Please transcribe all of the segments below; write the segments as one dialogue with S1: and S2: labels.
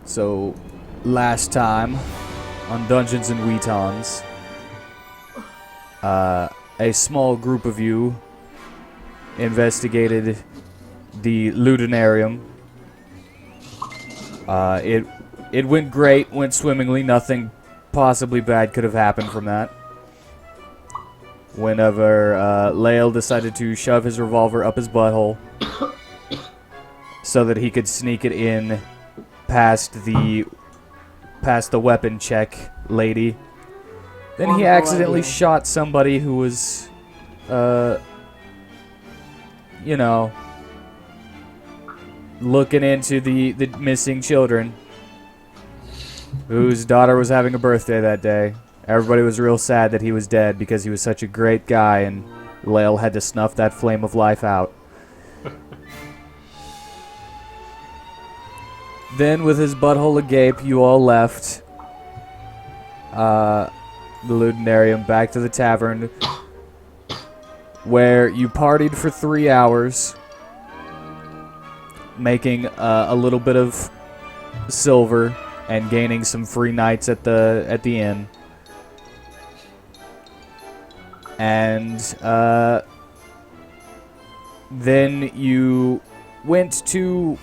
S1: So, last time on Dungeons and WheatTons, a small group of you investigated the Ludinarium. It went great, went swimmingly. Nothing possibly bad could have happened from that. Whenever Lael decided to shove his revolver up his butthole so that he could sneak it in past the weapon check lady. Then he accidentally shot somebody who was, you know, looking into the missing children, whose daughter was having a birthday that day. Everybody was real sad that he was dead because he was such a great guy, and Lael had to snuff that flame of life out. Then, with his butthole agape, you all left the Ludinarium back to the tavern, where you partied for 3 hours, making a little bit of silver and gaining some free nights at the inn. And then you went to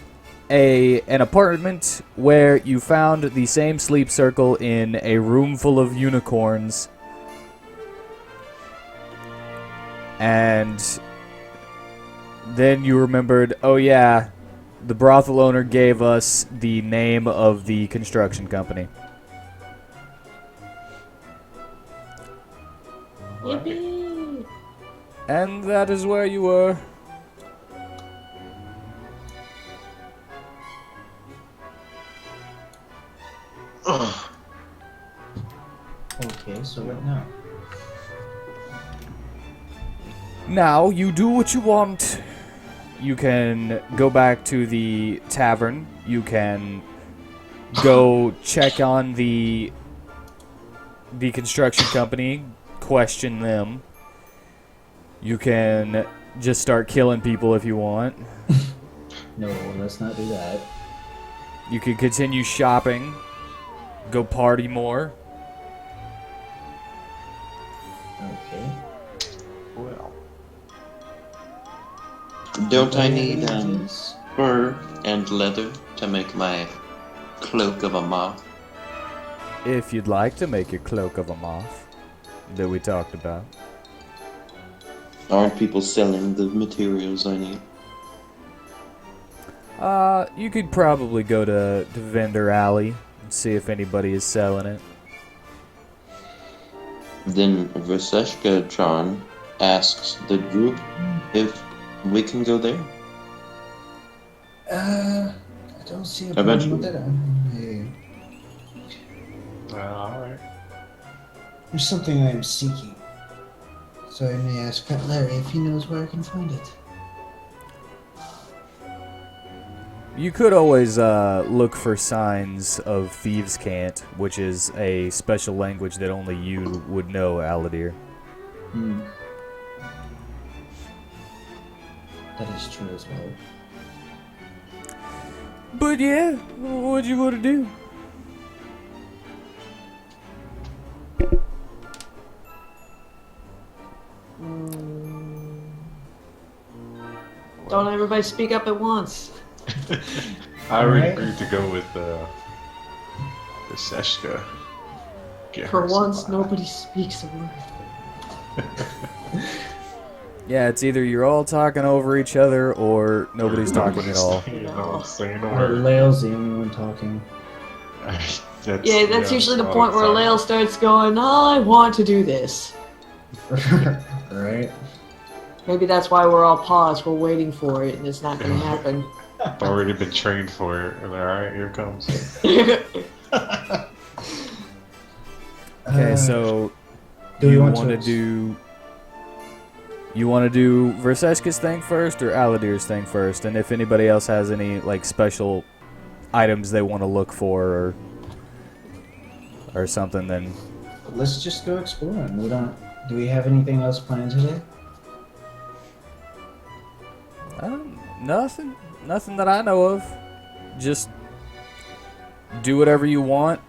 S1: an apartment where you found the same sleep circle in a room full of unicorns. And then you remembered, oh yeah, the brothel owner gave us the name of the construction company.
S2: Yippee!
S1: And that is where you were.
S3: Okay, so what now?
S1: Now, you do what you want. You can go back to the tavern. You can go check on the construction company, question them. You can just start killing people if you want.
S3: No, let's not do that.
S1: You can continue shopping, go party more.
S3: Okay.
S4: Well,
S5: Don't I need
S3: Yes.
S5: fur and leather to make my cloak of a moth?
S1: If you'd like to make your cloak of a moth that we talked about.
S5: Aren't people selling the materials I need?
S1: You could probably go to Vendor Alley and see if anybody is selling it.
S5: Then Vaseshka-chan asks the group if we can go there.
S3: I don't see a problem
S5: Eventually.
S3: with that.
S4: alright.
S3: There's something I am seeking. So I may ask Larry if he knows where I can find it.
S1: You could always look for signs of Thieves' Cant, which is a special language that only you would know, Aladir.
S3: Hmm. That is true as well.
S1: But yeah, what you want to do?
S2: Don't everybody speak up at once.
S4: I already
S3: Alright.
S4: agreed to go with the Seshka. Get
S2: For
S4: her some
S2: once,
S4: vibe.
S2: nobody speaks a word.
S1: Yeah, it's either you're all talking over each other or nobody's talking at all.
S4: You know, saying a
S3: Or
S4: word.
S3: Lael's the only one talking.
S2: Yeah, that's usually the
S4: all
S2: point where
S4: time.
S2: Lael starts going, I want to do this.
S3: Right?
S2: Maybe that's why we're all paused. We're waiting for it, and it's not going to happen.
S4: I've already been trained for it. And alright, here it comes.
S1: Okay, so
S3: do we
S1: you
S3: want
S1: want to
S3: to-
S1: do Verseshka's thing first or Aladir's thing first? And if anybody else has any like special items they want to look for or something, then
S3: Let's just go exploring. We don't. Do we have anything else planned today?
S1: nothing that I know of. Just do whatever you want.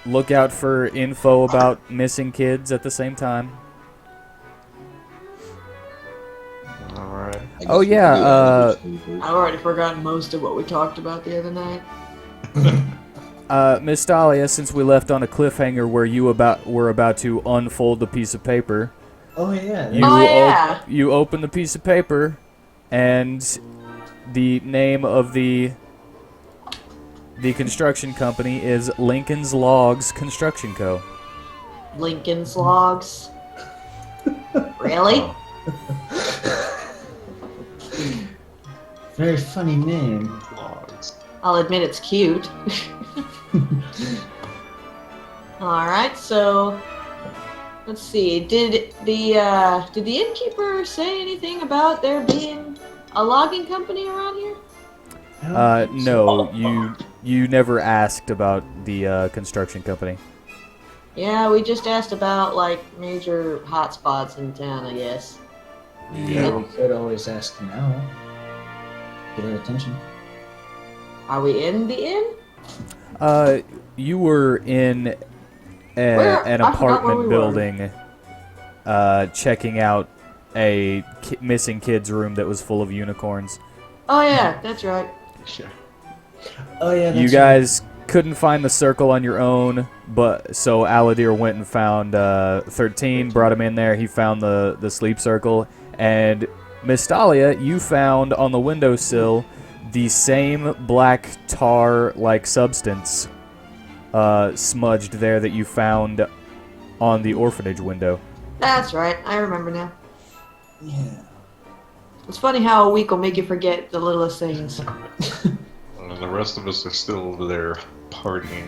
S1: Look out for info about missing kids at the same time.
S4: Alright.
S5: I guess
S1: Oh,
S5: we can
S1: yeah,
S5: do other things.
S2: I've already forgotten most of what we talked about the other night.
S1: Miss Dahlia, since we left on a cliffhanger where you were about to unfold the piece of paper,
S3: Oh yeah.
S1: you,
S2: Oh, yeah.
S1: you open the piece of paper, and the name of the construction company is Lincoln's Logs Construction Co.
S2: Lincoln's Logs. Really?
S3: Very funny name.
S4: Logs.
S2: I'll admit it's cute. Alright, so let's see. Did the innkeeper say anything about there being a logging company around here?
S1: No, you never asked about the construction company.
S2: Yeah, we just asked about like major hotspots in town, I guess.
S3: Yeah, we could always ask now. Get her attention.
S2: Are we in the inn?
S1: You were in
S2: Where?
S1: an
S2: I forgot where
S1: apartment
S2: we were.
S1: building, checking out a missing kid's room that was full of unicorns.
S2: Oh yeah, that's right.
S4: Sure.
S3: Oh yeah. That's
S1: You guys couldn't find the circle on your own, but so Aladir went and found 13, brought him in there. He found the sleep circle, and Miss Dahlia, you found on the windowsill the same black tar-like substance smudged there that you found on the orphanage window.
S2: That's right. I remember now.
S3: Yeah.
S2: It's funny how a week will make you forget the littlest things.
S4: And the rest of us are still over there partying.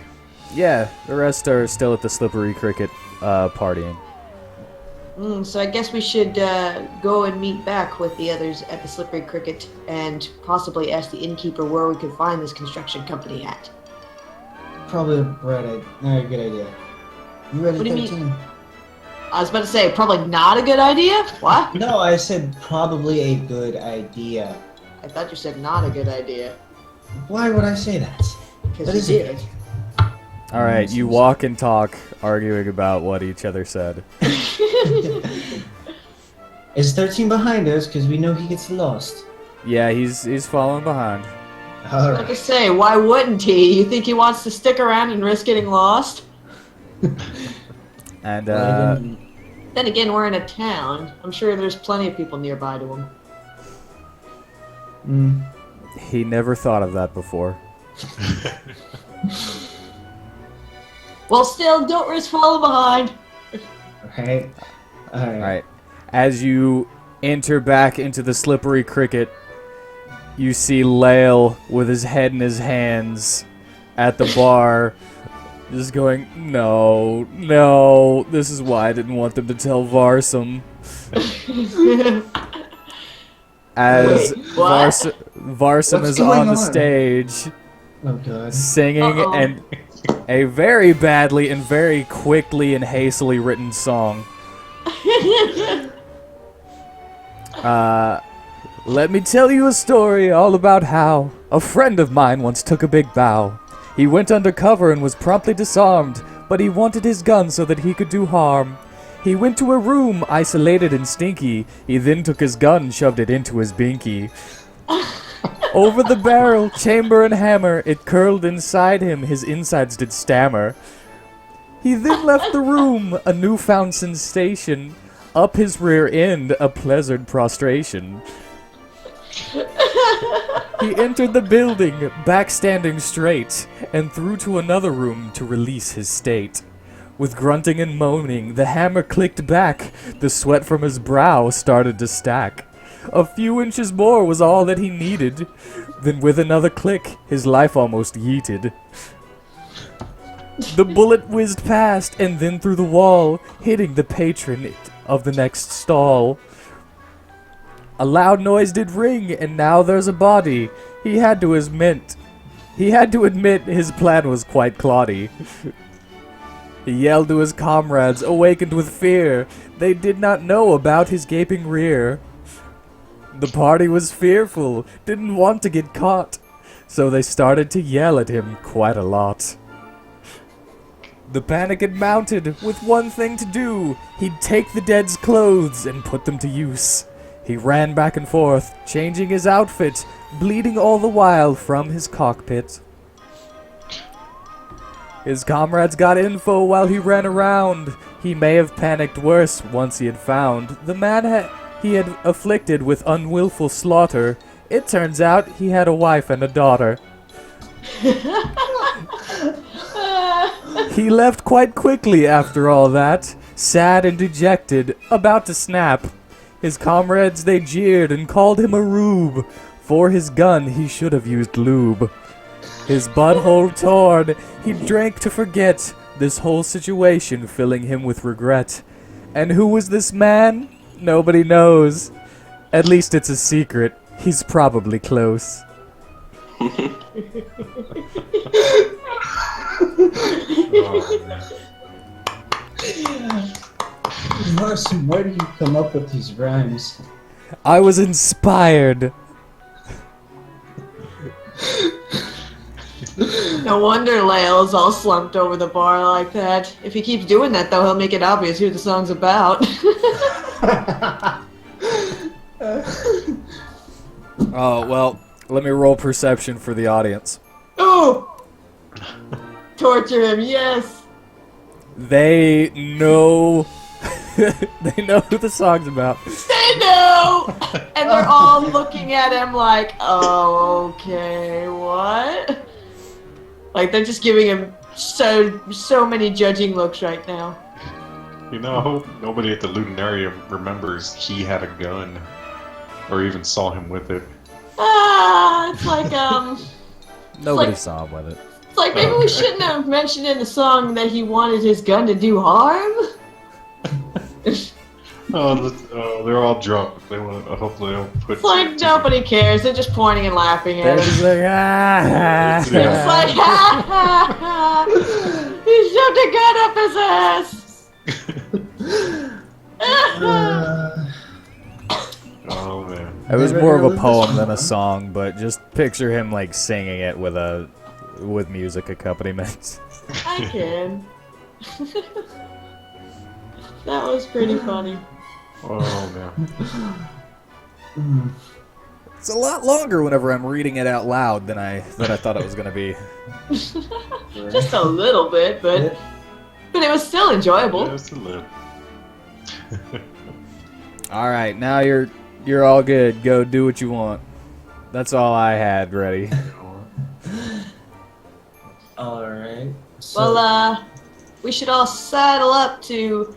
S1: Yeah, the rest are still at the Slippery Cricket partying.
S2: So I guess we should go and meet back with the others at the Slippery Cricket and possibly ask the innkeeper where we could find this construction company at.
S3: Probably a good idea. You ready,
S2: What do you mean?
S3: 13?
S2: I was about to say, probably not a good idea? What?
S3: No, I said probably a good idea.
S2: I thought you said not a good idea.
S3: Why would I say that?
S2: Because
S3: That
S2: you
S3: is
S2: did.
S1: Alright, you walk and talk, arguing about what each other said.
S3: Is 13 behind us? Because we know he gets lost.
S1: Yeah, he's following behind.
S2: Like I
S3: Alright.
S2: say, why wouldn't he? You think he wants to stick around and risk getting lost?
S1: And
S2: Then again, we're in a town. I'm sure there's plenty of people nearby to him.
S1: he never thought of that before.
S2: Well, still, don't risk falling behind.
S3: Alright.
S1: Alright. As you enter back into the Slippery Cricket, you see Lael with his head in his hands at the bar, just going, no, this is why I didn't want them to tell Varsum. As
S2: Wait, what?
S1: Varsum
S3: What's
S1: is
S3: going
S1: on the
S3: on?
S1: stage
S3: Oh god.
S1: singing
S2: Uh-oh.
S1: and a very badly and very quickly and hastily written song. Let me tell you a story all about how a friend of mine once took a big bow. He went undercover and was promptly disarmed, but he wanted his gun so that he could do harm. He went to a room isolated and stinky. He then took his gun and shoved it into his binky. Over the barrel, chamber and hammer, it curled inside him, his insides did stammer. He then left the room, a newfound sensation. Up his rear end, a pleasant prostration. He entered the building, back standing straight, and through to another room to release his state. With grunting and moaning, the hammer clicked back, the sweat from his brow started to stack. A few inches more was all that he needed. Then with another click, his life almost yeeted. The bullet whizzed past and then through the wall, hitting the patron of the next stall. A loud noise did ring, and now there's a body. He had to admit his plan was quite cloddy. He yelled to his comrades, awakened with fear. They did not know about his gaping rear. The party was fearful, didn't want to get caught. so they started to yell at him quite a lot. The panic had mounted with one thing to do. He'd take the dead's clothes and put them to use. He ran back and forth, changing his outfit, bleeding all the while from his cockpit. His comrades got info while he ran around. He may have panicked worse once he had found the man he had afflicted with unwillful slaughter. It turns out he had a wife and a daughter. He left quite quickly after all that, sad and dejected, about to snap. His comrades, they jeered and called him a rube. For his gun, he should have used lube. His butthole torn, he drank to forget this whole situation, filling him with regret. And who was this man? Nobody knows. At least it's a secret. He's probably close.
S3: Larson, where do you come up with these rhymes?
S1: I was inspired.
S2: No wonder Lael's all slumped over the bar like that. If he keeps doing that, though, he'll make it obvious who the song's about.
S1: Oh, well, let me roll perception for the audience.
S2: Oh! Torture him, yes!
S1: They know... they know who the song's about.
S2: They know! And they're all looking at him like, oh, okay, what? Like, they're just giving him so many judging looks right now.
S4: You know, I hope nobody at the Ludenarium remembers he had a gun. Or even saw him with it.
S2: Ah, it's like,
S1: Nobody
S2: like-
S1: saw him with it.
S2: it's like maybe we shouldn't have mentioned in the song that he wanted his gun to do harm.
S4: They're all drunk. They want. Hopefully, they don't put.
S2: It's like nobody cares. They're just pointing and laughing
S1: They're
S2: at
S1: just
S2: him.
S1: like, ah.
S2: It's like, ha ha ha! He shoved a gun up his ass.
S4: Oh man.
S1: It was
S3: Never
S1: more of
S3: heard
S1: a
S3: of
S1: poem
S3: this
S1: than a
S3: one.
S1: song, but just picture him like singing it with music accompaniment.
S2: I can. That was pretty funny.
S4: Oh man.
S1: It's a lot longer whenever I'm reading it out loud than I thought it was gonna be.
S2: Just a little bit, but it was still enjoyable.
S4: Just a little.
S1: All right, now you're all good. Go do what you want. That's all I had ready.
S3: Alright. So,
S2: Well, we should all saddle up to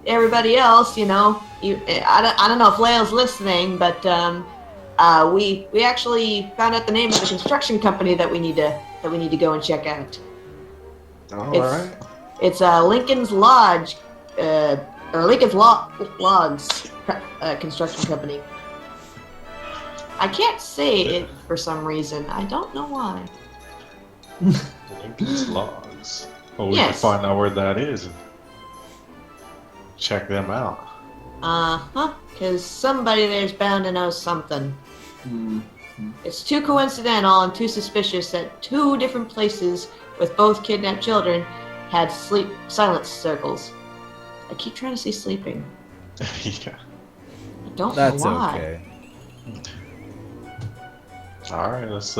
S2: everybody else. You know, I don't know if Lael's listening, but we actually found out the name of the construction company that we need to go and check out.
S4: Alright.
S2: It's Lincoln's Lodge, or Lincoln's Logs construction company. I can't say it for some reason. I don't know why.
S4: Lincoln's Logs. Well, we
S2: Yes.
S4: can find out where that is and check them out.
S2: Because somebody there's bound to know something.
S3: mm,
S2: It's too coincidental and too suspicious that two different places with both kidnapped children had silence circles. I keep trying to say sleeping.
S4: Yeah.
S2: I don't
S1: That's
S2: know why.
S1: okay.
S4: Alright, let's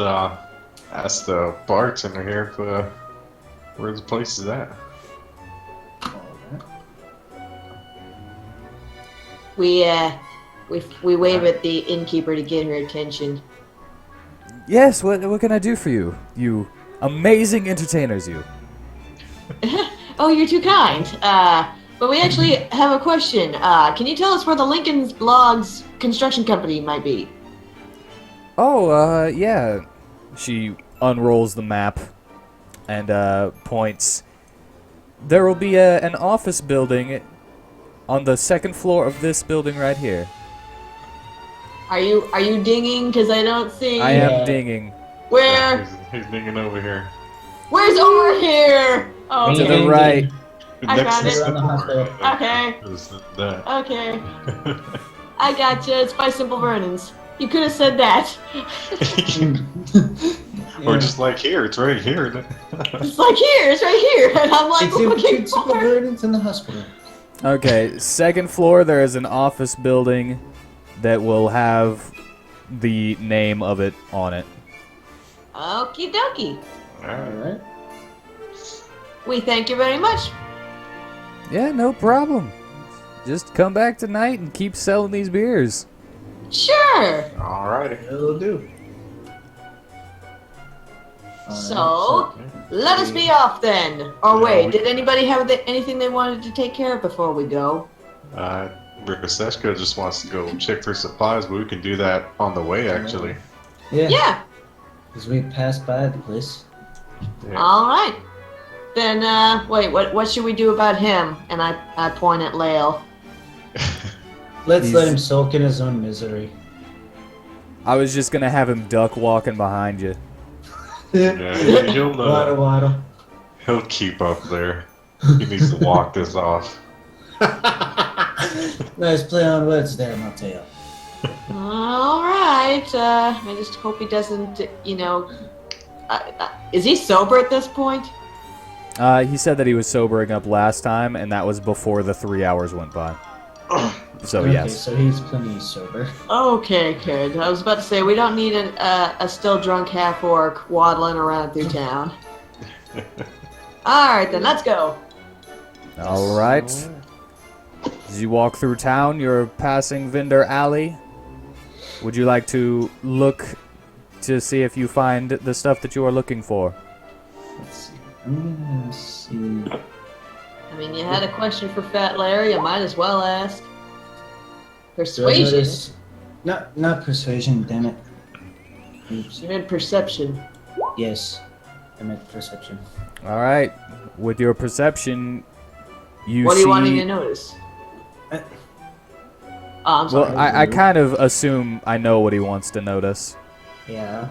S4: ask the bartender here if, where the place is at.
S2: We wave at the innkeeper to get her attention.
S1: Yes. What can I do for you? You amazing entertainers, you.
S2: Oh, you're too kind. But we actually have a question. Can you tell us where the Lincoln's Logs construction company might be?
S1: Oh, yeah. She unrolls the map and points. There will be an office building on the second floor of this building right here.
S2: Are you dinging? Because I don't see.
S1: I am dinging.
S2: Where?
S4: He's digging over here.
S2: Where's over here? Oh,
S1: To
S2: okay.
S1: the right.
S2: I found it.
S3: Around the hospital.
S2: Okay.
S4: That.
S2: Okay. I gotcha. It's by Simple Vernon's. You could have said that.
S4: Or just like here, it's right here.
S2: It's like here, it's right here, and I'm like
S3: It's in
S2: looking
S3: it's
S2: for it.
S3: it's in the hospital.
S1: Okay, second floor, there is an office building that will have the name of it on it.
S2: Okie dokie.
S3: Alright.
S2: We thank you very much.
S1: Yeah, no problem. Just come back tonight and keep selling these beers.
S2: Sure.
S4: Alrighty.
S3: It'll do.
S2: So, let us be off then. Or
S4: Yeah,
S2: wait,
S4: we-
S2: did anybody have anything they wanted to take care of before we go?
S4: Rikoseshka just wants to go check for supplies, but we can do that on the way, actually.
S3: Yeah.
S2: Yeah.
S3: Because we passed by the place.
S4: Yeah.
S2: All right. Then, wait, what should we do about him? And I point at Lael.
S3: Let's
S1: He's-
S3: let him sulk in his own misery.
S1: I was just gonna have him duck walking behind you.
S4: Yeah,
S3: Waddle, waddle.
S4: he'll keep up there. He needs to walk this off.
S3: Nice play on words there, Mateo.
S2: All right. I just hope he doesn't, is he sober at this point?
S1: He said that he was sobering up last time, and that was before the 3 hours went by. So
S3: Okay,
S1: yes.
S3: so he's plenty sober.
S2: Okay, good. I was about to say, we don't need a still drunk half-orc waddling around through town. All right, then, let's go.
S1: All right. As you walk through town, you're passing Vendor Alley. Would you like to look to see if you find the stuff that you are looking for?
S3: Let's see. I'm gonna see.
S2: I mean, you had a question for Fat Larry, I might as well ask.
S3: Do I
S2: Persuasion?
S3: notice- Not persuasion, damn it. Oops.
S2: You meant perception.
S3: Yes. I meant perception.
S1: All right. With your perception, you
S2: What are
S1: see.
S2: you wanting to notice?
S3: Uh,
S2: Oh, I'm sorry.
S1: Well, I kind of assume I know what he wants to notice.
S3: Yeah.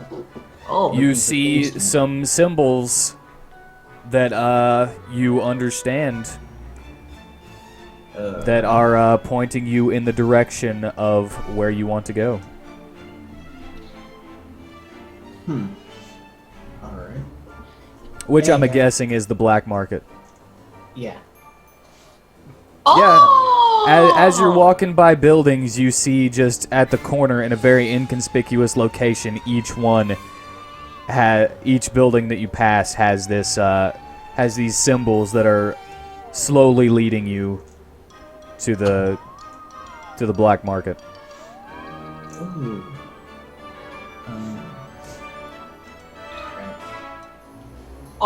S2: Oh,
S1: You see some symbols that you understand that are pointing you in the direction of where you want to go.
S3: Alright.
S1: Which I'm
S3: Yeah.
S1: guessing is the black market.
S3: Yeah.
S2: oh!
S1: As you're walking by buildings, you see just at the corner in a very inconspicuous location, each building that you pass has this has these symbols that are slowly leading you to the black market.
S3: Ooh.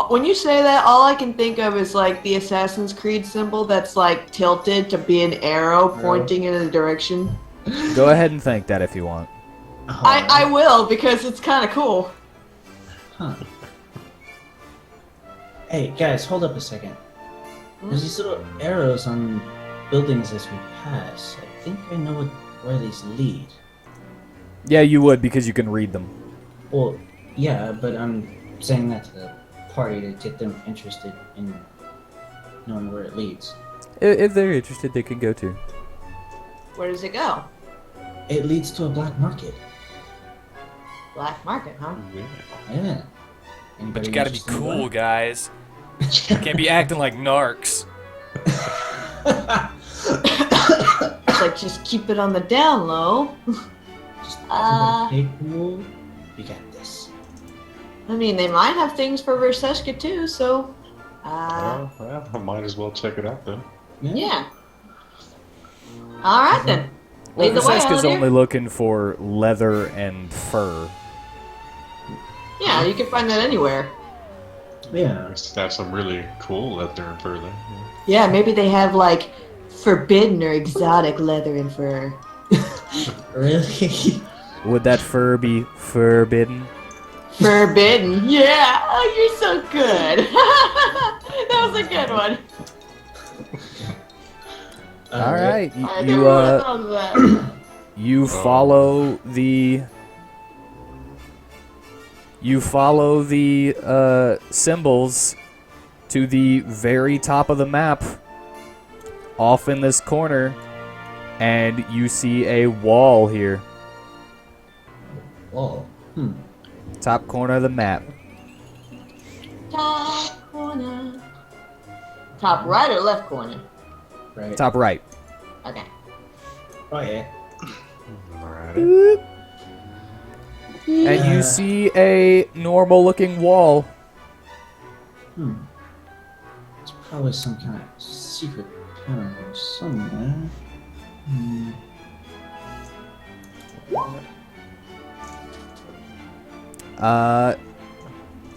S2: When you say that, all I can think of is like the Assassin's Creed symbol that's like tilted to be an arrow pointing in a direction.
S1: Go ahead and think that if you want.
S2: I will, because it's kind of cool.
S3: Huh. Hey, guys, hold up a second. There's these little arrows on buildings as we pass. I think I know where these lead.
S1: Yeah, you would because you can read them.
S3: Well, yeah, but I'm saying that to the party to get them interested in knowing where it leads.
S1: If they're interested, they can go to.
S2: Where does it go?
S3: It leads to a black market.
S2: Black market, huh?
S3: Yeah.
S6: But
S3: Anybody
S6: you gotta be
S3: interested in
S6: cool,
S3: that?
S6: guys. You can't be acting like narcs.
S2: It's like, just keep it on the down low.
S3: Just
S2: Uh,
S3: hey, cool. We got this.
S2: I mean, they might have things for Verseshka too, so...
S4: Well, I might as well check it out then.
S2: yeah. Alright then.
S1: Well,
S2: Lead the way,
S1: Vaseshka's
S2: Elder.
S1: only looking for leather and fur.
S2: Yeah, you can find that anywhere.
S3: Yeah.
S4: Must have some really cool leather and fur then.
S2: Yeah, maybe they have like forbidden or exotic leather and fur.
S3: Really?
S1: Would that fur be forbidden?
S2: Forbidden? Yeah! Oh, you're so good! That was a good one.
S1: All right,
S2: I never would've thought of that.
S1: you follow the symbols to the very top of the map, off in this corner, and you see a wall here,
S3: Whoa.
S1: top corner of the map.
S2: Top right or left corner?
S3: Right.
S1: Top right.
S2: Okay.
S3: Oh yeah.
S4: Alrighty.
S1: And you see a normal-looking wall.
S3: It's probably some kind of secret panel somewhere.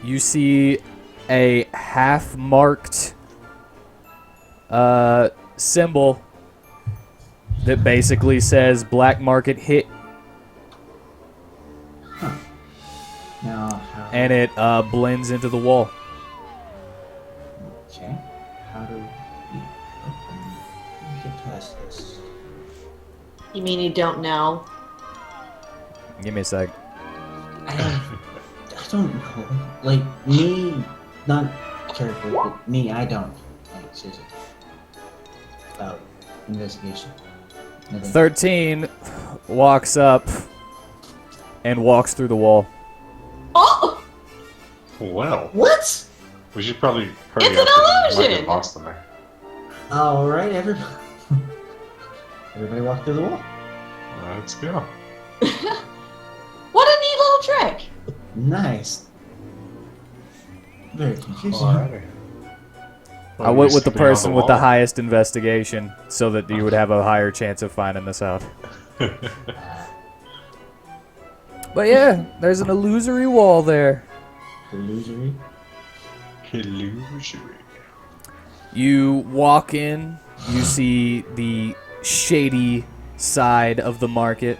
S1: You see a half-marked symbol that basically says black market hit,
S3: Now, how?
S1: and it blends into the wall.
S3: Okay. How do we get past this?
S2: You mean you don't know?
S1: Give me a sec.
S3: I don't know. Like, me, not character, but me, I don't. Like, seriously. About investigation. Nothing.
S1: 13 walks up and walks through the wall.
S2: Oh!
S4: Well,
S3: What?
S4: we should probably hurry
S2: It's
S4: up.
S2: an
S4: We might
S2: illusion!
S4: get lost in there.
S3: Alright, everybody. Everybody walk through the wall.
S4: Let's go.
S2: What a neat little trick!
S3: Nice. Very confusing.
S4: Alrighty.
S1: I went with the person with the highest investigation so that you would have a higher chance of finding this out. But yeah, there's an illusory wall there.
S3: Illusory.
S4: Illusory.
S1: You walk in, you see the shady side of the market.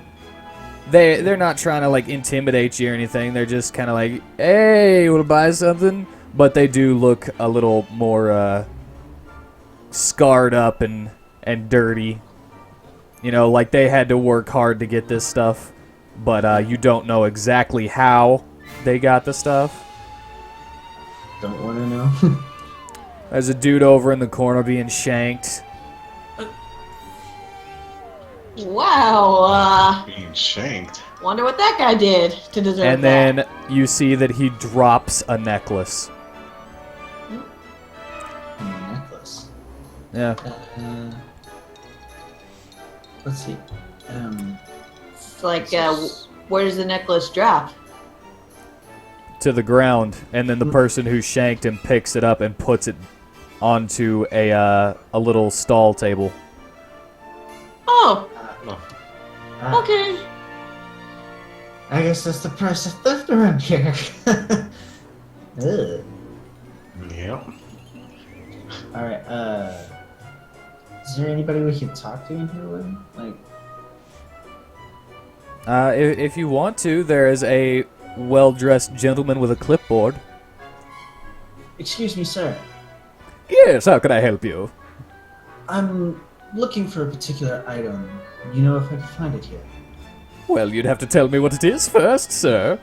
S1: They're not trying to like intimidate you or anything. They're just kind of like, hey, you want to buy something? But they do look a little more scarred up and dirty. You know, like they had to work hard to get this stuff. But you don't know exactly how they got the stuff.
S3: Don't want to know.
S1: There's a dude over in the corner being shanked.
S2: Wow,
S4: Being shanked.
S2: wonder what that guy did to deserve
S1: And
S2: that.
S1: then you see that he drops a necklace.
S3: A necklace.
S1: Yeah.
S3: Let's see.
S2: It's like, where does the necklace drop?
S1: To the ground, and then the person who shanked him picks it up and puts it onto a little stall table.
S2: Oh,
S3: Ah,
S2: okay.
S3: I guess that's the price of theft around here. Ugh.
S4: Yep.
S3: Alright, is there anybody we can talk to in here with? Like,
S1: If you want to, there is a well-dressed gentleman with a clipboard.
S3: excuse me, sir.
S1: Yes, how can I help you?
S3: I'm looking for a particular item. You know if I can find it here?
S1: Well, you'd have to tell me what it is first, sir.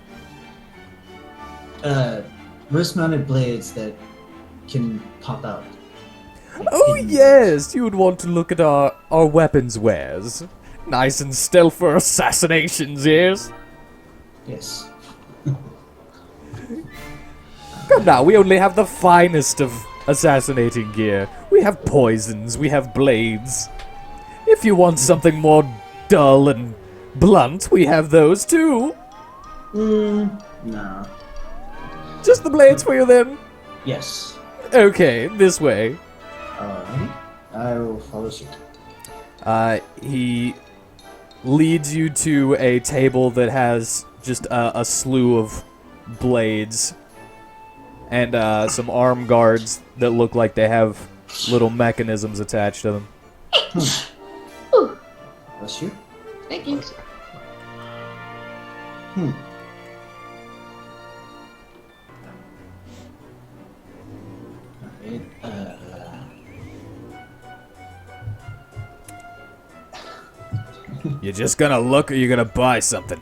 S3: Wrist-mounted blades that can pop out.
S1: Oh, yes, you would want to look at our weapons wares. Nice and stealth for assassinations, yes?
S3: Yes.
S1: Come now, we only have the finest of assassinating gear. We have poisons, we have blades. If you want something more dull and blunt, we have those too.
S3: No.
S1: Just the blades for you then?
S3: Yes.
S1: Okay, this way.
S3: Alright. I will follow suit.
S1: He leads you to a table that has just a slew of blades and some arm guards that look like they have little mechanisms attached to them.
S3: Bless you.
S2: Thank you.
S3: Alright,
S1: You just gonna look or you gonna buy something?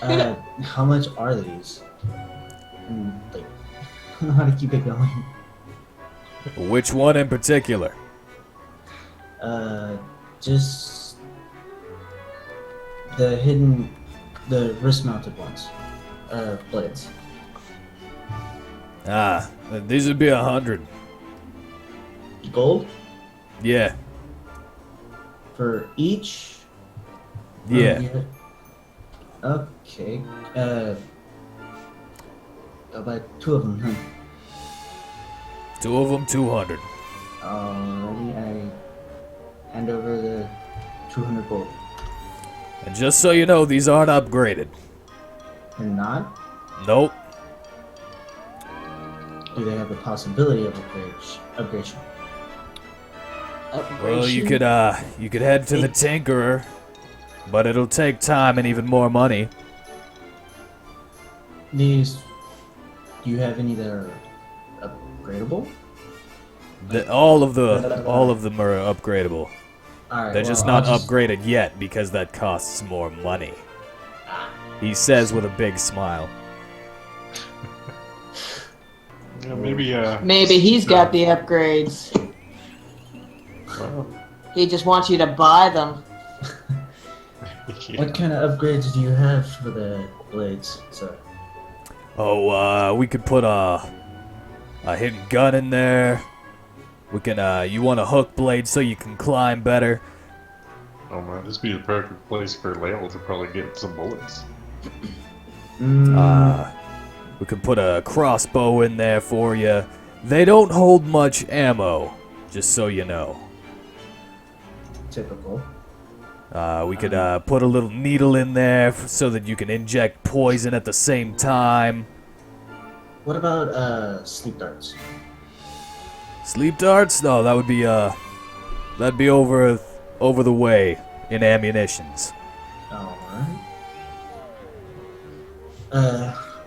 S3: how much are these? And, like, I don't know how to keep it going.
S1: Which one in particular?
S3: Just the wrist-mounted ones, blades.
S1: These would be 100.
S3: gold
S1: Yeah.
S3: for each.
S1: Yeah.
S3: Okay. I'll buy 2 of them. Huh?
S1: 2 of them, 200.
S3: Alrighty, I hand over the 200 gold.
S1: And just so you know, these aren't upgraded.
S3: They're not?
S1: Nope.
S3: Do they have the possibility of upgradation?
S1: Well, you could head to the Tinkerer, but it'll take time and even more money.
S3: These. Do you have any that are upgradable?
S1: All of them are upgradable.
S3: Alright,
S1: They're just not upgraded yet because that costs more money. He says with a big smile.
S4: Yeah, maybe.
S2: Maybe he's got the upgrades.
S4: Well,
S2: He just wants you to buy them.
S4: yeah.
S3: What kind of upgrades do you have for the blades? So,
S1: Oh, we could put a hidden gun in there. We can, you want a hook blade so you can climb better.
S4: Oh man, this would be the perfect place for Lael to probably get some bullets.
S1: We could put a crossbow in there for you. They don't hold much ammo, just so you know.
S3: typical.
S1: We could put a little needle in there so that you can inject poison at the same time.
S3: What about sleep darts?
S1: Sleep darts? No, that would be that'd be over the way in ammunitions.
S3: Alright.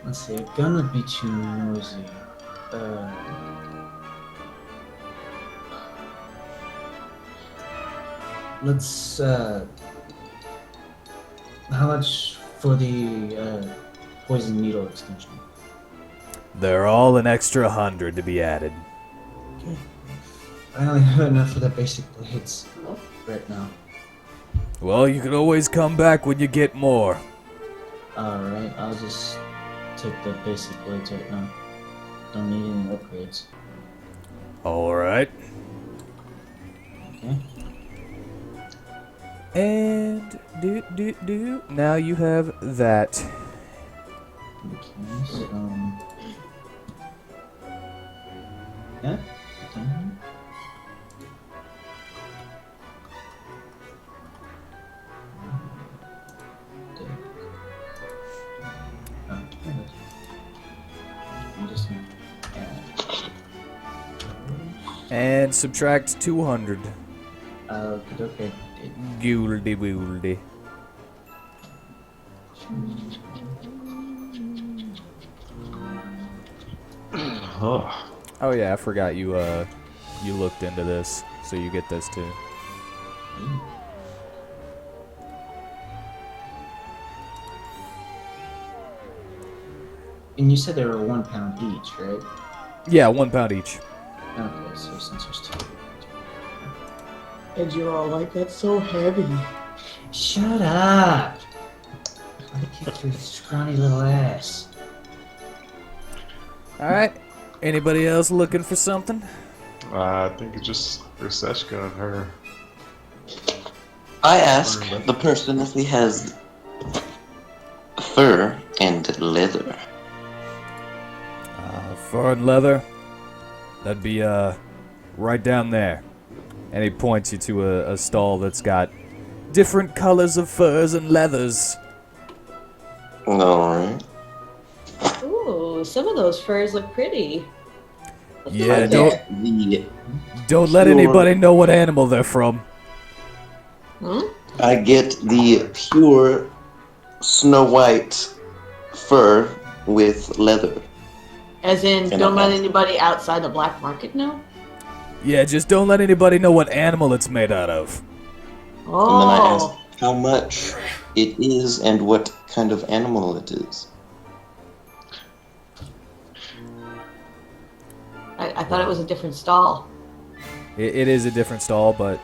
S3: Let's see, a gun would be too noisy. Let's, how much for the, poison needle extension?
S1: They're all an extra 100 to be added.
S3: Okay. I only have enough for the basic blades right now.
S1: Well, you can always come back when you get more.
S3: Alright, I'll just take the basic blades right now. Don't need any upgrades.
S1: Alright.
S3: Okay.
S1: And now you have that.
S3: Okay, so... Yeah? Okay. I'm just gonna add.
S1: And subtract 200.
S3: Okay.
S1: Gouldy wooldy.
S4: Oh,
S1: Oh yeah, I forgot you you looked into this, so you get this too.
S3: And you said they were £1 each, right?
S1: Yeah, £1 each.
S3: Okay, so since there's 2.
S2: And you're all like, that's so heavy.
S3: Shut up! I kicked your scrawny little ass.
S1: Alright. Anybody else looking for something?
S4: I think it's just Roseshka and her.
S5: I ask the person if he has fur and leather.
S1: Fur and leather. That'd be right down there. And he points you to a stall that's got different colors of furs and leathers.
S5: Alright.
S2: Ooh, some of those furs look pretty.
S1: Yeah,
S5: The
S1: don't let
S5: pure-
S1: anybody know what animal they're from.
S2: Hmm?
S5: I get the pure Snow White fur with leather.
S2: As in,
S5: And
S2: don't
S5: a
S2: let
S5: hat.
S2: anybody outside the black market know?
S1: Yeah, just don't let anybody know what animal it's made out of.
S5: And then I
S2: Oh,
S5: ask how much it is and what kind of animal it is.
S2: I thought it was a different stall.
S1: It is a different stall, but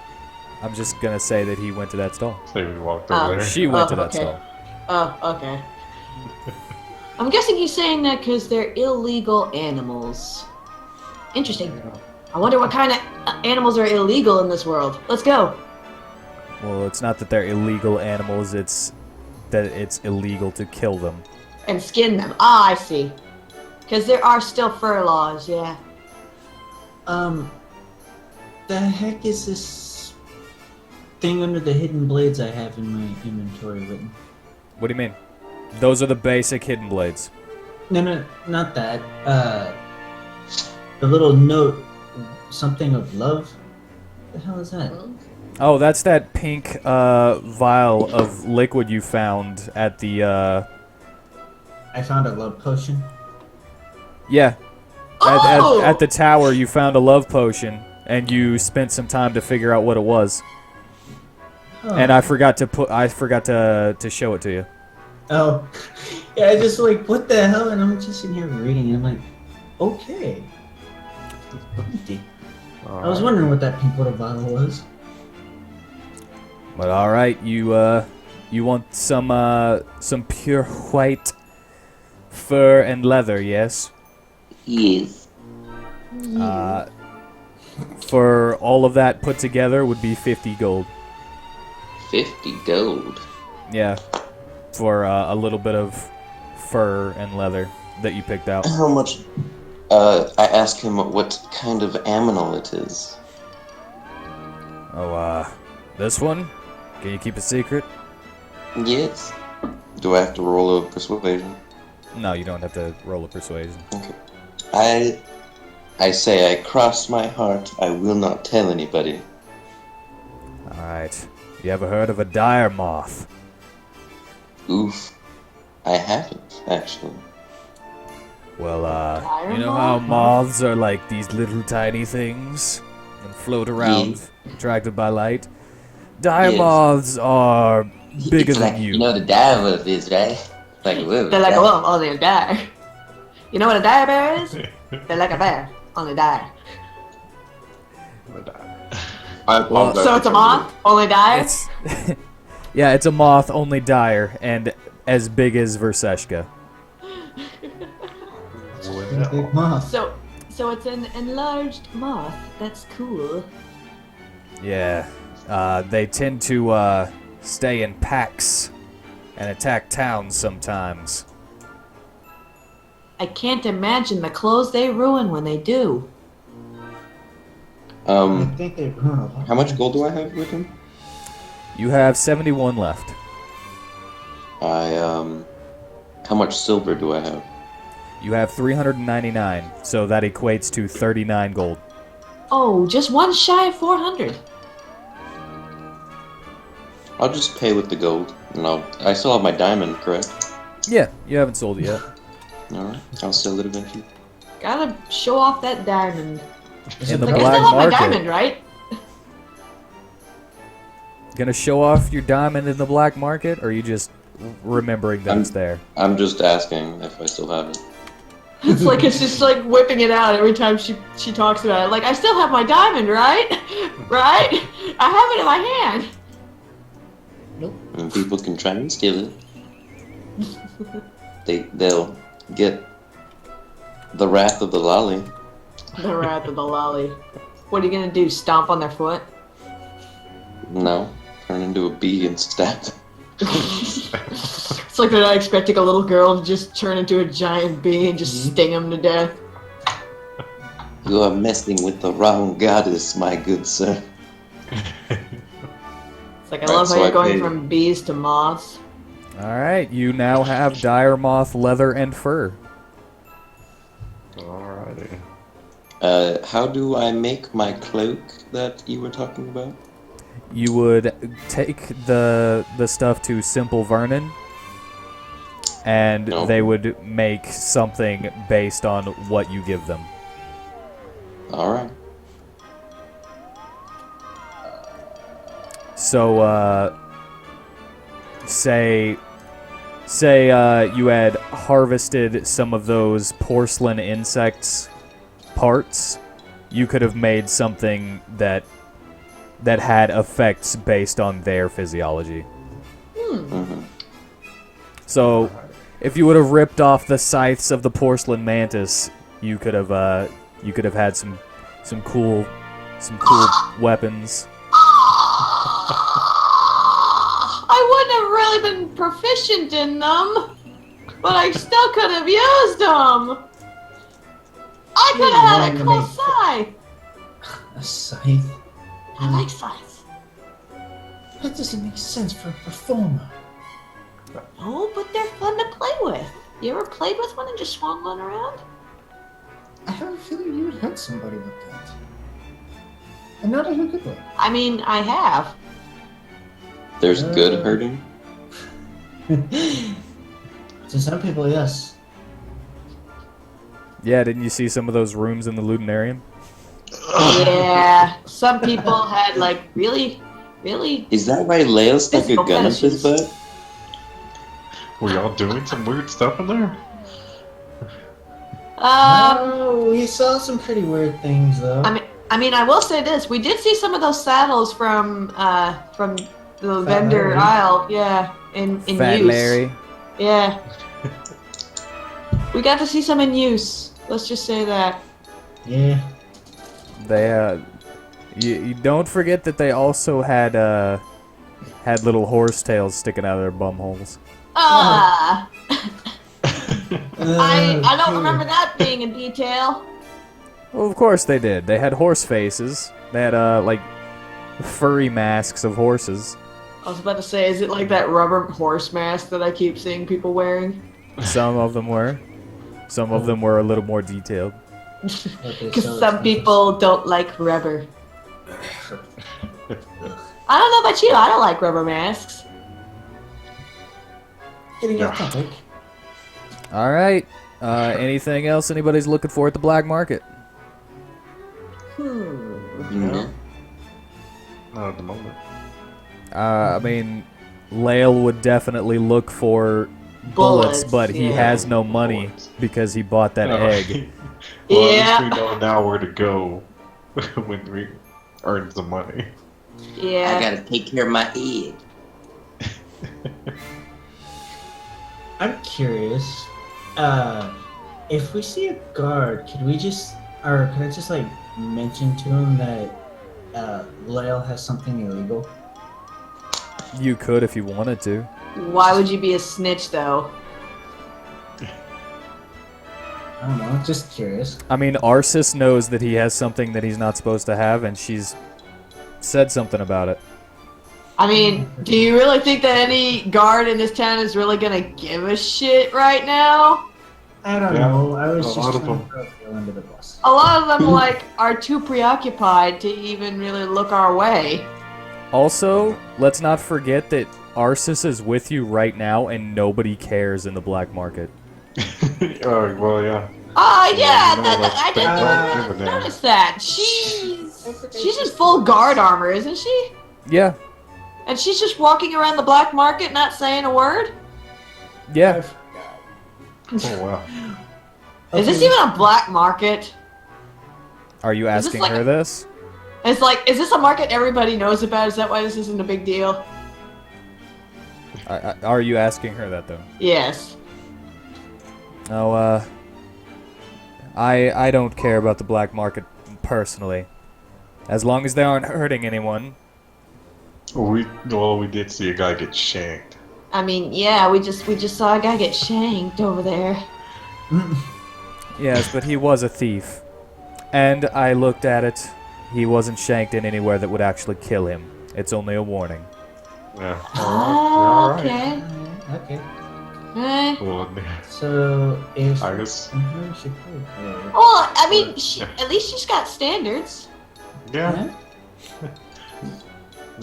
S1: I'm just gonna say that he went to that stall.
S4: Say we walked over there.
S1: She went to that
S2: okay.
S1: stall.
S2: Oh, okay. I'm guessing he's saying that because they're illegal animals. Interesting. I wonder what kind of animals are illegal in this world. Let's go.
S1: Well, it's not that they're illegal animals, it's that it's illegal to kill them.
S2: And skin them. Ah, I see. Because there are still fur laws, yeah.
S3: The heck is this thing under the hidden blades I have in my inventory written?
S1: What do you mean? Those are the basic hidden blades.
S3: No, not that. The little note, something of love. What the hell is that?
S1: Oh, that's that pink vial of liquid you found at the
S3: I found a love potion.
S1: yeah.
S2: Oh!
S1: At the tower, you found a love potion, and you spent some time to figure out what it was.
S3: Oh.
S1: And I forgot to show it to you.
S3: Oh, yeah. I just like, what the hell? And I'm just in here reading, and I'm like, okay. I was wondering what that pink little bottle was.
S1: But all right, you want some pure white fur and leather, yes?
S5: Yes.
S1: For all of that put together would be 50 gold.
S5: 50 gold.
S1: Yeah, for a little bit of fur and leather that you picked out.
S5: How much? I asked him what kind of aminal it is.
S1: Oh, this one? Can you keep a secret?
S5: Yes. Do I have to roll a persuasion?
S1: No, you don't have to roll a persuasion.
S5: Okay. I say I cross my heart. I will not tell anybody.
S1: All right. You ever heard of a dire moth?
S5: Oof. I haven't, actually.
S1: Well,
S2: Dire
S1: you know how
S2: moth?
S1: moths are like these little tiny things and float around, attracted by light? Dire
S5: Yes.
S1: moths are bigger
S5: It's
S1: than
S5: like,
S1: you.
S5: You know what a dire wolf is, right? Like a wolf.
S2: They're like a
S5: right?
S2: wolf, only a dire. You know what a dire bear is? They're like a bear, only dire. So it's a moth, only dire?
S1: It's yeah, it's a moth, only dire, and as big as Verseshka.
S3: Big moth.
S2: So it's an enlarged moth. That's cool.
S1: Yeah, they tend to stay in packs and attack towns sometimes.
S2: I can't imagine the clothes they ruin when they do.
S3: I think they.
S5: How much gold do I have with him?
S1: You have 71 left.
S5: How much silver do I have?
S1: You have 399, so that equates to 39 gold.
S2: Oh, just one shy of 400.
S5: I'll just pay with the gold, and I still have my diamond, correct?
S1: Yeah, you haven't sold it yet.
S5: Alright, I'll sell it eventually.
S2: Gotta show off that diamond.
S1: In the
S2: Like, I
S1: black
S2: still have my
S1: market.
S2: diamond, right?
S1: Gonna show off your diamond in the black market, or are you just remembering that it's there?
S5: I'm just asking if I still have it.
S2: It's just like whipping it out every time she talks about it. Like, I still have my diamond, right? Right? I have it in my hand.
S5: And people can try and steal it. They'll get the wrath of the lolly.
S2: The wrath of the lolly. What are you gonna do? Stomp on their foot?
S5: No, turn into a bee and stab them.
S2: It's like they're not expecting a little girl to just turn into a giant bee and just sting them to death.
S5: You are messing with the wrong goddess, my good sir.
S2: It's like, I
S5: Right,
S2: love how
S5: so
S2: you're
S5: I
S2: going
S5: paid-
S2: from bees to moths.
S1: Alright, you now have dire moth leather and fur.
S4: Alrighty.
S5: How do I make my cloak that you were talking about?
S1: You would take the stuff to Simple Vernon, and
S5: No.
S1: they would make something based on what you give them.
S5: Alright.
S1: So, say you had harvested some of those porcelain insects parts, you could have made something that had effects based on their physiology.
S5: Mm-hmm.
S1: So, if you would have ripped off the scythes of the porcelain mantis, you could have had some some cool weapons.
S2: I wouldn't have really been proficient in them, but I still could have used them. I could have had a cool scythe.
S3: A scythe?
S2: I like scythes.
S3: That doesn't make sense for a performer.
S2: Oh, but they're fun to play with. You ever played with one and just swung one around?
S3: I have a feeling you would hurt somebody with that. And not in a good way.
S2: I mean, I have.
S5: There's good hurting.
S3: To some people, yes.
S1: Yeah, didn't you see some of those rooms in the Ludinarium?
S2: Yeah, some people had like really.
S5: Is that why Leo stuck a
S2: Physical
S5: gun up his
S2: fetishes.
S5: butt?
S4: Were y'all doing some weird stuff in there?
S3: No, we saw some pretty weird things, though.
S2: I mean, I will say this: we did see some of those saddles from the vendor
S3: Larry.
S2: aisle. Yeah, in
S1: Fat
S2: use.
S1: Larry.
S2: Yeah, we got to see some in use. Let's just say that.
S3: Yeah.
S1: They you don't forget that they also had little horse tails sticking out of their bum holes.
S2: Ah, I don't remember that being in detail.
S1: Well, of course they did. They had horse faces. They had like furry masks of horses.
S2: I was about to say, is it like that rubber horse mask that I keep seeing people wearing?
S1: Some of them were. Some of them were a little more detailed.
S2: Because some people don't like rubber. I don't know about you, I don't like rubber masks.
S3: Getting off topic.
S1: All right. Anything else anybody's looking for at the black market?
S5: No.
S4: Not at the moment.
S1: I mean, Lael would definitely look for bullets, but he
S2: yeah.
S1: has no money
S4: Bullets.
S1: because he bought that egg.
S4: Well,
S2: Yeah.
S4: at least we know now where to go when we earn some money.
S2: Yeah.
S5: I gotta take care of my egg.
S3: I'm curious. If we see a guard, could I just like mention to him that Lyle has something illegal?
S1: You could if you wanted to.
S2: Why would you be a snitch, though?
S3: I don't know. Just curious.
S1: I mean, Arsis knows that he has something that he's not supposed to have, and she's said something about it.
S2: I mean, do you really think that any guard in this town is really gonna give a shit right now?
S3: I don't
S4: Yeah,
S3: know. I was
S4: a
S3: just
S4: lot of
S3: trying
S4: them.
S3: to throw Phil under the bus.
S2: A lot of them, like, are too preoccupied to even really look our way.
S1: Also, let's not forget that Arsis is with you right now, and nobody cares in the black market.
S4: Oh, well, yeah.
S2: Oh, yeah,
S4: no,
S2: I didn't
S4: that's-
S2: even really notice that. She's in full guard armor, isn't she?
S1: Yeah,
S2: And she's just walking around the black market not saying a word?
S1: yeah.
S4: Oh, wow.
S2: Is this even a black market?
S1: Are you
S2: Is this
S1: asking
S2: like
S1: her
S2: a-
S1: this?
S2: It's like, is this a market everybody knows about? Is that why this isn't a big deal?
S1: Are you asking her that, though?
S2: Yes.
S1: No, I don't care about the black market personally. As long as they aren't hurting anyone.
S4: We did see a guy get shanked.
S2: I mean, yeah, we just saw a guy get shanked over there.
S1: Yes, but he was a thief. And I looked at it. He wasn't shanked in anywhere that would actually kill him. It's only a warning.
S4: Yeah.
S2: Oh,
S4: Alright.
S2: okay.
S3: Okay.
S2: Eh.
S4: Well,
S3: So if
S4: I guess.
S3: she could.
S2: Well, I mean, at least she's got standards.
S4: Yeah.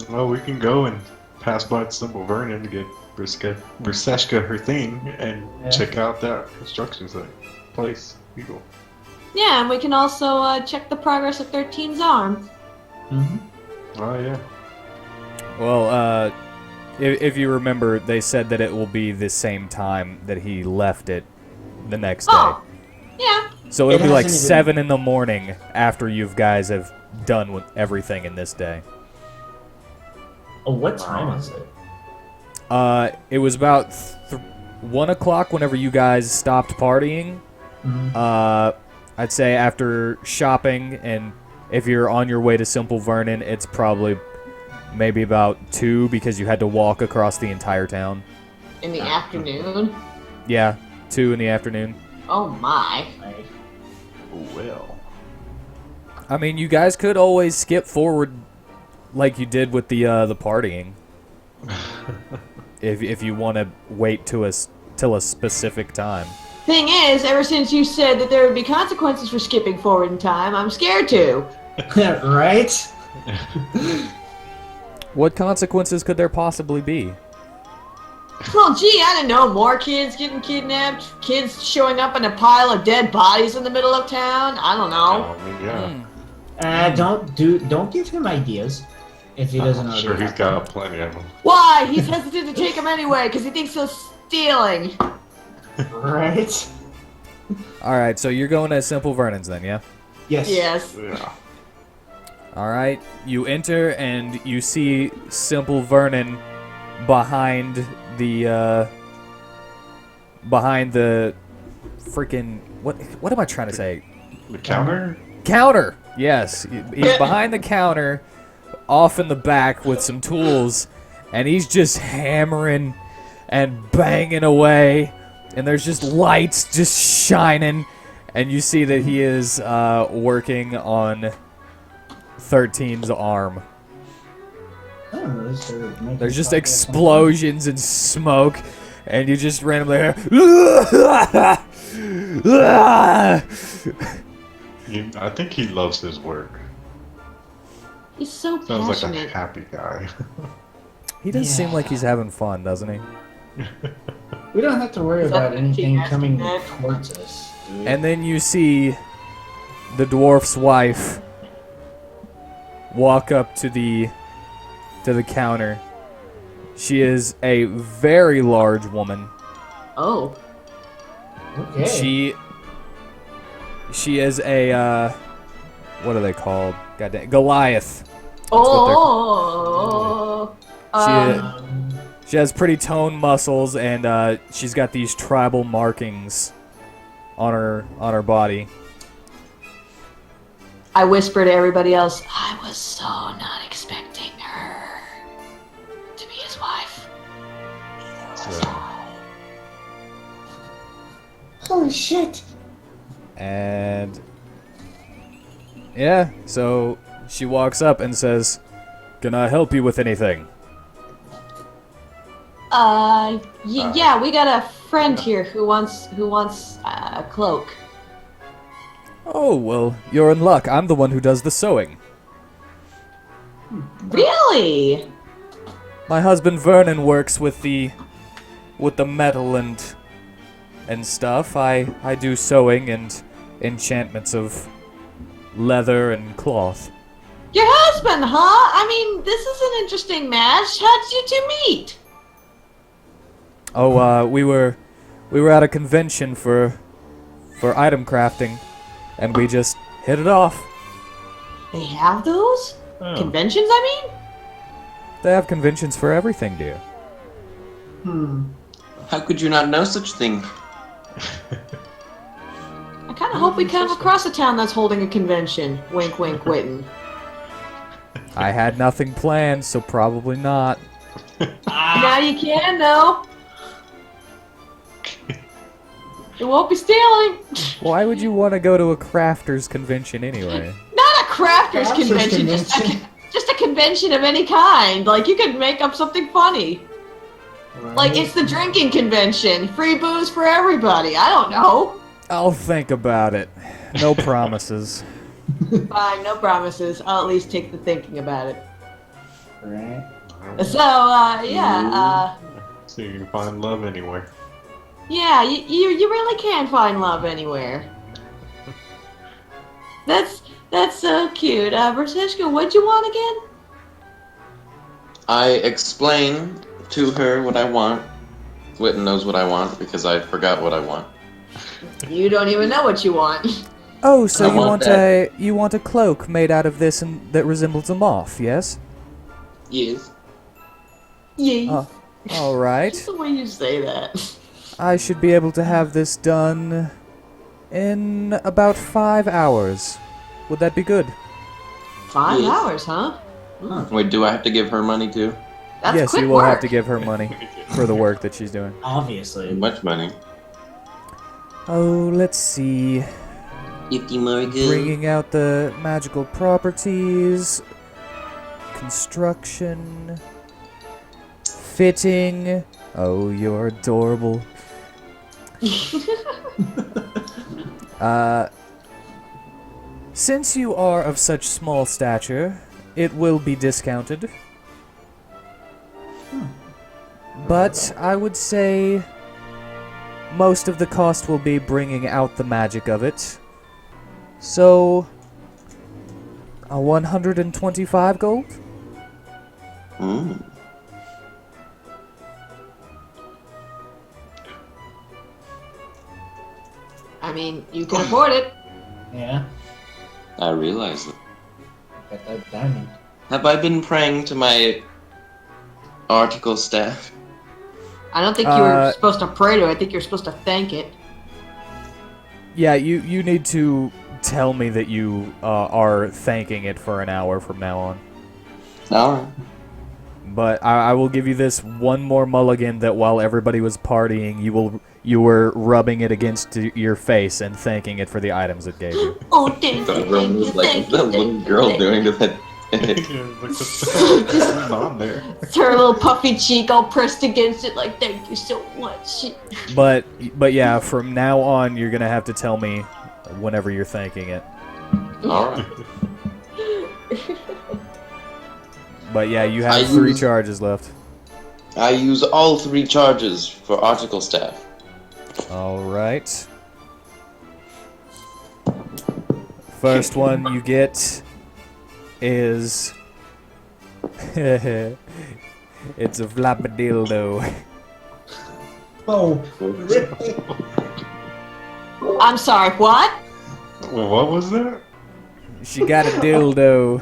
S4: Well, we can go and pass by Simple Vernon to get Briseshka her thing and
S3: Yeah.
S4: check out that construction site. Place. People.
S2: Yeah, and we can also check the progress of 13's arm.
S3: Mm-hmm.
S4: Oh, yeah.
S1: Well, if you remember, they said that it will be the same time that he left it the next day.
S2: Oh, yeah.
S1: So it'll
S3: It
S1: be like
S3: hasn't even-
S1: 7 in the morning after you guys have done with everything in this day.
S3: Oh, what time is it?
S1: It was about 1 o'clock whenever you guys stopped partying.
S3: Mm-hmm.
S1: I'd say after shopping and If you're on your way to Simple Vernon, it's probably maybe about 2 because you had to walk across the entire town.
S2: In the afternoon?
S1: Yeah, 2 in the afternoon.
S2: Oh my.
S3: Right.
S4: Well.
S1: I mean, you guys could always skip forward like you did with the partying. if you want to wait till a specific time.
S2: Thing is, ever since you said that there would be consequences for skipping forward in time, I'm scared to.
S3: Right?
S1: What consequences could there possibly be?
S2: Well, gee, I don't know. More kids getting kidnapped, kids showing up in a pile of dead bodies in the middle of town. I don't know.
S4: I mean, yeah.
S3: Don't give him ideas if he doesn't
S4: I'm
S3: already
S4: sure he's
S3: have
S4: got plenty of them.
S2: Why? He's hesitant to take them anyway because he thinks they're stealing.
S3: them. Right?
S1: All right, so you're going to Simple Vernon's then, yeah?
S3: Yes.
S2: Yes.
S4: Yeah.
S1: All right, you enter and you see Simple Vernon behind the freaking what am I trying to say?
S4: The counter?
S1: Counter. Yes, he's behind the counter, off in the back with some tools, and he's just hammering and banging away, and there's just lights just shining, and you see that he is working on 13's arm.
S3: Oh,
S1: There's just explosions and smoke, and you just randomly hear,
S4: I think he loves his work.
S2: He's so
S4: Sounds like a
S2: passionate.
S4: happy guy.
S1: He does seem like he's having fun, doesn't he?
S3: We don't have to worry
S2: Is that
S3: about anything
S2: what
S3: coming
S2: you meant?
S3: towards us. do we?
S1: And then you see the dwarf's wife walk up to the counter. She is a very large woman.
S2: Oh.
S3: Okay.
S1: She is a what are they called? Goddamn, Goliath.
S2: Oh.
S1: She has pretty toned muscles, and she's got these tribal markings on her body.
S2: I whisper to everybody else, I was so not expecting her to be his wife.
S3: Holy shit!
S1: And yeah, so she walks up and says, "Can I help you with anything?"
S2: Yeah, we got a friend here who wants a cloak.
S1: Oh, well, you're in luck. I'm the one who does the sewing.
S2: Really?
S1: My husband Vernon works with the metal and stuff. I do sewing and enchantments of leather and cloth.
S2: Your husband, huh? I mean, this is an interesting match. How did you two meet?
S1: Oh, we were at a convention for item crafting, and we just hit it off.
S2: They have those?
S4: Oh.
S2: Conventions, I mean?
S1: They have conventions for everything, dear.
S5: How could you not know such thing?
S2: I kind of hope we come across a town that's holding a convention. Wink, wink, witten.
S1: I had nothing planned, so probably not.
S2: Now you can, though. It won't be stealing.
S1: Why would you want to go to a crafters convention anyway?
S2: Not a crafters
S3: Crafters
S2: convention, just a convention of any kind. Like, you could make up something funny. Like, it's the drinking convention. Free booze for everybody. I don't know.
S1: I'll think about it. No promises.
S2: Fine, no promises. I'll at least take the thinking about it.
S3: Right.
S2: So, yeah,
S4: So you can find love anywhere.
S2: yeah, you really can find love anywhere. That's so cute. Brzezinska, what'd you want again?
S5: I explain to her what I want. Witten knows what I want because I forgot what I want.
S2: You don't even know what you want.
S1: Oh, so
S5: I want
S1: you want a cloak made out of this and that resembles a moth, yes?
S5: Yes.
S2: Yeah.
S1: All right.
S2: Just the way you say that.
S1: I should be able to have this done in about 5 hours. Would that be good?
S2: 5
S5: Yes.
S2: hours, huh?
S5: Wait, do I have to give her money too?
S2: That's
S1: Yes,
S2: quick
S1: you will
S2: work.
S1: have to give her money for the work that she's doing.
S5: How
S3: Obviously.
S5: much money?
S1: Oh, let's see.
S5: 50 more good.
S1: Bringing out the magical properties, construction, fitting. Oh, you're adorable. Since you are of such small stature, it will be discounted. But I would say most of the cost will be bringing out the magic of it. So, 125 gold?
S5: Mm.
S2: I mean, you can afford it.
S3: Yeah.
S5: I realize it.
S3: Got that diamond.
S5: Have I been praying to my article staff?
S2: I don't think you were supposed to pray to it. I think you're supposed to thank it.
S1: Yeah, you need to tell me that you are thanking it for an hour from now on.
S5: Alright.
S1: But I will give you this one more mulligan that while everybody was partying, you were rubbing it against your face and thanking it for the items it gave you.
S2: Oh, thank
S5: So
S2: you,
S5: everyone
S2: thank
S5: was
S2: you,
S5: like,
S2: thank
S5: what's that
S2: you,
S5: little
S2: thank
S5: girl
S2: you,
S5: doing to that?
S4: What's going on there?
S2: It's her little puffy cheek all pressed against it like, thank you so much.
S1: But yeah, from now on, you're gonna have to tell me whenever you're thanking it.
S5: Alright.
S1: But yeah, you have
S5: I
S1: 3
S5: use-
S1: charges left.
S5: I use all 3 charges for article staff.
S1: All right. First one you get is it's a flabadildo.
S3: Oh.
S2: I'm sorry, what?
S4: Well, what was that?
S1: She got a dildo.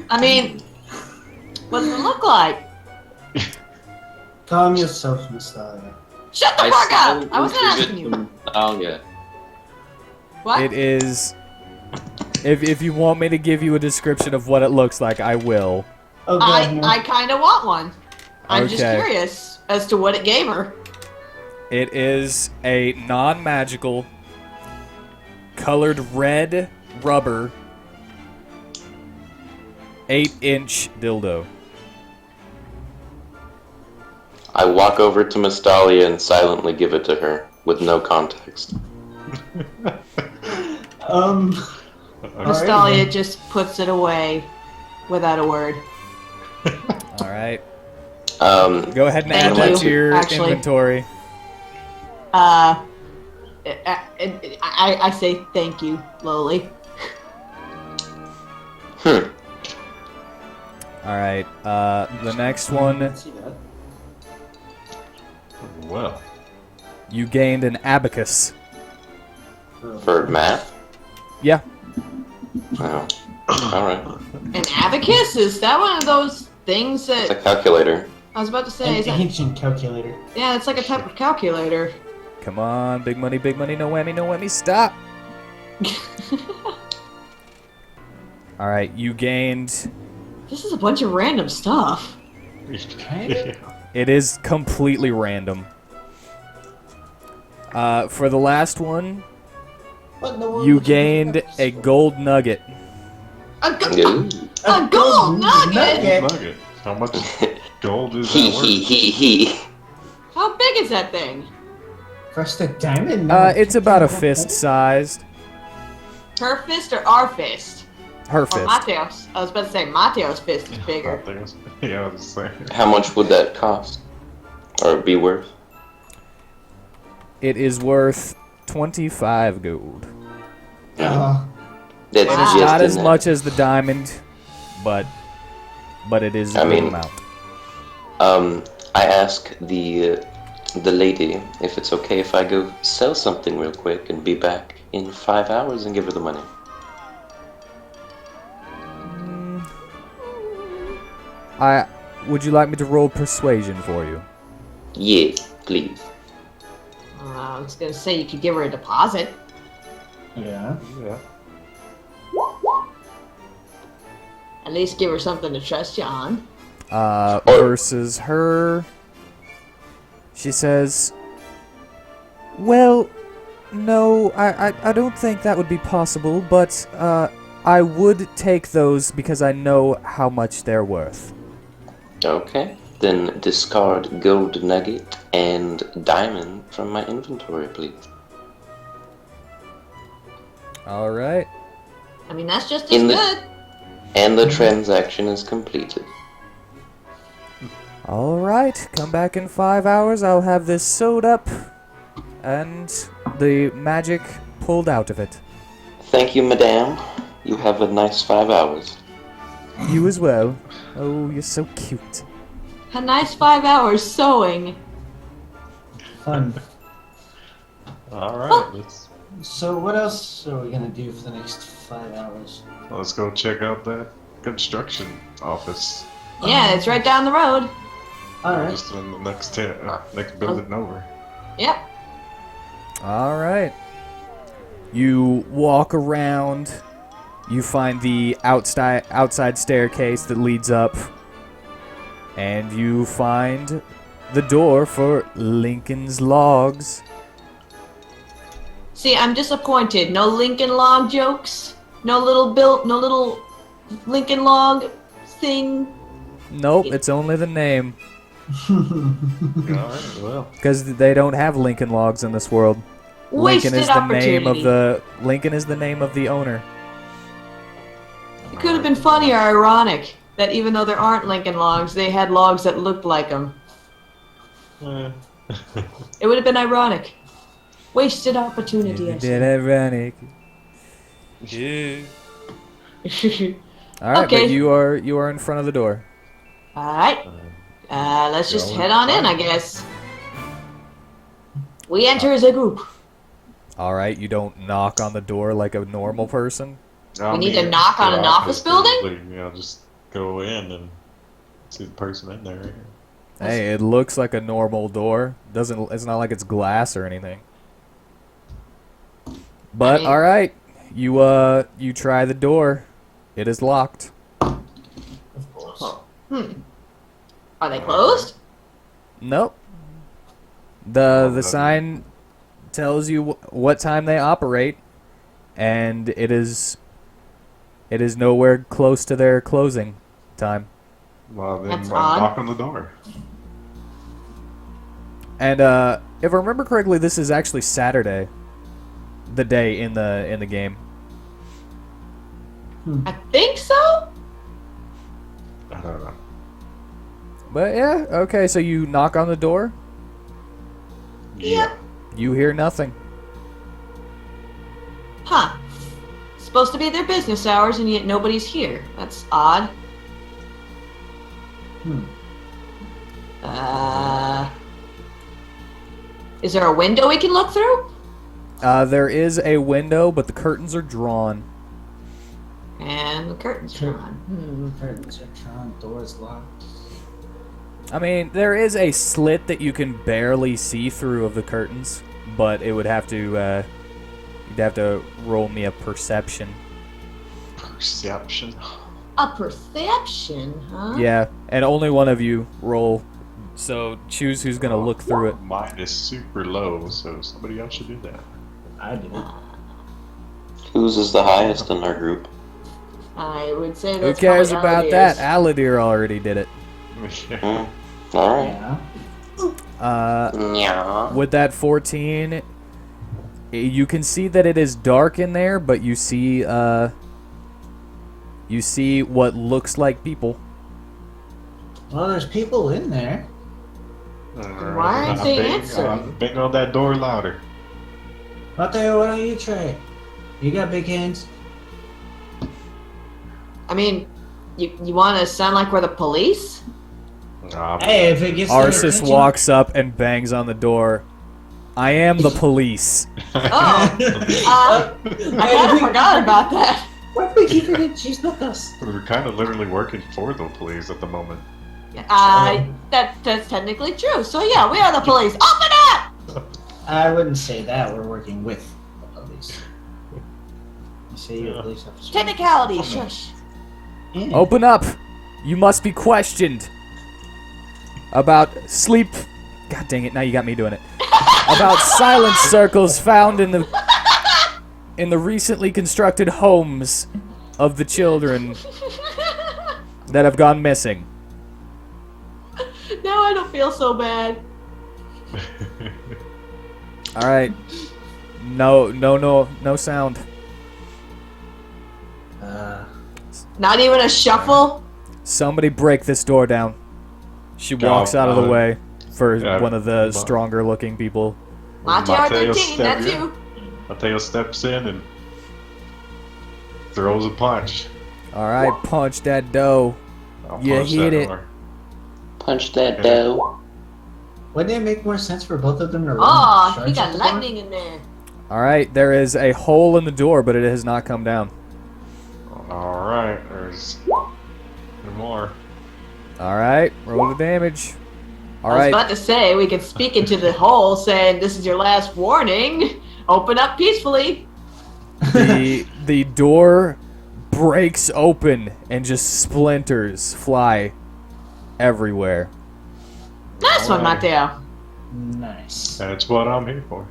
S2: I mean, what does it look like?
S3: Calm yourself, Nostalgia.
S2: Shut the fuck up! I wasn't asking you.
S5: Oh yeah.
S2: What?
S1: It is. If you want me to give you a description of what it looks like, I will.
S3: Oh god, no.
S2: I kind of want one. I'm just
S1: Okay.
S2: curious as to what it gave her.
S1: It is a non-magical, colored red rubber, 8-inch dildo.
S5: I walk over to Mystalia and silently give it to her with no context.
S2: Nostalgia just puts it away without a word.
S1: All right.
S5: Go
S1: Go ahead and
S2: Thank
S1: add that
S2: you,
S1: to your
S2: actually.
S1: inventory.
S2: I say thank you, Lowly.
S5: Hmm.
S1: All right. The next one,
S3: See that?
S4: Well,
S1: you gained an abacus.
S5: For math?
S1: Yeah.
S5: Oh. Alright.
S2: An abacus? Is that one of those things
S5: It's a
S2: that
S5: calculator.
S2: I was about to say?
S3: An
S2: Is that,
S3: ancient calculator.
S2: yeah, it's like a type of calculator.
S1: Come on, big money, no whammy, no whammy. Stop. All right. You gained.
S2: This is a bunch of random stuff.
S1: It is completely random. For the last one,
S3: What in the world
S1: you
S3: would
S1: gained a gold nugget.
S2: A,
S5: Ooh.
S2: a gold nugget?
S4: Nugget. How much gold is
S5: He
S4: that worth?
S5: he.
S2: How big is that thing?
S3: First a diamond.
S1: It's about a fist sized.
S2: Her fist or our fist?
S1: Her
S2: Or
S1: fist.
S2: Mateos. I was about to say Mateo's fist is bigger.
S4: Yeah, I was saying.
S5: How much would that cost? Or be worth?
S1: It is worth 25 gold.
S3: Oh,
S5: That's
S2: Wow.
S5: just
S1: Not as
S5: enough.
S1: much as the diamond, but it is a
S5: I
S1: good
S5: mean-
S1: amount.
S5: I ask the lady if it's okay if I go sell something real quick and be back in 5 hours and give her the money.
S1: Would you like me to roll persuasion for you?
S5: Yeah, please.
S2: I was gonna say you could give her a deposit.
S3: yeah.
S4: Yeah.
S2: At least give her something to trust you on.
S1: Versus her, she says, well, no, I don't think that would be possible, but I would take those because I know how much they're worth.
S5: Okay. Then discard gold nugget and diamond from my inventory, please.
S1: Alright.
S2: I mean, that's just as good.
S5: And the transaction is completed.
S1: Alright, come back in 5 hours, I'll have this sewed up and the magic pulled out of it.
S5: Thank you, madame. You have a nice 5 hours.
S1: You as well. Oh, you're so cute.
S2: A nice 5 hours sewing.
S3: Fun.
S4: Alright,
S3: So what else are we gonna do for the next 5 hours?
S4: let's go check out that construction office.
S2: Yeah, it's right down the road.
S3: Alright.
S4: Just in the next next building over.
S2: Yep.
S1: Alright. You walk around, you find the outside staircase that leads up, and you find the door for Lincoln's Logs.
S2: See, I'm disappointed. No Lincoln Log jokes. No little Lincoln Log thing.
S1: Nope, it's only the name.
S4: Alright, well.
S1: Because they don't have Lincoln Logs in this world. Lincoln is the name of the owner.
S2: It could have been funny or ironic that even though there aren't Lincoln Logs, they had logs that looked like them. It would have been ironic. Wasted opportunity. I
S1: Did ironic.
S6: Yeah.
S2: say.
S1: Alright,
S2: Okay.
S1: but you are in front of the door.
S2: Alright. Let's just head on in, I guess. We enter as a group.
S1: Alright, you don't knock on the door like a normal person.
S4: I
S2: We need
S4: mean,
S2: to knock on
S4: the
S2: an office building?
S4: usually, just go in and see the person in there.
S1: Hey, it looks like a normal door. It's not like it's glass or anything. But
S2: I mean-
S1: alright, you try the door. It is locked.
S3: Of course.
S2: Are they closed?
S1: Nope. The sign tells you what time they operate, and it is nowhere close to their closing time.
S4: Well, then
S2: That's odd.
S4: knock on the door.
S1: And if I remember correctly, this is actually Saturday, the day in the game.
S2: I think so.
S4: I don't know.
S1: But yeah, okay. So you knock on the door.
S2: Yeah.
S1: You hear nothing.
S2: Huh. Supposed to be their business hours, and yet nobody's here. That's odd. Is there a window we can look through?
S1: There is a window, but the curtains are drawn.
S2: And the curtains are on.
S3: Curtains are drawn, doors locked.
S1: I mean, there is a slit that you can barely see through of the curtains, but it would have to, you'd have to roll me a perception.
S4: Perception.
S2: A perception, huh?
S1: Yeah, and only one of you roll. So choose who's gonna look through it.
S4: Mine is super low, so somebody else should do that.
S3: I do.
S5: Whose is the highest in our group?
S2: I would say
S1: Who
S2: that's
S1: cares
S2: probably
S1: about
S2: Aladir's.
S1: that? Aladir already did it.
S5: Alright.
S3: Yeah.
S5: Yeah.
S1: With that 14, you can see that it is dark in there, but you see what looks like people.
S3: Well, there's people in there.
S2: Why aren't they answering?
S4: Bang on that door louder.
S3: What don't you try? You got big hands.
S2: I mean, you want to sound like we're the police?
S3: Hey, if it gets their
S1: Arsis
S3: attention-
S1: walks up and bangs on the door. I am the police.
S2: Oh, I kind of forgot about that.
S3: Why do we keep forgetting she's not us?
S4: We're kind of literally working for the police at the moment.
S2: That's technically true. So yeah, we are the police. Open up!
S3: I wouldn't say that. We're working with the police. You say you're a police officer.
S2: Technicality, shush.
S3: in.
S1: Open up! You must be questioned. About sleep... God dang it, now you got me doing it. About silent circles found in the recently constructed homes of the children that have gone missing.
S2: Now I don't feel so bad.
S1: Alright. No sound.
S2: Not even a shuffle?
S1: Somebody break this door down. She walks out of the way for one of the stronger looking people.
S2: Monty R13, that's you.
S4: Mateo steps in and throws a punch.
S1: Alright, punch that dough.
S4: I'll
S1: You
S4: punch
S1: hit
S4: that
S1: it.
S4: door.
S5: Punch that dough.
S3: Wouldn't it make more sense for both of them to run?
S2: Oh,
S3: charge
S2: he got
S3: at the door?
S2: lightning in there.
S1: Alright, there is a hole in the door, but it has not come down.
S4: Alright, there's no more.
S1: Alright, roll the damage.
S2: I was
S1: Alright,
S2: about to say, we could speak into the hole saying, this is your last warning. Open up peacefully.
S1: the door breaks open and just splinters fly everywhere.
S2: Nice one, Mateo.
S3: Nice.
S4: That's what I'm here for.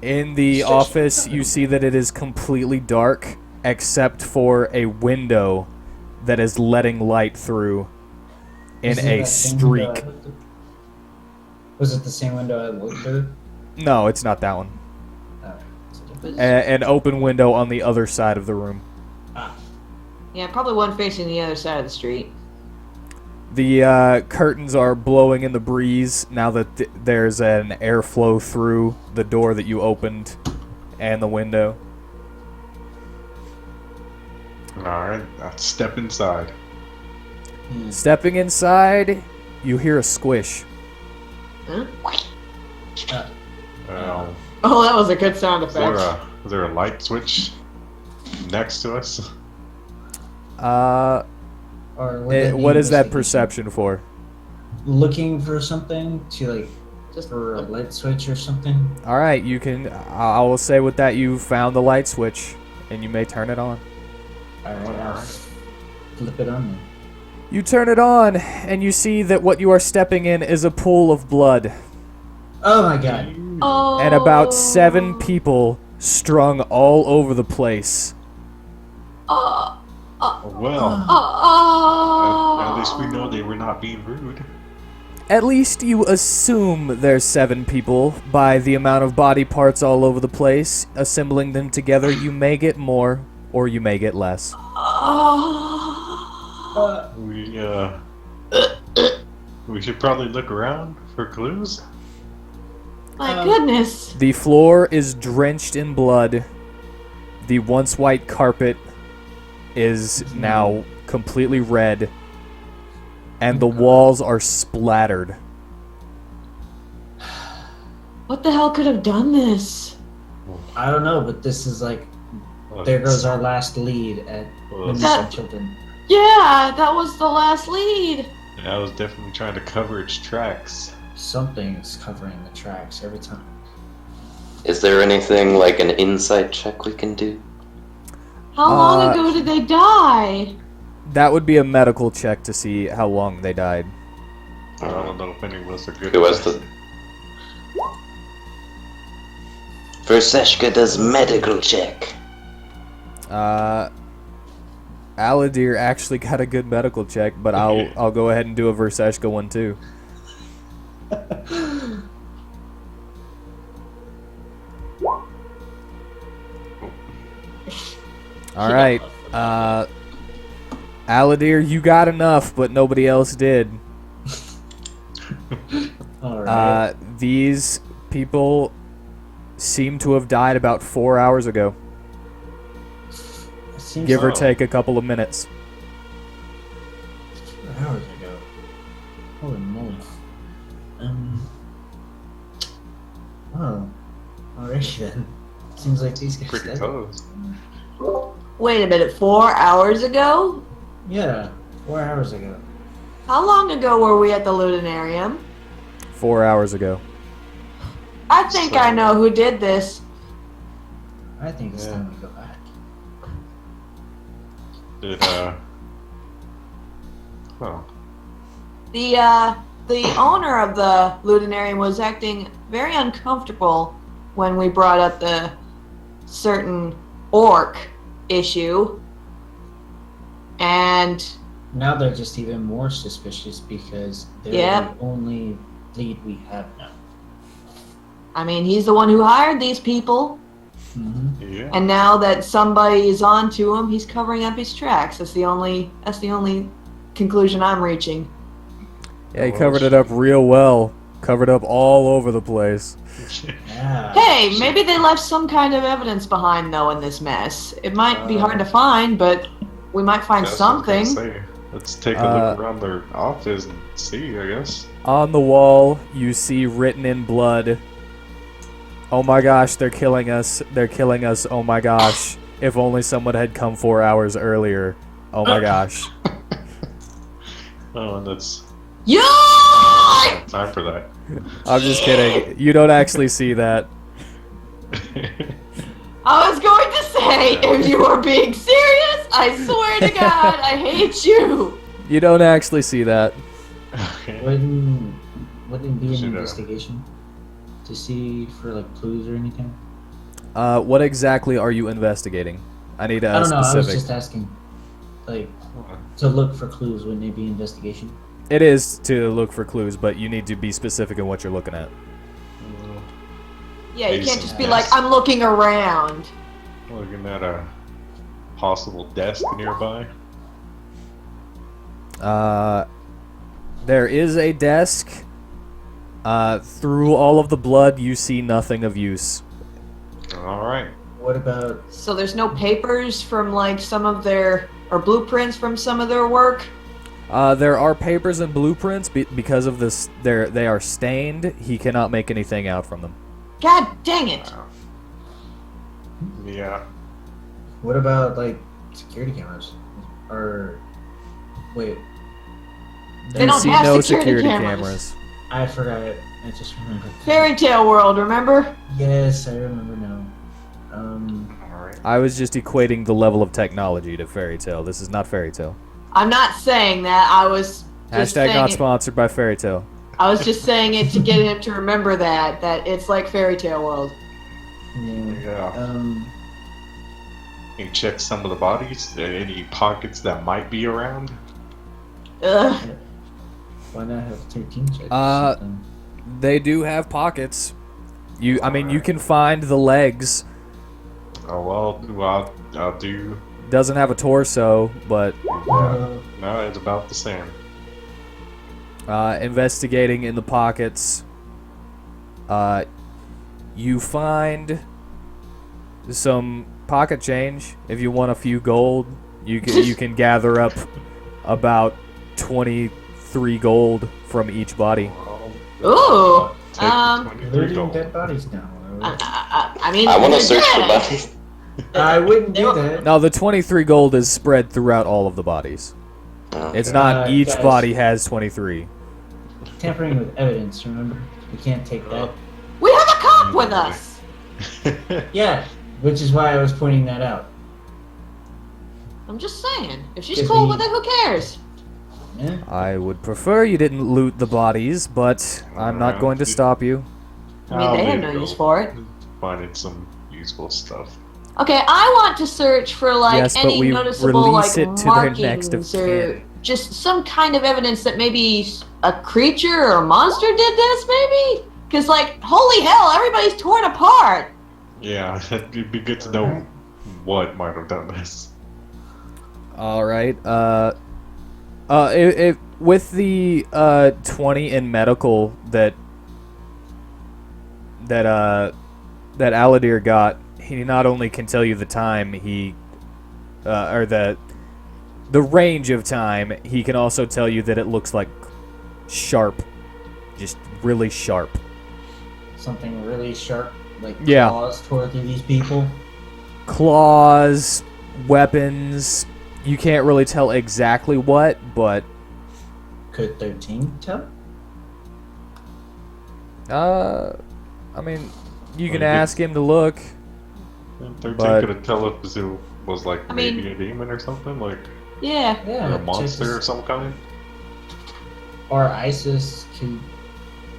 S1: In the office, you see that it is completely dark except for a window that is letting light through in
S3: Is it
S1: a
S3: that same window I
S1: streak.
S3: looked through? Was it the same window I looked through?
S1: No, it's not that one.
S3: Alright.
S1: An open window on the other side of the room.
S2: Yeah, probably one facing the other side of the street.
S1: The curtains are blowing in the breeze now that there's an airflow through the door that you opened and the window.
S4: Alright, let's step inside.
S1: Stepping inside, you hear a squish.
S2: Huh?
S4: Well,
S2: Oh, that was a good sound
S4: is there
S2: effect.
S4: is there a light switch next to us?
S1: Uh,
S3: Or would that be
S1: what is that
S3: investigation?
S1: perception for?
S3: Looking for something to like,
S2: Just
S3: for a light switch or something?
S1: Alright, you can, I will say with that you found the light switch, and you may turn it on.
S3: Alright, I'll flip it on then.
S1: You turn it on, and you see that what you are stepping in is a pool of blood,
S3: Oh my god.
S2: Oh.
S1: and about 7 people strung all over the place.
S2: Oh.
S4: Well,
S2: Oh.
S4: at least we know they were not being rude.
S1: At least you assume there's 7 people by the amount of body parts all over the place. Assembling them together, you may get more, or you may get less.
S2: Oh.
S4: We should probably look around for clues.
S2: My goodness.
S1: The floor is drenched in blood. The once white carpet is now completely red. And the walls are splattered.
S2: What the hell could have done this?
S3: I don't know, but this is like, there goes our last lead at the missing children.
S2: Yeah, that was the last lead.
S4: I was definitely trying to cover its tracks.
S3: Something's covering the tracks every time.
S5: Is there anything like an insight check we can do?
S2: How long ago did they die?
S1: That would be a medical check to see how long they died.
S4: I don't know if any of us are good.
S5: Who
S4: at
S5: has
S4: that.
S5: the... Verseshka does medical check.
S1: Aladir actually got a good medical check, but I'll go ahead and do a Verseshka one too. Alright, Aladir, you got enough, but nobody else did.
S3: Alright.
S1: These people seem to have died about 4 hours ago,
S3: Seems
S1: give or
S3: like
S1: take a couple of minutes.
S3: 4 hours ago. Holy moly. Oh. Alright then. Seems like these guys
S4: Pretty
S3: dead.
S4: close.
S2: Wait a minute, 4 hours ago?
S3: Yeah, 4 hours ago.
S2: How long ago were we at the Ludinarium?
S1: 4 hours ago.
S2: I think I know who did this.
S3: I think it's
S4: Yeah.
S3: time to go back.
S4: Oh.
S2: The owner of the Ludinarium was acting very uncomfortable when we brought up the certain orc issue. And
S3: Now they're just even more suspicious because they're
S2: Yep.
S3: the only lead we have now.
S2: I mean, he's the one who hired these people.
S3: Mm-hmm.
S4: Yeah.
S2: And now that somebody is on to him, he's covering up his tracks. That's the only conclusion I'm reaching.
S1: Yeah, he covered it up real well. Covered up all over the place.
S3: Yeah.
S2: Hey, maybe they left some kind of evidence behind, though, in this mess. It might be hard to find, but we might find
S4: That's what I was gonna
S2: something.
S4: say. Let's take a look around their office and see, I guess.
S1: On the wall, you see written in blood, "Oh my gosh, they're killing us. They're killing us. Oh my gosh. If only someone had come 4 hours earlier. Oh my gosh."
S4: Oh, and that's
S2: Yeah!
S4: time for that.
S1: I'm just kidding. You don't actually see that.
S2: I was going to say, if you were being serious, I swear to God, I hate you.
S1: You don't actually see that.
S4: Okay.
S3: Wouldn't it be an
S4: Should,
S3: investigation to see for like clues or anything?
S1: What exactly are you investigating? I need
S3: I
S1: a
S3: don't know. I was
S1: specific.
S3: just asking, like, to look for clues. Wouldn't it be investigation?
S1: It is to look for clues, but you need to be specific in what you're looking at.
S2: Yeah, you
S4: Maybe
S2: can't
S4: some
S2: just be
S4: desk.
S2: like, I'm looking around.
S4: Looking at a possible desk nearby.
S1: There is a desk. Through all of the blood, you see nothing of use.
S4: Alright.
S3: What about?
S2: So there's no papers from, like, some of their, or blueprints from some of their work?
S1: There are papers and blueprints because of this. They are stained. He cannot make anything out from them.
S2: God dang it.
S4: Yeah.
S3: What about like security cameras? Or wait,
S2: They
S1: You
S2: don't
S1: see
S2: have
S1: no
S2: security
S1: security
S2: cameras.
S3: I forgot it. I just remembered.
S2: Fairy Tale World, remember?
S3: Yes, I remember now.
S4: Alright.
S1: I was just equating the level of technology to Fairy Tale. This is not Fairy Tale.
S2: I'm not saying that. I was just
S1: Hashtag
S2: saying
S1: not
S2: it.
S1: sponsored by Fairy Tale.
S2: I was just saying it to get him to remember that it's like Fairy Tale World.
S3: Yeah.
S4: Yeah. You check some of the bodies. Any pockets that might be around.
S2: Ugh.
S3: Why not have 13 checks?
S1: Uh, They do have pockets. I mean, you can find the legs.
S4: Oh well, I'll do.
S1: Doesn't have a torso, but
S4: No, it's about the same.
S1: investigating in the pockets, you find some pocket change. If you want a few gold, you can gather up about 23 gold from each body.
S2: Ooh.
S4: Take the 23
S3: looting
S4: gold.
S3: dead bodies now.
S2: I mean,
S5: I want to
S2: they're
S5: search for
S2: dead.
S5: bodies.
S3: I wouldn't do that.
S1: Now, the 23 gold is spread throughout all of the bodies.
S5: Oh,
S1: It's not each
S3: guys.
S1: body has 23.
S3: Tampering with evidence, remember? We can't take that.
S2: We have a cop with us.
S3: Yeah, which is why I was pointing that out.
S2: I'm just saying. If she's
S3: Give
S2: cool
S3: me-
S2: with it, who cares?
S3: Yeah.
S1: I would prefer you didn't loot the bodies, but I'm not going to stop you.
S2: I mean, they have no use for it.
S4: Finding some useful stuff.
S2: Okay, I want to search for like
S1: Yes, but
S2: any
S1: we
S2: noticeable
S1: release
S2: like
S1: it to their next
S2: markings
S1: of
S2: or
S1: kin.
S2: just some kind of evidence that maybe a creature or a monster did this, maybe? Because like, holy hell, everybody's torn apart.
S4: Yeah, it'd be good to know what might have done this.
S1: All right. With the 20 in medical that Aladir got, he not only can tell you the time or the range of time, he can also tell you that it looks like sharp, just really sharp.
S3: Something really sharp, like
S1: Yeah.
S3: claws tore through these people.
S1: Claws, weapons. You can't really tell exactly what, but
S3: Could 13 tell?
S1: I mean, you can
S4: Well, you
S1: ask him to look.
S4: 13
S1: But-
S4: could have tell if it was like
S2: I mean-
S4: maybe a demon or something, like
S2: Yeah.
S3: Yeah.
S4: or a
S3: check
S4: monster
S3: his-
S4: of some kind.
S3: Or ISIS could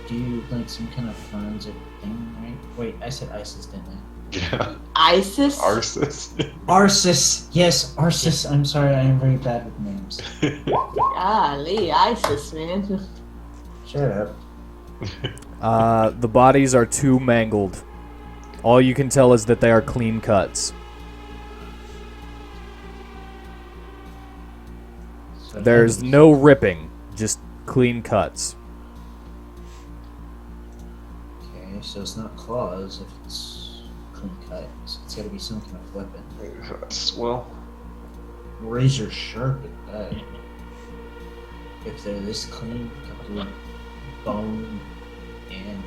S3: do like some kind of forensic thing, right? Wait, I said ISIS, didn't I?
S4: Yeah.
S2: ISIS?
S4: Arsis.
S3: Arsis! Yes, Arsis. I'm sorry, I am very bad with names.
S2: Golly, ISIS, man.
S3: Shut up.
S1: The bodies are too mangled. All you can tell is that they are clean cuts.
S3: So
S1: There's no ripping, just clean cuts.
S3: Okay, so it's not claws if it's clean cut. So it's gotta be some kind of weapon.
S4: Well,
S3: Razor sharp at that. If they're this clean, cut with bone and.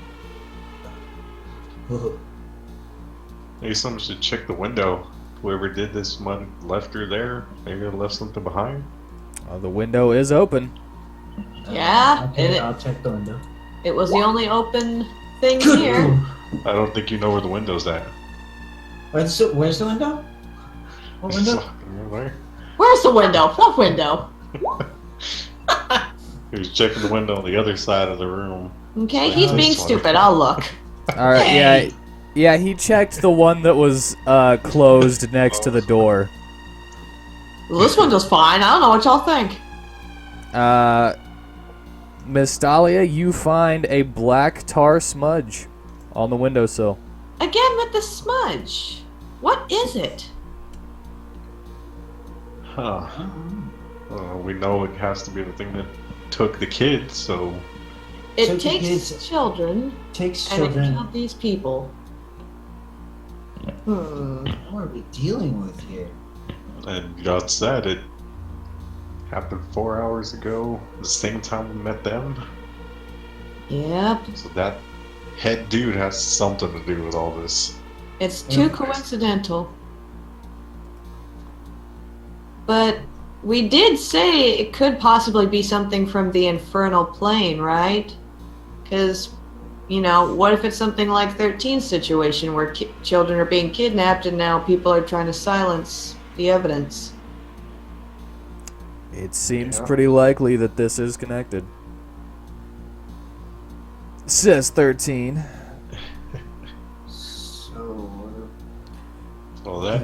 S4: maybe someone should check the window. Whoever did this one left her there. Maybe they left something behind.
S1: The window is open.
S2: Yeah,
S3: Okay,
S2: and
S3: I'll check the window.
S2: It was the only open thing
S3: Good.
S2: here.
S4: I don't think you know where the window's at.
S3: Where's the window? What
S4: It's
S3: window?
S4: fucking over there.
S2: Where's the window? What window?
S4: He was checking the window on the other side of the room.
S2: Okay, he's
S4: This
S2: being
S4: one.
S2: stupid. I'll look.
S1: All right,
S3: Hey.
S1: yeah, he checked the one that was closed next to the door.
S2: Well, this window's fine. I don't know what y'all think.
S1: Miss Dahlia, you find a black tar smudge on the windowsill.
S2: Again with the smudge. What is it?
S4: Huh. We know it has to be the thing that took the kids, so
S2: It
S3: So
S2: takes
S3: it's-
S2: children
S3: Takes
S2: and it
S3: children.
S2: killed these people.
S3: What are we dealing with here?
S4: and God said it happened 4 hours ago, the same time we met them.
S2: Yep.
S4: So that head dude has something to do with all this.
S2: It's too coincidental. But we did say it could possibly be something from the infernal plane, right? Because, you know, what if it's something like 13's situation where children are being kidnapped and now people are trying to silence the evidence?
S1: It seems
S4: Yeah.
S1: pretty likely that this is connected. Says 13.
S3: So,
S4: Well, that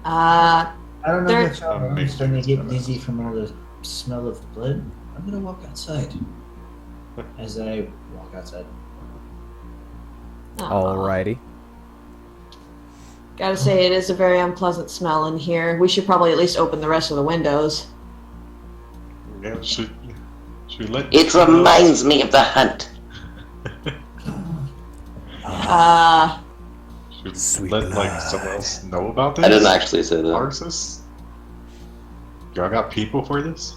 S2: Uh,
S3: I don't know
S2: There-
S3: if y'all
S4: Makes
S3: are starting to
S4: sense.
S3: get dizzy from all the smell of blood. I'm gonna walk outside. As I walk outside.
S1: Alrighty.
S2: Gotta say, it is a very unpleasant smell in here. We should probably at least open the rest of the windows.
S4: yeah, should we let
S5: It reminds me of the hunt.
S4: should
S1: Sweet
S4: let like
S1: blood.
S4: someone else know about this?
S5: I didn't actually say that.
S4: Arsis? Y'all got people for this?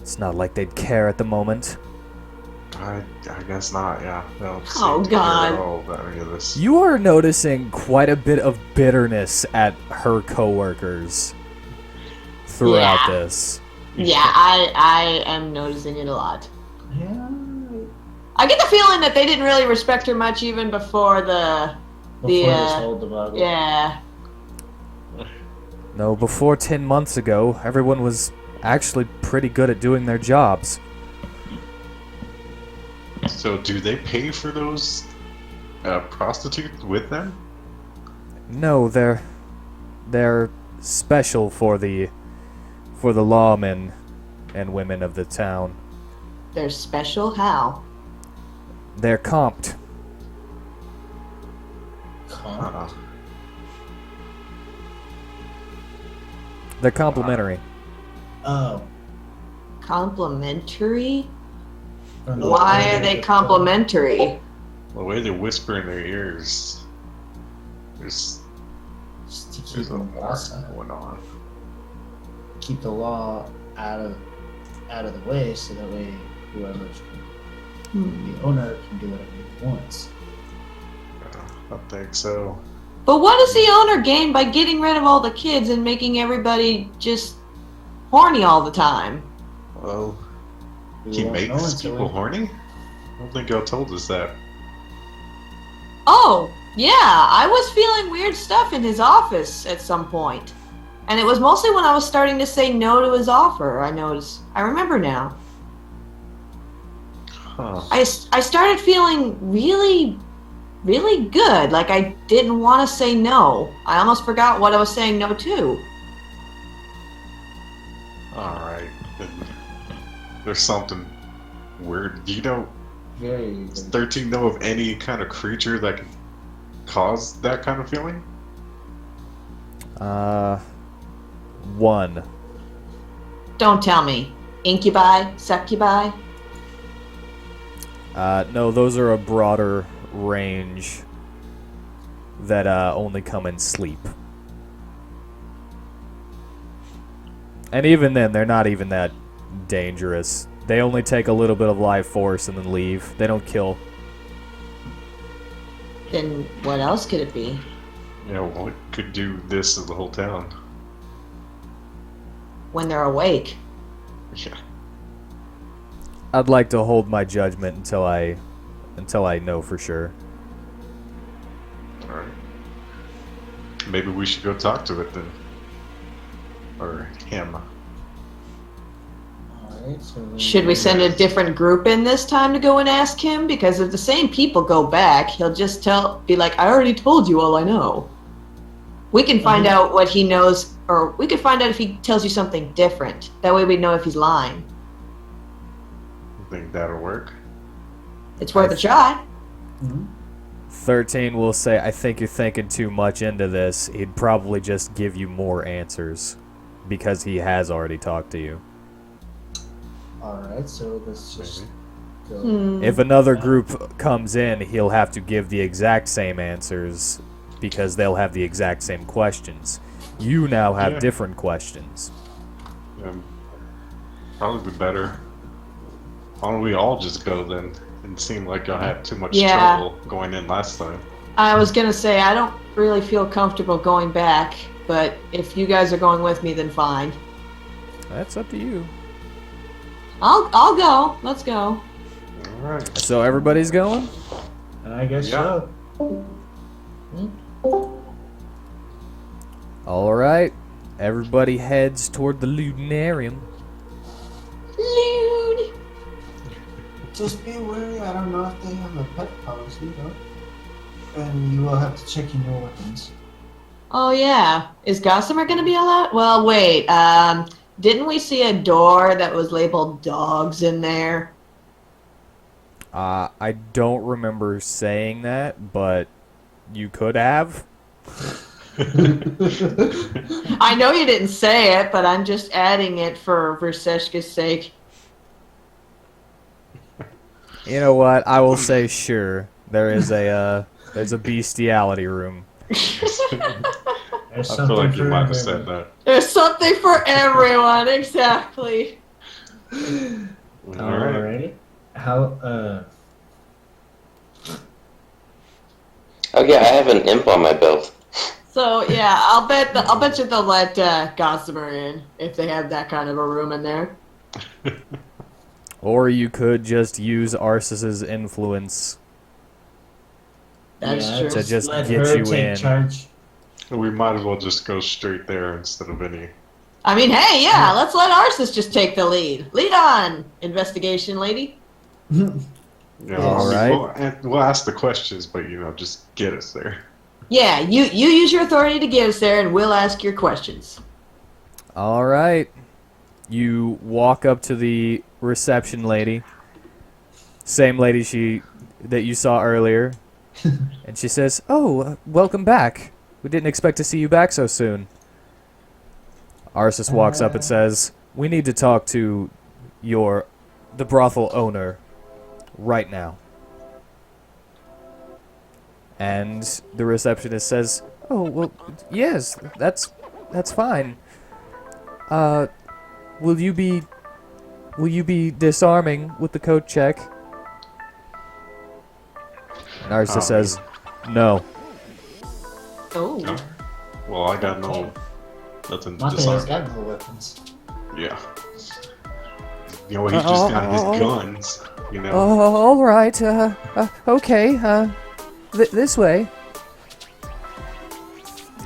S1: It's not like they'd care at the moment.
S4: I guess not. Yeah. They don't
S2: Oh,
S4: seem to care
S2: God.
S4: at all about any of this.
S1: You are noticing quite a bit of bitterness at her coworkers throughout
S2: Yeah.
S1: this.
S2: Yeah, I am noticing it a lot.
S3: Yeah.
S2: I get the feeling that they didn't really respect her much even before the
S3: Before this
S2: uh,
S3: whole debacle.
S2: yeah.
S1: No, before 10 months ago, everyone was actually pretty good at doing their jobs.
S4: So, do they pay for those prostitutes with them?
S1: No, they're special for the lawmen and women of the town.
S2: They're special how?
S1: They're comped.
S3: Comp.
S1: They're complimentary.
S3: Oh.
S2: Complimentary?
S3: From the-
S2: Why are they complimentary?
S4: The way they whisper in their ears, there's
S3: Just to keep
S4: a
S3: the law
S4: lot going on.
S3: keep the law out of the way, so that way whoever the owner can do whatever he wants.
S4: I think so.
S2: But what does the owner gain by getting rid of all the kids and making everybody just horny all the time?
S4: Well,
S3: We
S4: he
S3: won't know
S4: makes
S3: until
S4: people
S3: we-
S4: horny? I don't think y'all told us that.
S2: Oh, yeah, I was feeling weird stuff in his office at some point. And it was mostly when I was starting to say no to his offer. I remember now.
S4: Huh.
S2: I started feeling really, really good. Like I didn't want to say no. I almost forgot what I was saying no to.
S4: Alright. There's something weird. Do you know,
S3: Very.
S4: does 13 know of any kind of creature that can cause that kind of feeling?
S1: One.
S2: Don't tell me. Incubi? Succubi?
S1: No, those are a broader range that only come in sleep. And even then, they're not even that dangerous. They only take a little bit of life force and then leave. They don't kill.
S2: Then what else could it be?
S4: Yeah, well, it could do this to the whole town.
S2: When they're awake.
S4: Yeah.
S1: I'd like to hold my judgment until I know for sure.
S4: Alright. Maybe we should go talk to it then. Or him.
S3: Alright, so then
S2: Should we send a different group in this time to go and ask him? Because if the same people go back, he'll just be like, I already told you all I know. We can find out what he knows, or we could find out if he tells you something different. That way we know if he's lying.
S4: You think that'll work?
S2: It's worth a try.
S1: 13 will say, I think you're thinking too much into this. He'd probably just give you more answers because he has already talked to you.
S3: Alright, so let's just go.
S1: If another group comes in, he'll have to give the exact same answers because they'll have the exact same questions. You now have
S4: Yeah.
S1: different questions.
S4: Probably be better. Why don't we all just go then? It seemed like y'all had too much
S2: Yeah.
S4: trouble going in last time.
S2: I was gonna say, I don't really feel comfortable going back, but if you guys are going with me, then fine.
S1: That's up to you.
S2: I'll go. Let's go.
S4: Alright.
S1: So everybody's going?
S3: I guess
S4: Yeah.
S3: so.
S1: All right. Everybody heads toward the Ludinarium.
S2: Loon.
S3: Just be wary, I don't know if they have a pet policy though. And you will have to check in your weapons.
S2: Oh yeah. Is Gossamer gonna be allowed? Well, wait. Didn't we see a door that was labeled dogs in there?
S1: I don't remember saying that, but you could have.
S2: I know you didn't say it, but I'm just adding it for Verseshka's sake.
S1: You know what? I will say sure. There's a bestiality room.
S3: There's
S4: I
S3: something
S4: feel like you
S3: for
S4: might have
S3: everyone.
S4: said that.
S2: There's something for everyone, exactly.
S4: Alright.
S3: Alrighty. How,
S5: Oh yeah, I have an imp on my belt.
S2: So yeah, I'll bet you they'll let Gossamer in if they have that kind of a room in there.
S1: Or you could just use Arceus's influence.
S2: That's
S3: yeah,
S2: true.
S1: To just
S3: let
S1: get
S3: her
S1: you
S3: take
S1: in.
S3: charge.
S4: We might as well just go straight there instead of any.
S2: I mean, hey, yeah, let's let Arceus just take the lead. Lead on, investigation lady.
S4: Yeah,
S1: All
S4: I mean,
S1: right.
S4: we'll ask the questions, but just get us there.
S2: Yeah, you use your authority to get us there, and we'll ask your questions.
S1: All right. You walk up to the reception lady. Same lady that you saw earlier. And she says, "Oh, welcome back. We didn't expect to see you back so soon." Arceus walks up and says, "We need to talk to the brothel owner right now." And the receptionist says, "Oh, well, yes, that's fine. Will you be disarming with the code check?" And Arceus says, "No."
S2: Oh.
S4: No? Well, I got nothing to
S3: Mateo's
S4: disarm.
S3: got no weapons.
S4: Yeah. He's just got his guns,
S1: Oh, all right. Okay. This way.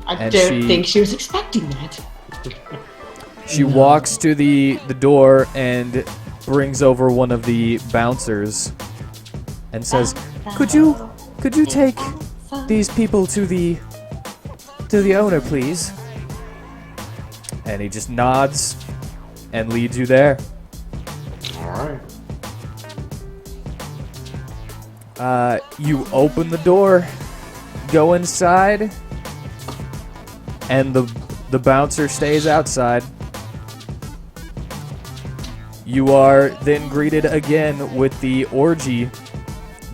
S2: I
S1: And
S2: don't
S1: she-
S2: think she was expecting that.
S1: She walks to the door and brings over one of the bouncers and says, Could you take these people to the owner, please?" And he just nods and leads you there.
S4: Alright.
S1: You open the door, go inside, and the bouncer stays outside. You are then greeted again with the orgy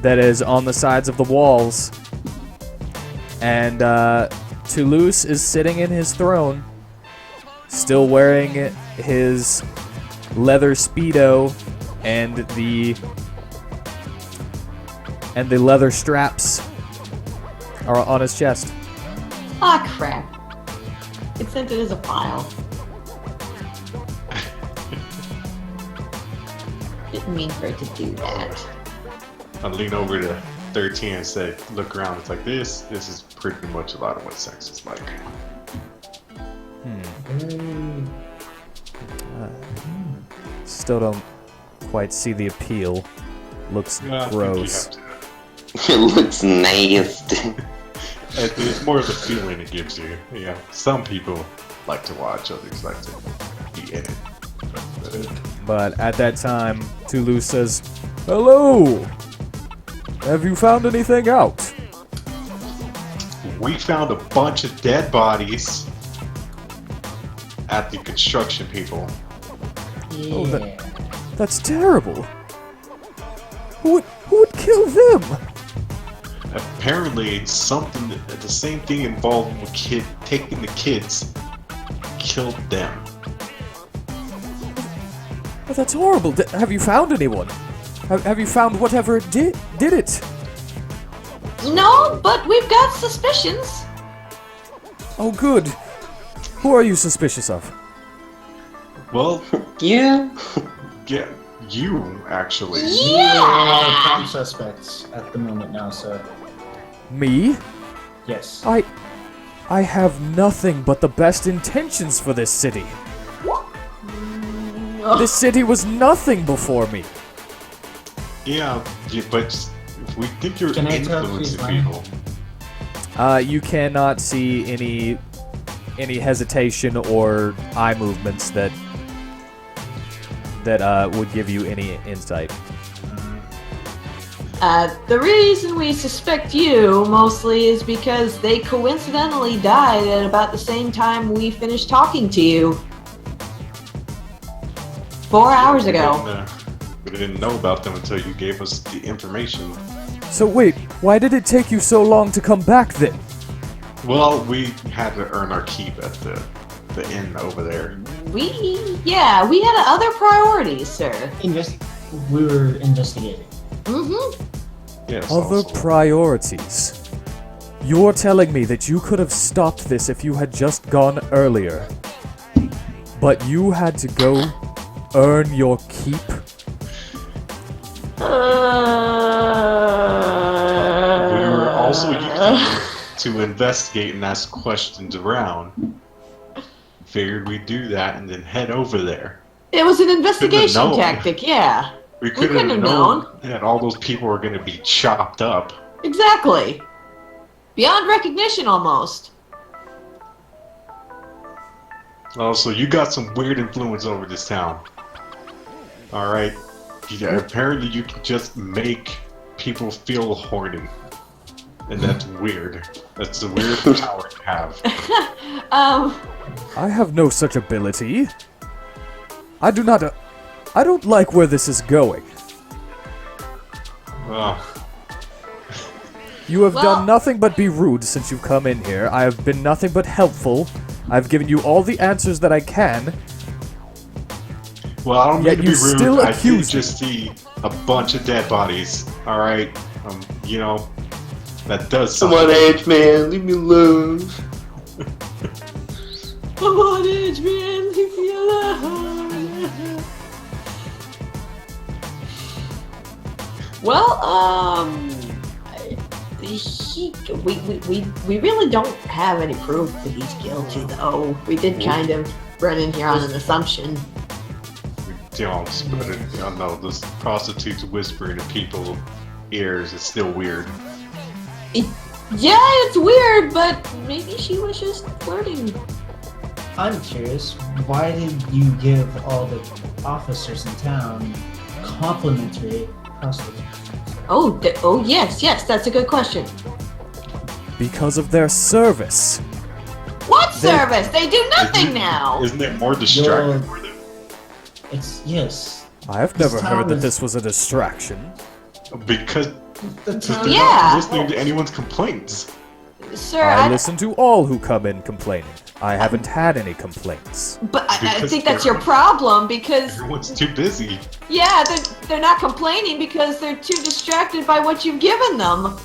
S1: that is on the sides of the walls. And Toulouse is sitting in his throne, still wearing his leather Speedo and the leather straps are on his chest.
S2: Ah, crap. It sent it as a file. Didn't mean for it to do that.
S4: I lean over to 13 and say, look around, it's like this is pretty much a lot of what sex is like.
S1: Still don't quite see the appeal. Looks
S4: Yeah, I think you
S1: gross.
S4: have to-
S5: It looks nasty.
S4: It's more of the feeling it gives you. Yeah, some people like to watch, others like to be in it.
S1: But at that time, Toulouse says, "Hello! Have you found anything out?"
S4: We found a bunch of dead bodies at the construction people.
S3: Yeah.
S1: That's terrible. Who would kill them?
S4: Apparently, the same thing involved with taking the kids, killed them.
S1: Oh, that's horrible. Have you found anyone? Have you found whatever did it?
S2: No, but we've got suspicions.
S1: Oh, good. Who are you suspicious of?
S4: Well,
S5: You?
S4: yeah, you actually.
S3: We are prime suspects at the moment now, sir.
S1: Me?
S3: Yes.
S1: I have nothing but the best intentions for this city. This city was nothing before me.
S4: Yeah, but if we think you're
S3: Can I tell if
S4: influencing
S3: he's lying?
S4: people,
S1: You cannot see any hesitation or eye movements that would give you any insight.
S2: The reason we suspect you mostly is because they coincidentally died at about the same time we finished talking to you. 4 hours ago.
S4: We didn't know about them until you gave us the information.
S1: So wait, why did it take you so long to come back then?
S4: Well, we had to earn our keep at the inn over there.
S2: We had other priorities, sir.
S3: We were investigating.
S2: Mm-hmm.
S4: Yes,
S1: Other
S4: also.
S1: priorities. You're telling me that you could have stopped this if you had just gone earlier. But you had to go earn your keep?
S4: We were also using to investigate and ask questions around. Figured we'd do that and then head over there.
S2: It was an investigation
S4: known.
S2: tactic, yeah.
S4: We couldn't
S2: couldn't
S4: have
S2: have
S4: known
S2: known.
S4: that all those people were going to be chopped up.
S2: Exactly. Beyond recognition, almost.
S4: Also, you got some weird influence over this town. Alright? Yeah, apparently you can just make people feel horny. And that's weird. That's a weird power to have.
S1: I have no such ability. I don't like where this is going.
S4: Ugh.
S1: You have
S2: Well-
S1: done nothing but be rude since you've come in here. I have been nothing but helpful. I've given you all the answers that I can.
S4: Well, I don't mean
S1: Yet
S4: to be
S1: you
S4: rude.
S1: still
S4: I did
S1: accuse me.
S4: just see a bunch of dead bodies. Alright? You know, that does
S5: Come
S4: something.
S5: on, Edge Man, leave me alone.
S2: Come on, Edge Man, leave me alone. Well, we really don't have any proof that he's guilty, though. We did kind of run in here on an assumption.
S4: Don't, but I don't know, those prostitutes whispering in people's ears is still weird.
S2: Yeah, it's weird, but maybe she was just flirting.
S3: I'm curious, why did you give all the officers in town complimentary prostitutes?
S2: Oh, yes, that's a good question.
S1: Because of their service.
S2: What service? They do nothing now.
S4: Isn't it more distracting for them?
S3: It's, yes.
S1: I've never
S3: This
S1: heard
S3: town
S1: that
S3: is-
S1: this was a distraction.
S4: Because
S3: The
S4: they're
S3: town
S2: Yeah.
S4: not listening to anyone's complaints.
S2: Sir,
S1: I listen to all who come in complaining. I haven't had any complaints.
S2: but I
S4: Because
S2: think that's
S4: they're-
S2: your problem because,
S4: Everyone's too busy.
S2: yeah, they're not complaining because they're too distracted by what you've given them.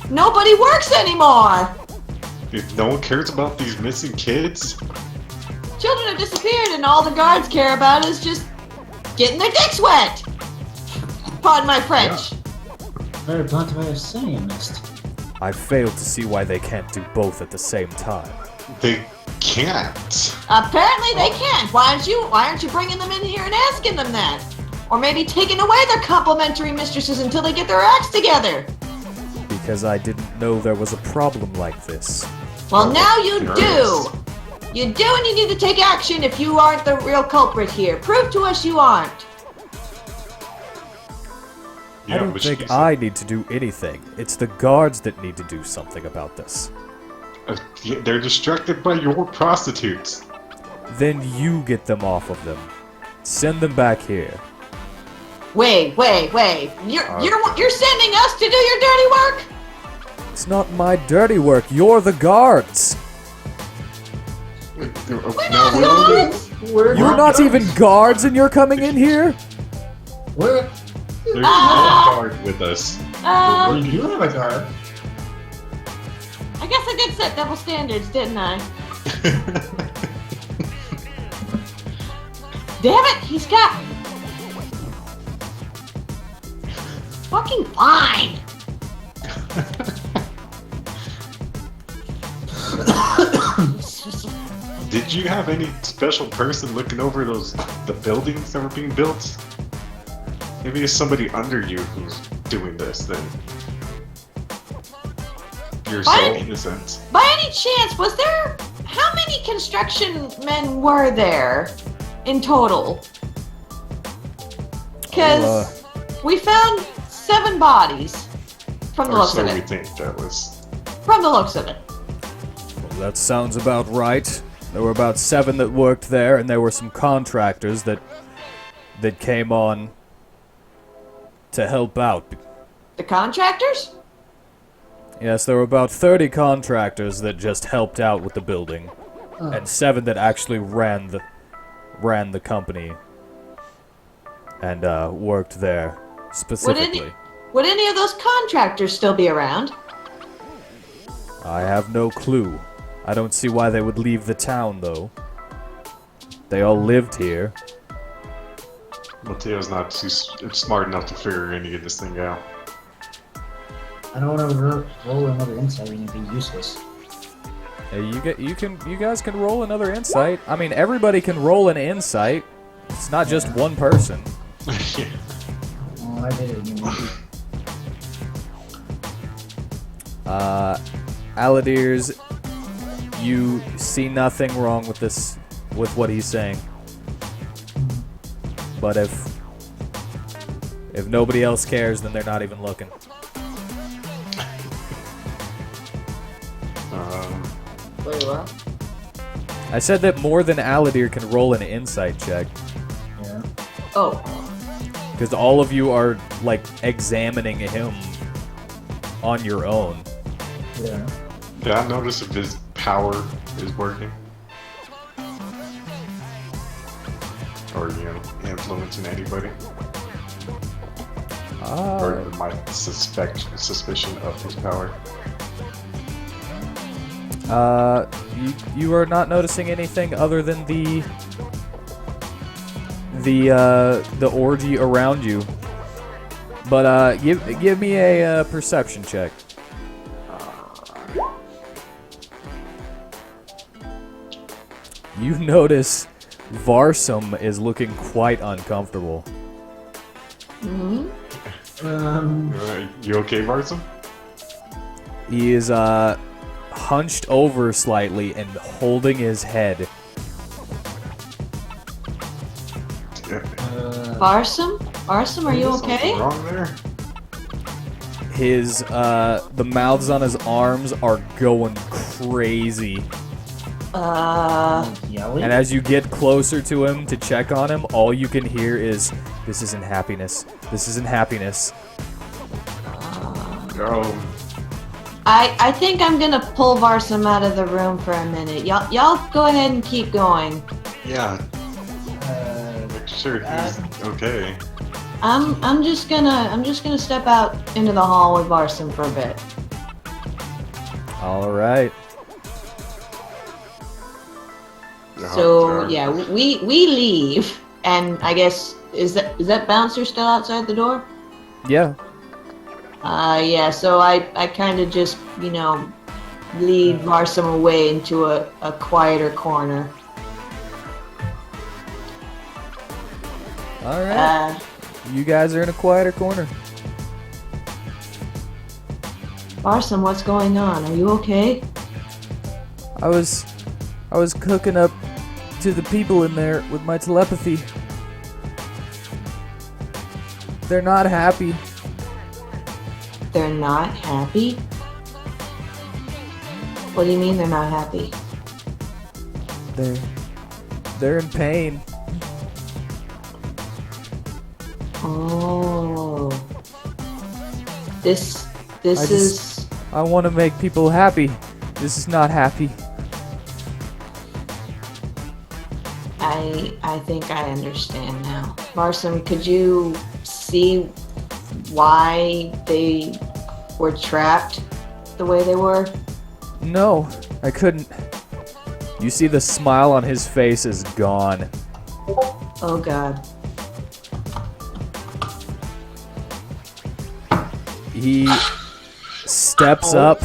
S2: Nobody works anymore.
S4: If no one cares about these missing kids,
S2: Children have disappeared and all the guards care about is just getting their dicks wet. Pardon my French.
S3: Very blunt way of saying this.
S1: I fail to see why they can't do both at the same time.
S4: they can't.
S2: Apparently they can't. Why aren't you bringing them in here and asking them that? Or maybe taking away their complimentary mistresses until they get their acts together.
S1: Because I didn't know there was a problem like this.
S2: Well, now you
S4: There
S2: do.
S4: is.
S2: You do, and you need to take action if you aren't the real culprit here. Prove to us you aren't.
S1: I don't
S4: but
S1: think
S4: she's-
S1: I need to do anything. It's the guards that need to do something about this.
S4: Yeah, they're distracted by your prostitutes.
S1: Then you get them off of them. Send them back here.
S2: Wait. You're sending us to do your dirty work?
S1: It's not my dirty work. You're the guards.
S3: We're
S1: You're not even guards and you're coming in here?
S3: We're,
S4: There's no guard with us.
S3: we do have a guard.
S2: I guess I did set double standards, didn't I? Damn it, he's got me. Fucking fine.
S4: Did you have any special person looking over the buildings that were being built? Maybe it's somebody under you who's doing this then. Yourself, in a sense.
S2: By any chance, how many construction men were there in total? Because we found 7 bodies from the
S4: Or
S2: looks
S4: so
S2: of
S4: we
S2: it.
S4: think that was.
S2: From the looks of it.
S1: Well, that sounds about right. There were about 7 that worked there, and there were some contractors that came on to help out.
S2: The contractors?
S1: Yes, there were about 30 contractors that just helped out with the building, and 7 that actually ran the company and worked there specifically.
S2: Would any of those contractors still be around?
S1: I have no clue. I don't see why they would leave the town, though. They all lived here.
S4: Mateo's not too smart enough to figure any of this thing out.
S3: I don't want to roll another insight and it'd be useless.
S1: Hey, you guys can roll another insight. I mean, everybody can roll an insight. It's not just one person.
S4: Yeah.
S3: Oh, I did it again.
S1: Aladirs, you see nothing wrong with this, with what he's saying. But if nobody else cares, then they're not even looking.
S2: Wait, what?
S1: I said that more than Aladir can roll an insight check.
S3: Yeah.
S2: Oh.
S1: Because all of you are, like, examining him on your own.
S3: Yeah.
S4: Did I notice if his power is working? Or, influencing anybody? Or my suspicion of his power?
S1: You are not noticing anything other than the orgy around you. But give me a perception check. You notice Varsum is looking quite uncomfortable.
S4: Alright, you okay, Varsum?
S1: He is hunched over slightly and holding his head.
S2: Barsum? Barsum, are you okay?
S4: Something wrong there?
S1: His the mouths on his arms are going crazy.
S3: Yelling?
S1: And as you get closer to him to check on him, all you can hear is, "This isn't happiness. This isn't happiness."
S4: Oh,
S2: I think I'm gonna pull Varsum out of the room for a minute. Y'all go ahead and keep going.
S4: yeah. Make sure he's okay.
S2: I'm just gonna step out into the hall with Varsum for a bit.
S1: All right.
S2: So yeah, we leave, and I guess is that bouncer still outside the door?
S1: Yeah.
S2: Yeah. So I kind of just lead Varsum away into a quieter corner.
S1: All right. You guys are in a quieter corner.
S2: Varsum, what's going on? Are you okay?
S1: I was cooking up to the people in there with my telepathy. They're not happy.
S2: They're not happy? What do you mean they're not happy?
S1: They're in pain.
S2: Oh. This is
S1: I want to make people happy. This is not happy.
S2: I think I understand now. Varsum, could you see why they were trapped the way they were?
S1: No, I couldn't. You see the smile on his face is gone.
S2: Oh god.
S1: He steps up.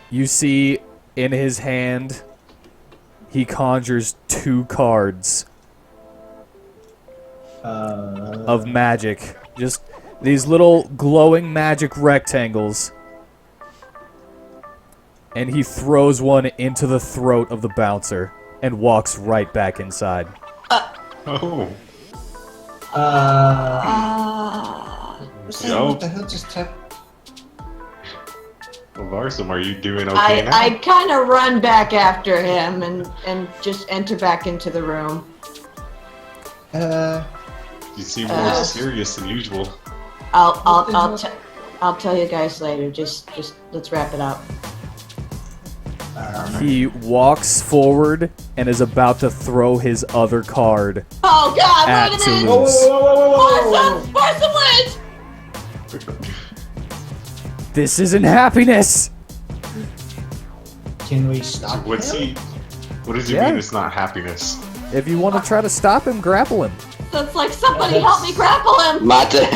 S1: You see in his hand, he conjures 2 cards of magic. Just these little glowing magic rectangles. And he throws one into the throat of the bouncer and walks right back inside.
S4: Oh.
S3: What the hell just happened?
S4: Well, Varsum, are you doing okay now?
S2: I kind of run back after him and just enter back into the room.
S4: You seem more serious than usual.
S2: I'll tell you guys later. Just let's wrap it up.
S1: He walks forward and is about to throw his other card
S2: Oh god,
S1: at
S2: wait a minute!
S1: Toulouse.
S2: Varsum wins!
S1: This isn't happiness!
S3: Can we stop
S4: What's
S3: him?
S4: what does he
S1: Yeah.
S4: mean it's not happiness?
S1: If you want to try to stop him, grapple him.
S2: That's like somebody help me grapple him!
S5: Mate,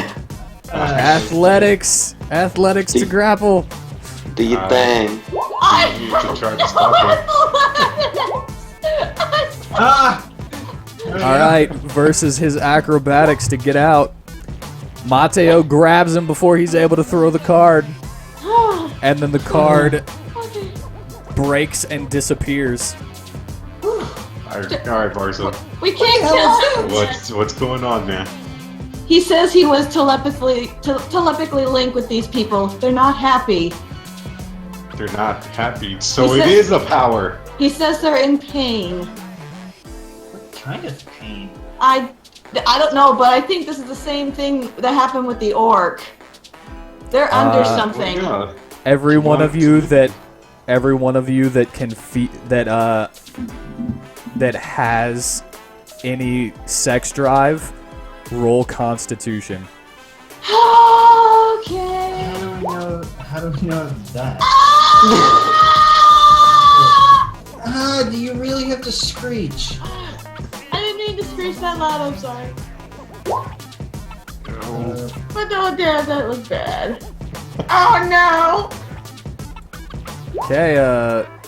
S1: Athletics to grapple.
S5: do your thing.
S4: You should try to stop him.
S3: Ah!
S1: Alright, versus his acrobatics to get out. Mateo grabs him before he's able to throw the card. And then the card breaks and disappears.
S4: Alright, Varsum.
S2: We can't kill him!
S4: What's going on, man?
S2: He says he was telepathically linked with these people. They're not happy.
S4: They're not happy, so
S2: He
S4: it
S2: said-
S4: is a power.
S2: He says they're in pain.
S3: What kind of pain?
S2: I don't know, but I think this is the same thing that happened with the orc. They're under something.
S4: Yeah.
S1: Every one of you that can that has any sex drive, roll Constitution.
S2: Okay.
S3: How do we know that? Do you really have to screech?
S2: I didn't mean to screech that loud. I'm sorry. But oh damn, that was bad. Oh no!
S1: Okay,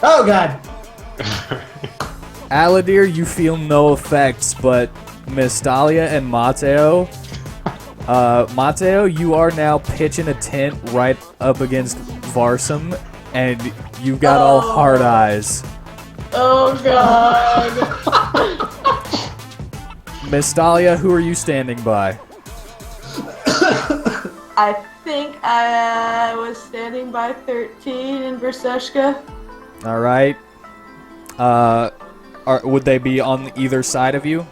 S3: Oh god!
S1: Aladir, you feel no effects, but Miss Dahlia and Mateo, Mateo, you are now pitching a tent right up against Varsum, and you've got all hard eyes.
S2: Oh god!
S1: Miss Dahlia, who are you standing by?
S2: I think I was standing by 13 in Verseshka.
S1: All right. Would they be on either side of you?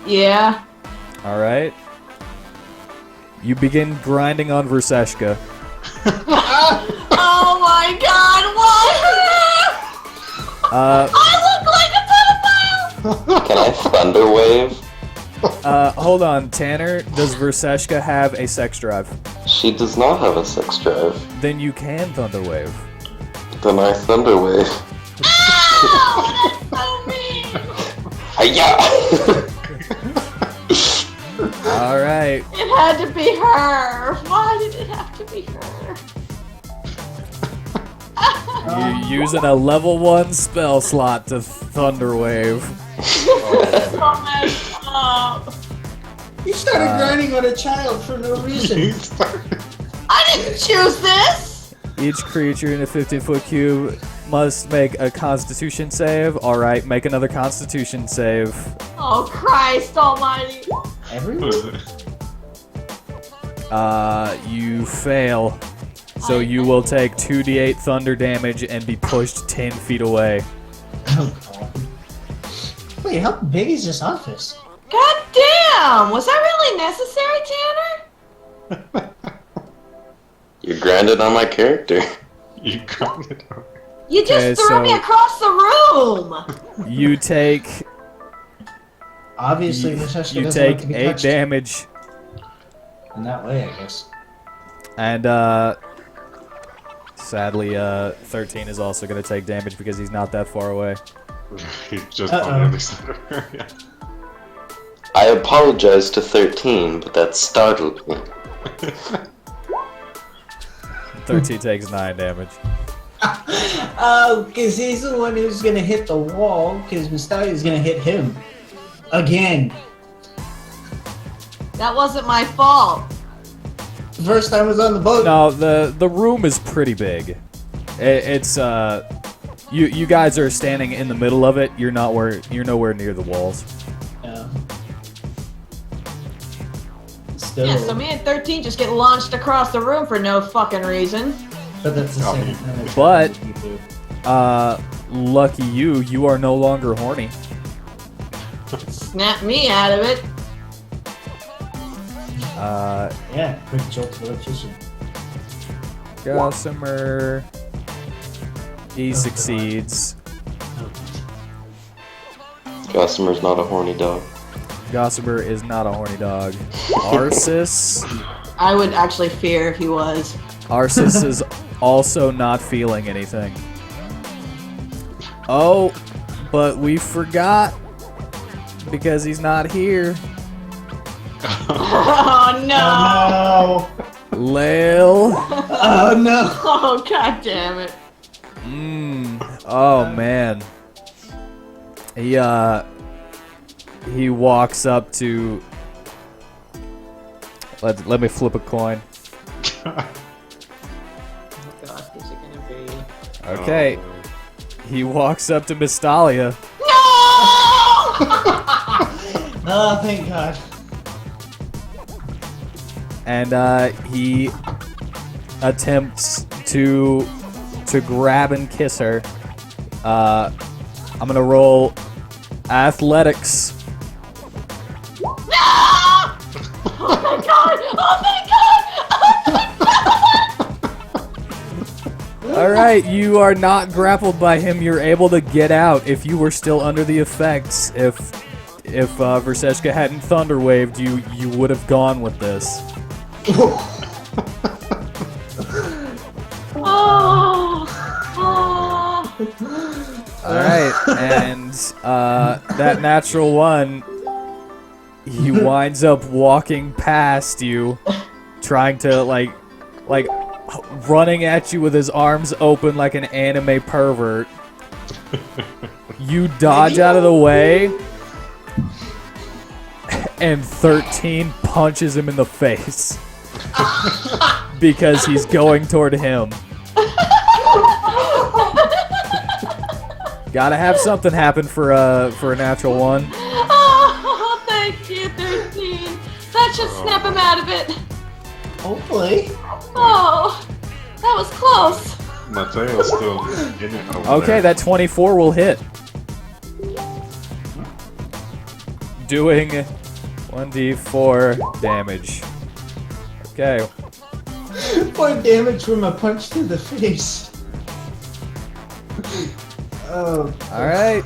S2: Yeah.
S1: All right. You begin grinding on Verseshka.
S2: Oh my god, what? I look like a pedophile!
S5: Can I thunder wave?
S1: Hold on, Tanner. Does Verseshka have a sex drive?
S5: She does not have a sex drive.
S1: Then you can Thunderwave.
S5: Then I thunder wave.
S2: Ow, that's so mean!
S5: Hiya!
S1: All right.
S2: It had to be her. Why did it have to be her?
S1: You're using a level 1 spell slot to Thunderwave.
S2: So messed up.
S3: You started grinding on a child for no reason.
S2: I didn't choose this.
S1: Each creature in a 15-foot cube must make a Constitution save. All right, make another Constitution save.
S2: Oh Christ Almighty!
S3: Everyone?
S1: You fail. So you will take 2d8 thunder damage and be pushed 10 feet away.
S3: Oh god. Wait, how big is this office?
S2: God damn! Was that really necessary, Tanner?
S5: You're grinding on my character.
S4: You got it.
S2: You just
S1: Okay,
S2: threw me
S1: so-
S2: across the room.
S1: You take
S3: Obviously, this actually
S1: you
S3: doesn't like
S1: take
S3: to be
S1: 8
S3: touched.
S1: damage,
S3: In that way, I guess.
S1: and sadly, 13 is also going to take damage because he's not that far away.
S4: He's just on the other side of her. Yeah.
S5: I apologize to 13, but that startled me.
S1: 13 takes 9 damage.
S3: Oh, because he's the one who's gonna hit the wall, because Mustalia's gonna hit him. Again.
S2: That wasn't my fault.
S3: The first time I was on the boat.
S1: No, the room is pretty big. It's you guys are standing in the middle of it. You're nowhere near the walls.
S3: Yeah. Still.
S2: Yeah, so me and 13 just get launched across the room for no fucking reason.
S3: But that's the same thing.
S1: But lucky you are no longer horny.
S2: Snap me out of it.
S3: Yeah, quick jolt of electricity.
S1: Gossamer. He succeeds.
S5: Gossamer's not a horny dog.
S1: Gossamer is not a horny dog. Arsis.
S2: I would actually fear if he was.
S1: Arsis is also not feeling anything. Oh, but we forgot because he's not here.
S2: Oh no!
S3: Oh
S1: Lael.
S3: no! Oh no!
S2: Oh god damn it.
S1: Oh man. He walks up to. Let me flip a coin.
S2: What god is it gonna be?
S1: Okay. He walks up to Miss Dahlia.
S2: No!
S3: Oh, thank God.
S1: And he attempts to grab and kiss her. I'm gonna roll athletics.
S2: Oh my god! Oh my god!
S1: All right, you are not grappled by him. You're able to get out. If you were still under the effects, if Verseshka hadn't thunder waved, you would have gone with this.
S2: Oh!
S1: All right, and that natural one he winds up walking past you, trying to like running at you with his arms open like an anime pervert. You dodge out of the way, and 13 punches him in the face because he's going toward him. Gotta have something happen for a natural one.
S2: Oh, thank you, 13. That should snap him out of it.
S3: Hopefully.
S2: Oh, that was close.
S4: Mateo's still getting it over
S1: Okay,
S4: there.
S1: that 24 will hit. Doing 1d4 damage. Okay.
S3: 4 damage from a punch to the face. Oh.
S1: Alright.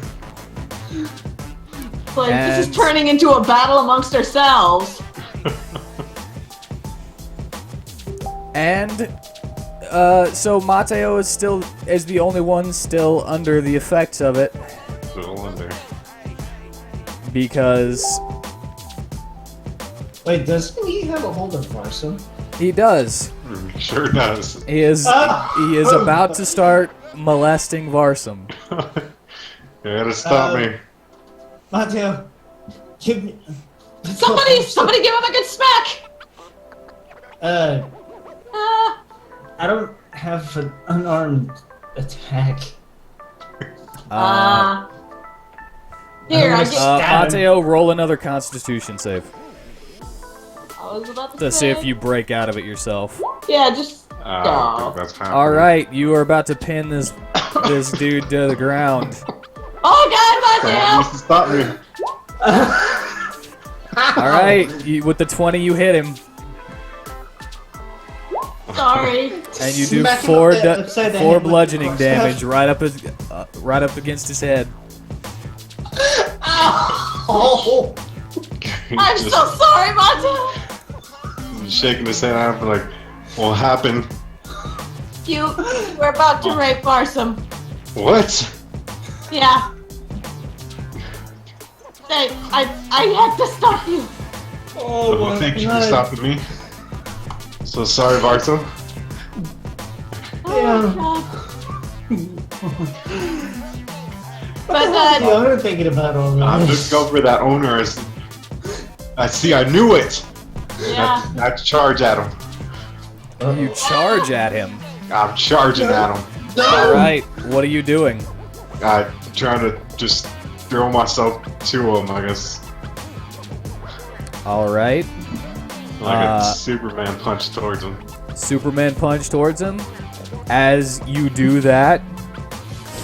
S2: Like, this
S1: And-
S2: is turning into a battle amongst ourselves.
S1: And so Mateo is the only one still under the effects of it
S4: Still under.
S1: because
S3: Wait, doesn't he have a hold of Varsum?
S1: he does.
S4: Sure does.
S1: He is about to start molesting Varsum.
S4: You gotta stop me.
S3: Mateo, give me.
S2: Somebody give him a good smack.
S3: I don't have an unarmed attack.
S2: Here, I
S3: I
S2: get.
S3: Stab him.
S1: Mateo, roll another Constitution save
S2: I was about
S1: to
S2: to
S1: see
S2: say.
S1: if you break out of it yourself.
S2: Yeah, just.
S4: I don't think that's happening.
S1: All right, you are about to pin this dude to the ground.
S2: Oh God,
S4: Someone
S2: Mateo!
S4: needs to stop me.
S1: All right, with the 20, you hit him,
S2: Sorry.
S1: and you do
S3: Smack him
S1: four
S3: upside the head
S1: four
S3: with the
S1: bludgeoning
S3: cross
S1: damage
S3: staff.
S1: right up against his head.
S3: Oh!
S2: I'm
S4: Just
S2: so sorry, Mateo.
S4: shaking his head out, like, what happened?
S2: We're about to rape Varsum.
S4: What?
S2: Yeah. Hey, I had to stop you.
S3: Oh,
S4: Well,
S3: my
S4: thank you for
S3: God.
S4: stopping me. So sorry, Varto.
S2: Oh,
S3: Yeah.
S2: God.
S3: What
S2: But,
S3: the hell is the owner thinking about all
S4: I
S3: this?
S4: discovered that owner is. I knew it!
S2: Yeah.
S4: I charge at him.
S1: You charge at him.
S4: I'm charging at him.
S1: All right, what are you doing?
S4: I'm trying to just throw myself to him, I guess.
S1: All right,
S4: Like a Superman punch towards him.
S1: Superman punch towards him. As you do that,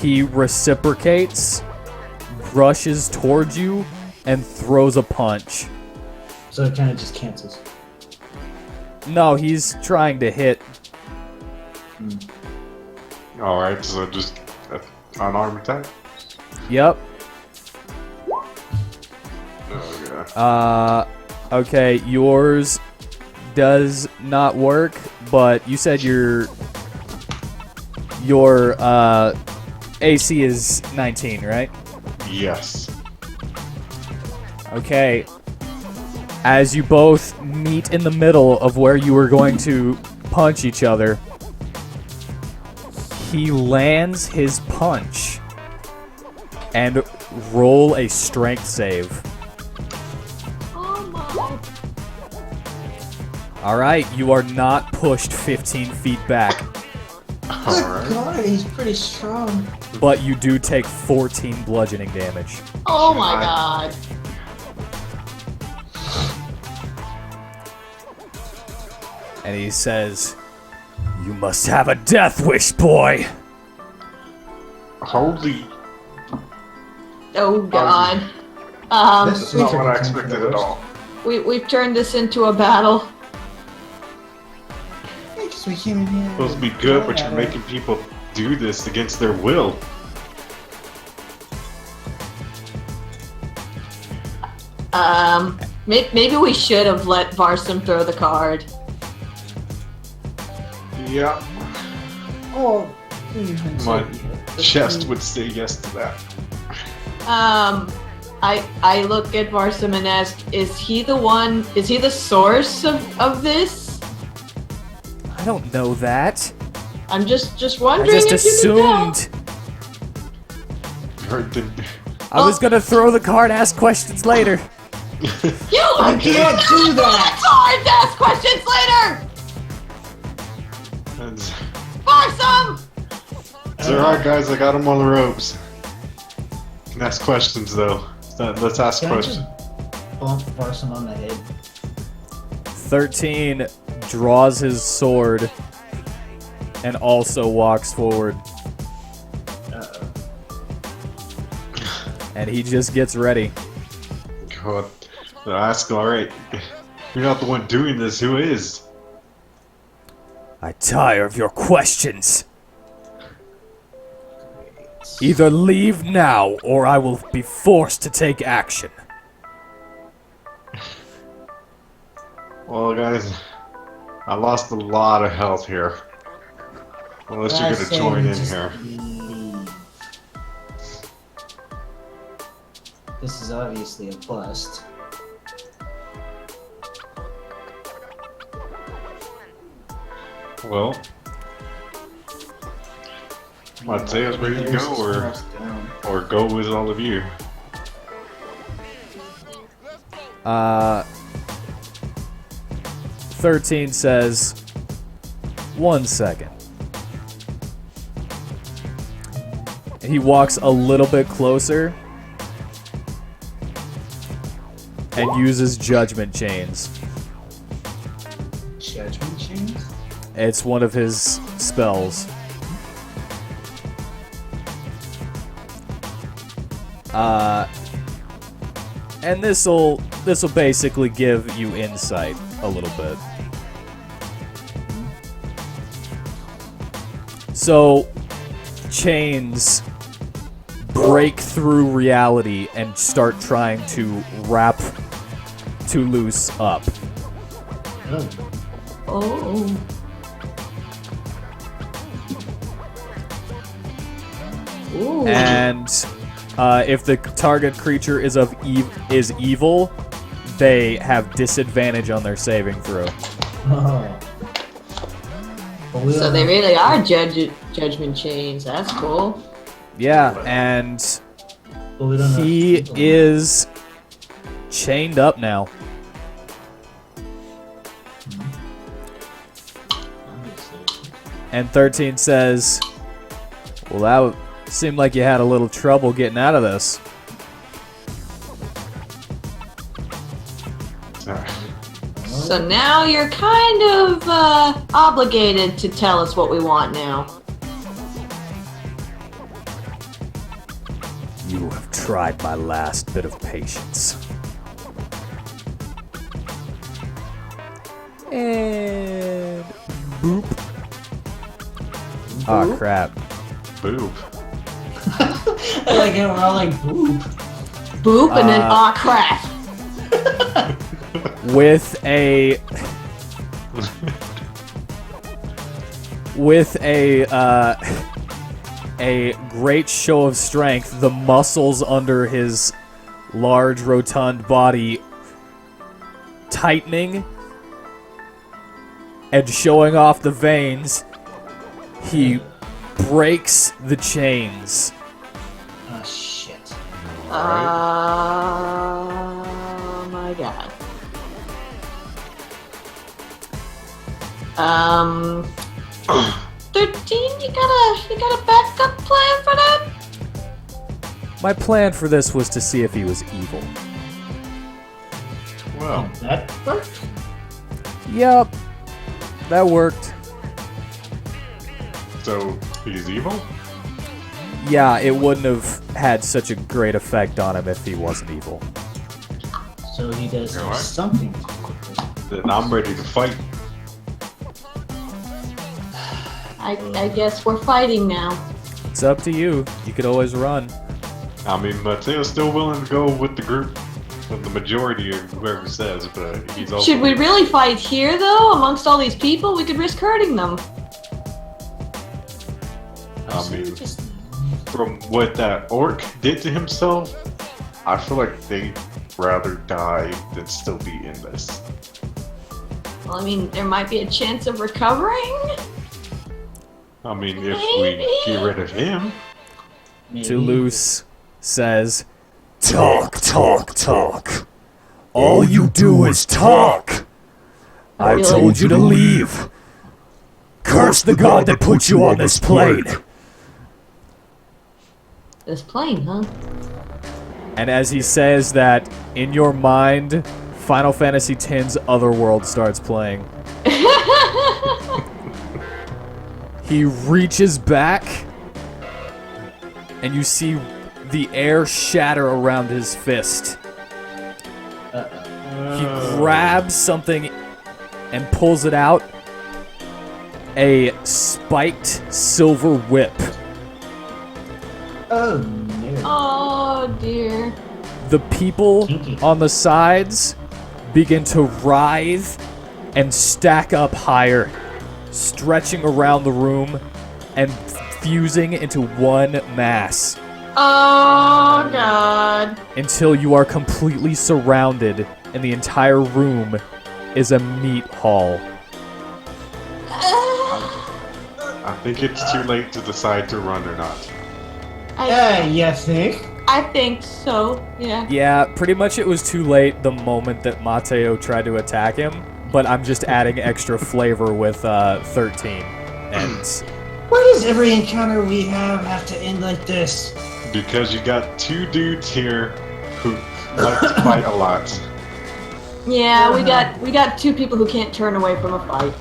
S1: he reciprocates, rushes towards you, and throws a punch.
S3: So it kind of just cancels.
S1: No, he's trying to hit.
S4: Alright, so just unarmed attack?
S1: Yep.
S4: Oh, yeah.
S1: Okay, yours does not work, but you said your AC is 19, right?
S4: Yes.
S1: Okay. As you both meet in the middle of where you were going to punch each other, he lands his punch and roll a strength save.
S2: Oh my.
S1: All right, you are not pushed 15 feet back,
S4: Alright.
S3: God, he's pretty strong.
S1: but you do take 14 bludgeoning damage.
S2: Oh my God.
S1: And he says, "You must have a death wish, boy."
S4: Holy.
S2: Oh God.
S4: That's not what I expected at all.
S2: We've turned this into a battle.
S3: Because we came in here.
S4: Supposed to be good, but you're making people do this against their will.
S2: Maybe we should have let Varsum throw the card.
S4: Yeah.
S3: Oh,
S4: My chest would say yes to that.
S2: I look at Varsum and ask, is he the source of this?
S1: I don't know that.
S2: I'm just
S1: I
S2: wondering
S1: just
S2: if you can
S1: assumed.
S4: Heard the-
S1: I was gonna throw the card, ask questions later.
S2: You
S3: I can't do that!
S2: Hard to ask questions later!
S4: That's-
S2: Varsum!
S4: It's alright, guys. I got him on the ropes. Can ask questions though. Let's ask
S3: Can I just
S4: questions.
S3: bump Varsum on the head?
S1: 13 draws his sword and also walks forward.
S3: Uh-oh.
S1: And he just gets ready.
S4: God. So I ask, alright. You're not the one doing this. Who is?
S1: I tire of your questions. Either leave now, or I will be forced to take action.
S4: Well, guys, I lost a lot of health here. Unless you're
S3: I
S4: gonna
S3: say
S4: join
S3: we
S4: in
S3: just
S4: here.
S3: leave. This is obviously a bust.
S4: Well, Mateo's ready to
S3: There's
S4: go,
S3: this house down.
S4: or go with all of you.
S1: 13 says, 1 second. And he walks a little bit closer and uses judgment chains.
S3: Judgment chains?
S1: It's one of his spells. And this'll basically give you insight a little bit. So, chains break through reality and start trying to wrap Toulouse up.
S3: Oh.
S2: Oh. Ooh.
S1: And if the target creature is evil, they have disadvantage on their saving throw.
S3: Oh. But we
S2: So
S3: don't
S2: they
S3: know-
S2: really are judgment chains. That's cool.
S1: Yeah, and
S3: but we don't know
S1: he
S3: if people-
S1: is chained up now.
S3: Obviously.
S1: And 13 says, well, that seemed like you had a little trouble getting out of this.
S2: So now you're kind of obligated to tell us what we want now.
S1: You have tried my last bit of patience. And boop. Oh crap.
S4: Boop.
S3: I like it, we're all like, boop.
S2: Boop and then aw crap.
S1: With a great show of strength, the muscles under his large rotund body tightening and showing off the veins, he breaks the chains.
S3: Oh, shit.
S2: Oh my god. 13, you got a backup plan for that?
S1: My plan for this was to see if he was evil.
S4: Well,
S3: That worked?
S1: Yep, that worked.
S4: so he's evil?
S1: Yeah, it wouldn't have had such a great effect on him if he wasn't evil.
S3: So he does
S4: You know
S3: have
S4: what?
S3: something to do with it.
S4: Then I'm ready to fight.
S2: I guess we're fighting now.
S1: It's up to you. You could always run.
S4: I mean, Mateo's still willing to go with the group, with the majority of whoever says, but he's also.
S2: Should we really fight here, though, amongst all these people? We could risk hurting them.
S4: I mean, from what that orc did to himself, I feel like they'd rather die than still be in this.
S2: Well, I mean, there might be a chance of recovering.
S4: I mean, if we get rid of him.
S3: Maybe.
S1: Toulouse says, "Talk, talk, talk. All you do is talk. I
S2: Really?
S1: told you to leave. Curse the god that put you on this plane."
S2: This plane, huh?
S1: And as he says that, in your mind, Final Fantasy X's Otherworld starts playing. He reaches back, and you see the air shatter around his fist. He grabs something and pulls it out. A spiked silver whip.
S3: Oh no.
S2: Oh dear.
S1: The people
S3: Kinky.
S1: on the sides begin to writhe and stack up higher, stretching around the room and fusing into one mass
S2: Oh god.
S1: until you are completely surrounded and the entire room is a meat hall.
S4: I think it's too late to decide to run or not.
S3: You think?
S2: I think so. Yeah.
S1: Yeah, pretty much it was too late the moment that Mateo tried to attack him, but I'm just adding extra flavor with 13. And
S3: Why does every encounter we have to end like this?
S4: Because you got two dudes here who like to fight a lot.
S2: Yeah, we got two people who can't turn away from a fight.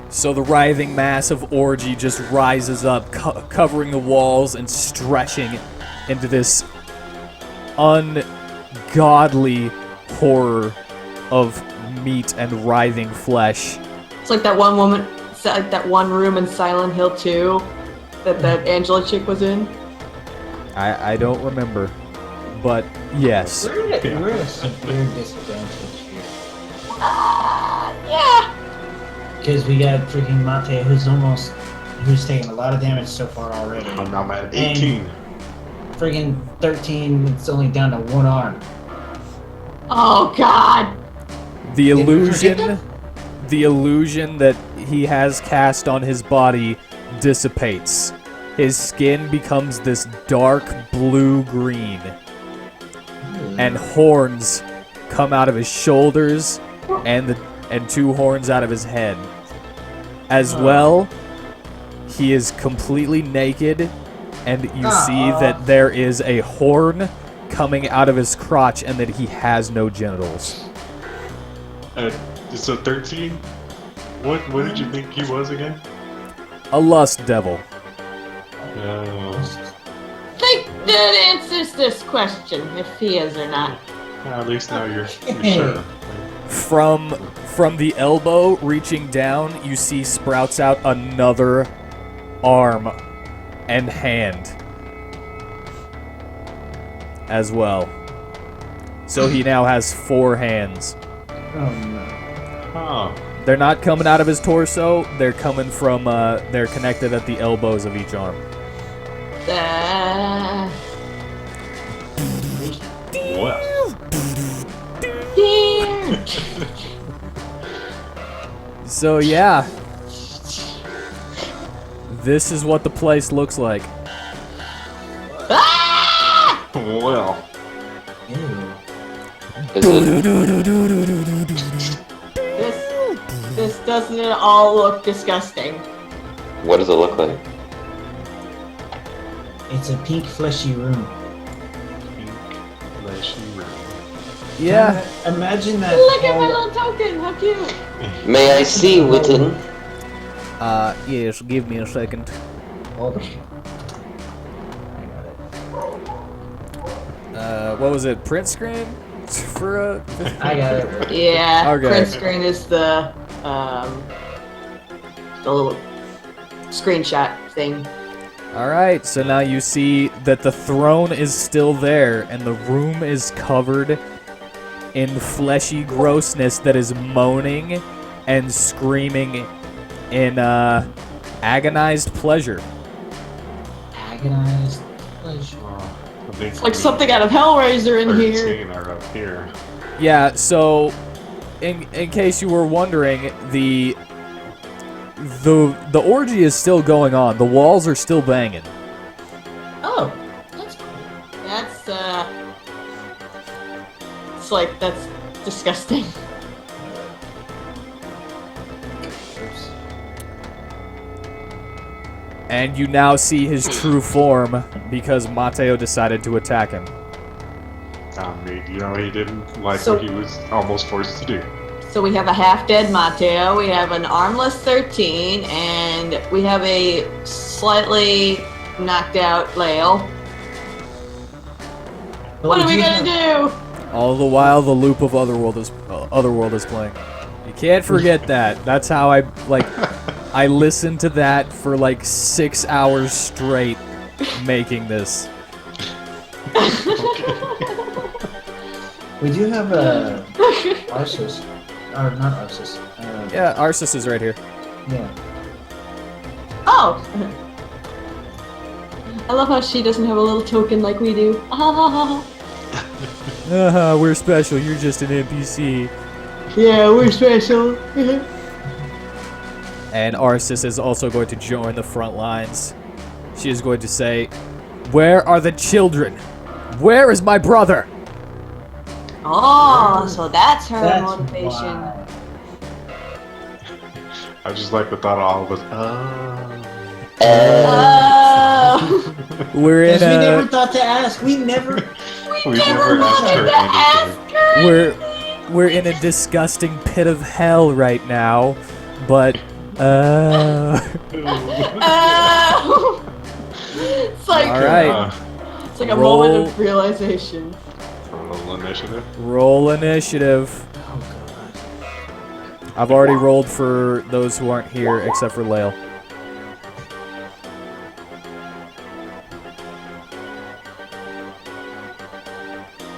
S1: so the writhing mass of orgy just rises up, covering the walls and stretching into this ungodly horror of meat and writhing flesh.
S2: It's like that one woman, it's like that one room in Silent Hill 2 that Angela chick was in.
S1: I don't remember, but yes.
S3: We're at a severe disadvantage here.
S2: Yeah.
S3: Because we got freaking Mate who's taking a lot of damage so far already.
S4: I'm at 18.
S3: Freaking 13, it's only down to one arm.
S2: Oh god.
S1: The
S3: Did we forget
S1: illusion that he has cast on his body dissipates. His skin becomes this dark blue-green, and horns come out of his shoulders and two horns out of his head. As well, he is completely naked, and you see that there is a horn coming out of his crotch and that he has no genitals.
S4: So 13? What did you think he was again?
S1: A lust devil.
S2: I think that answers this question, if he is or not.
S4: At least now you're sure.
S1: From the elbow reaching down, you see sprouts out another arm and hand as well. So he now has 4 hands.
S3: Oh no.
S4: Oh.
S1: They're not coming out of his torso. They're coming from, they're connected at the elbows of each arm.
S4: Well.
S2: Dear.
S1: So yeah. This is what the place looks like.
S2: Ah!
S4: Well.
S5: Is it?
S2: This doesn't at all look disgusting.
S5: What does it look like?
S3: It's a pink fleshy room.
S4: Pink, fleshy room.
S1: Yeah.
S3: Imagine that.
S2: Look at my little token, how cute.
S5: May I see, WheatTon?
S1: Yes, give me a second.
S3: Hold on. I got it.
S1: What was it? Print screen? For
S3: I got it.
S2: Yeah,
S1: Okay.
S2: print screen is the little screenshot thing.
S1: Alright, so now you see that the throne is still there, and the room is covered in fleshy grossness that is moaning and screaming in agonized pleasure.
S3: Agonized. pleasure.
S4: I think
S2: It's like something out of Hellraiser in here.
S4: 13 are up here.
S1: Yeah, so in case you were wondering, the orgy is still going on. The walls are still banging.
S3: Oh, that's cool.
S2: That's it's like that's disgusting.
S3: Oops.
S1: And you now see his true form because Mateo decided to attack him.
S4: I mean, you know, he didn't like
S2: So-
S4: what he was almost forced to do.
S2: So we have a half-dead Mateo, we have an armless 13, and we have a slightly knocked out Lael.
S3: But
S2: What are we
S3: do
S2: gonna do?
S1: All the while, the loop of Otherworld is playing. You can't forget that. That's how I listened to that for like 6 hours straight, making this.
S3: We do have a Arceus, or not Arceus.
S1: Yeah, Arceus is right here.
S3: Yeah.
S2: Oh! I love how she doesn't have a little token like we do.
S1: We're special. You're just an NPC.
S2: Yeah, we're special.
S1: And Arceus is also going to join the front lines. She is going to say, "Where are the children? Where is my brother?"
S2: Oh, so that's her
S3: That's
S2: motivation.
S3: why.
S4: I just like the thought of all of us.
S2: Oh.
S1: We're in
S3: Because we never
S1: a
S3: thought to ask. We never.
S4: We never asked her anything.
S1: we're in a disgusting pit of hell right now, but
S2: Oh. It's like
S1: all right.
S2: it's like a
S1: Roll.
S2: moment of realization.
S4: Roll initiative.
S1: Roll initiative.
S3: Oh god.
S1: I've already rolled for those who aren't here, except for Lael.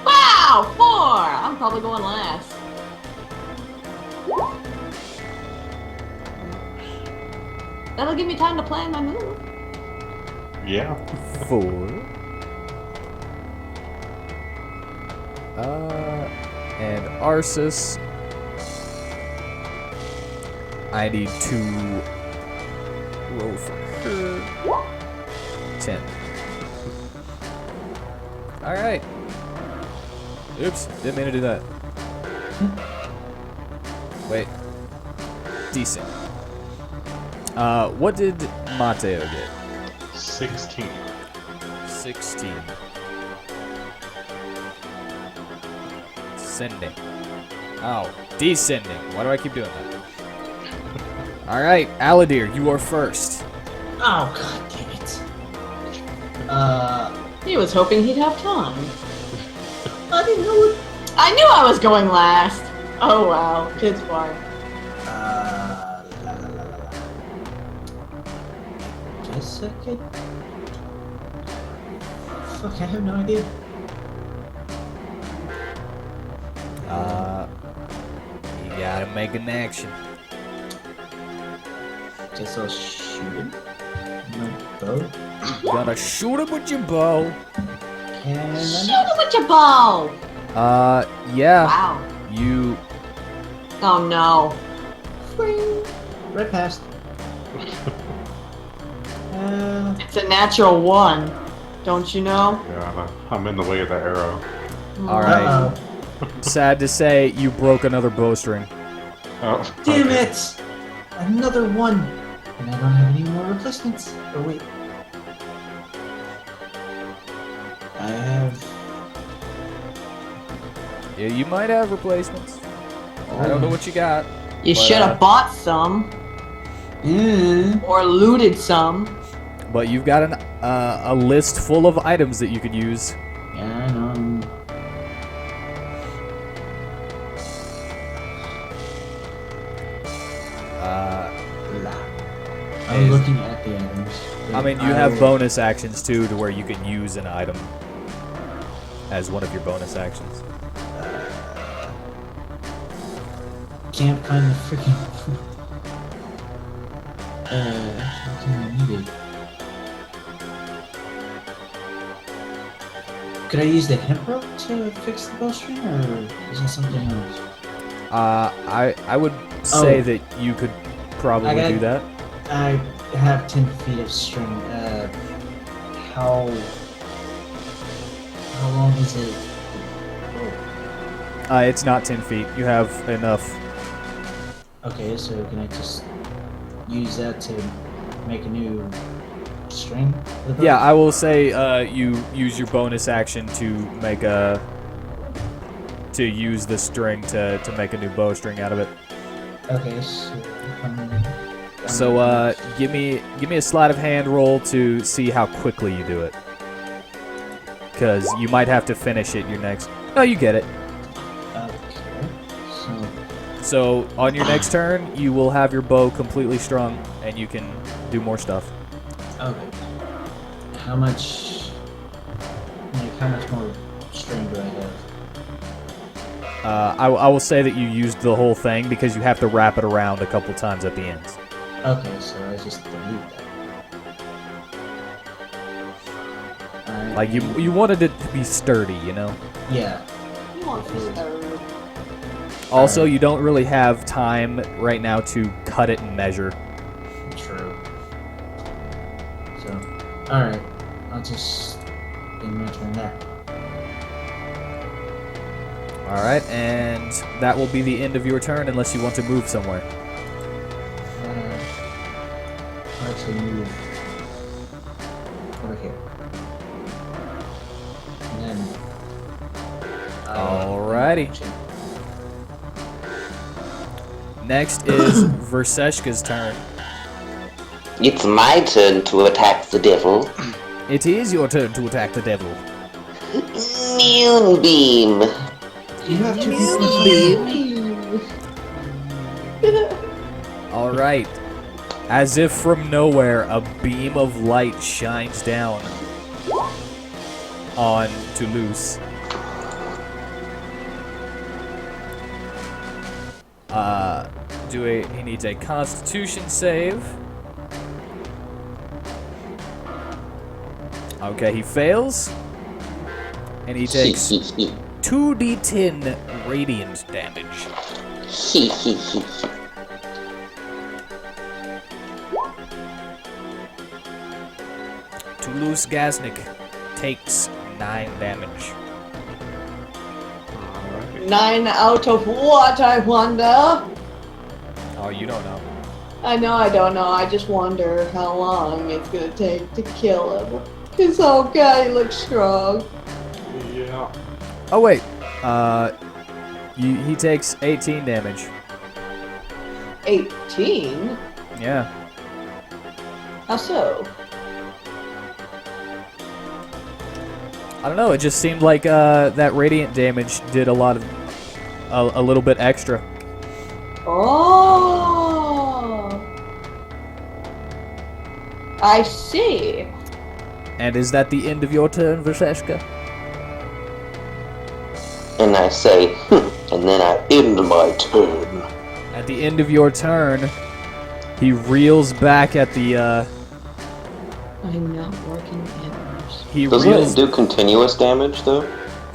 S2: Wow, 4! I'm probably going last. That'll give me time to plan my move.
S4: Yeah.
S1: 4. And Arceus. I need to roll for her. 10. Alright. Oops, didn't mean to do that. Wait. Decent. What did Mateo get?
S4: 16.
S1: 16. Sending. Oh, descending. Why do I keep doing that? Alright, Aladir, you are first.
S3: Oh god damn it.
S2: He was hoping he'd have time.
S3: I didn't know it.
S2: I knew I was going last. Oh wow, kids far.
S3: La, la, la, la. Guess I could. Fuck, I have no idea.
S1: You gotta make an action.
S3: Guess I'll shoot him. My bow.
S1: You gotta shoot him with your bow.
S3: Can I
S2: Shoot him with your bow!
S1: Yeah.
S2: Wow.
S1: You.
S2: Oh no.
S3: Right past.
S2: It's a natural 1. Don't you know?
S4: Yeah, I'm in the way of that arrow.
S1: Alright.
S3: Uh-oh.
S1: Sad to say, you broke another bowstring.
S4: Oh,
S3: Damn
S4: okay.
S3: it! Another one! And I don't have any more replacements. Oh wait. I have.
S1: Yeah, you might have replacements. I don't know what you got.
S2: You
S1: But,
S2: should have bought some or looted some.
S1: But you've got a list full of items that you could use.
S3: Yeah, I know. I'm
S1: Is-
S3: looking at the items.
S1: I mean, you have bonus actions too, to where you can use an item as one of your bonus actions.
S3: Can't find the freaking. I need it. Could I use the hemp rope to fix the bowstring, or is that something else?
S1: I would say that you could probably do that.
S3: I have 10 feet of string. How long is it? Oh.
S1: It's not 10 feet. You have enough.
S3: Okay, so can I just use that to make a new string? For the bow?
S1: Yeah, I will say you use your bonus action to make to use the string to make a new bowstring out of it.
S3: Okay, so
S1: So give me a sleight of hand roll to see how quickly you do it. Because you might have to finish it your next. No, you get it.
S3: okay,
S1: So on your next turn, you will have your bow completely strung, and you can do more stuff.
S3: okay. How much more string do I have?
S1: I will say that you used the whole thing because you have to wrap it around a couple times at the ends.
S3: Okay, so I just delete that. Alright.
S1: Like you wanted it to be sturdy, you know.
S3: Yeah.
S2: You want this third.
S1: Also, you don't really have time right now to cut it and measure.
S3: True. So, alright. I'll just end my turn there.
S1: All right, and that will be the end of your turn unless you want to move somewhere.
S3: I'll actually move over here. And then.
S1: Alrighty. Next is Verseshka's turn.
S5: It's my turn to attack the devil.
S1: It is your turn to attack the devil.
S5: Moonbeam.
S3: You have to
S1: All right. As if from nowhere, a beam of light shines down on Toulouse. He needs a Constitution save. Okay, he fails. And he takes 2d10 radiant damage. Toulouse Gaznik takes 9 damage.
S2: 9 out of what, I wonder?
S1: Oh, you don't know.
S2: I know I don't know, I just wonder how long it's gonna take to kill him. Cause oh god, he looks strong.
S4: Yeah.
S1: Oh, wait. He takes 18 damage.
S2: 18?
S1: Yeah.
S2: How so?
S1: I don't know, it just seemed like that radiant damage did a little bit extra.
S2: Oh! I see.
S1: And is that the end of your turn, Verseshka?
S5: And I say, and then I end my turn.
S1: At the end of your turn, he reels back at the,
S2: I'm not working hours.
S1: he
S5: Doesn't
S1: reels...
S5: it do continuous damage, though?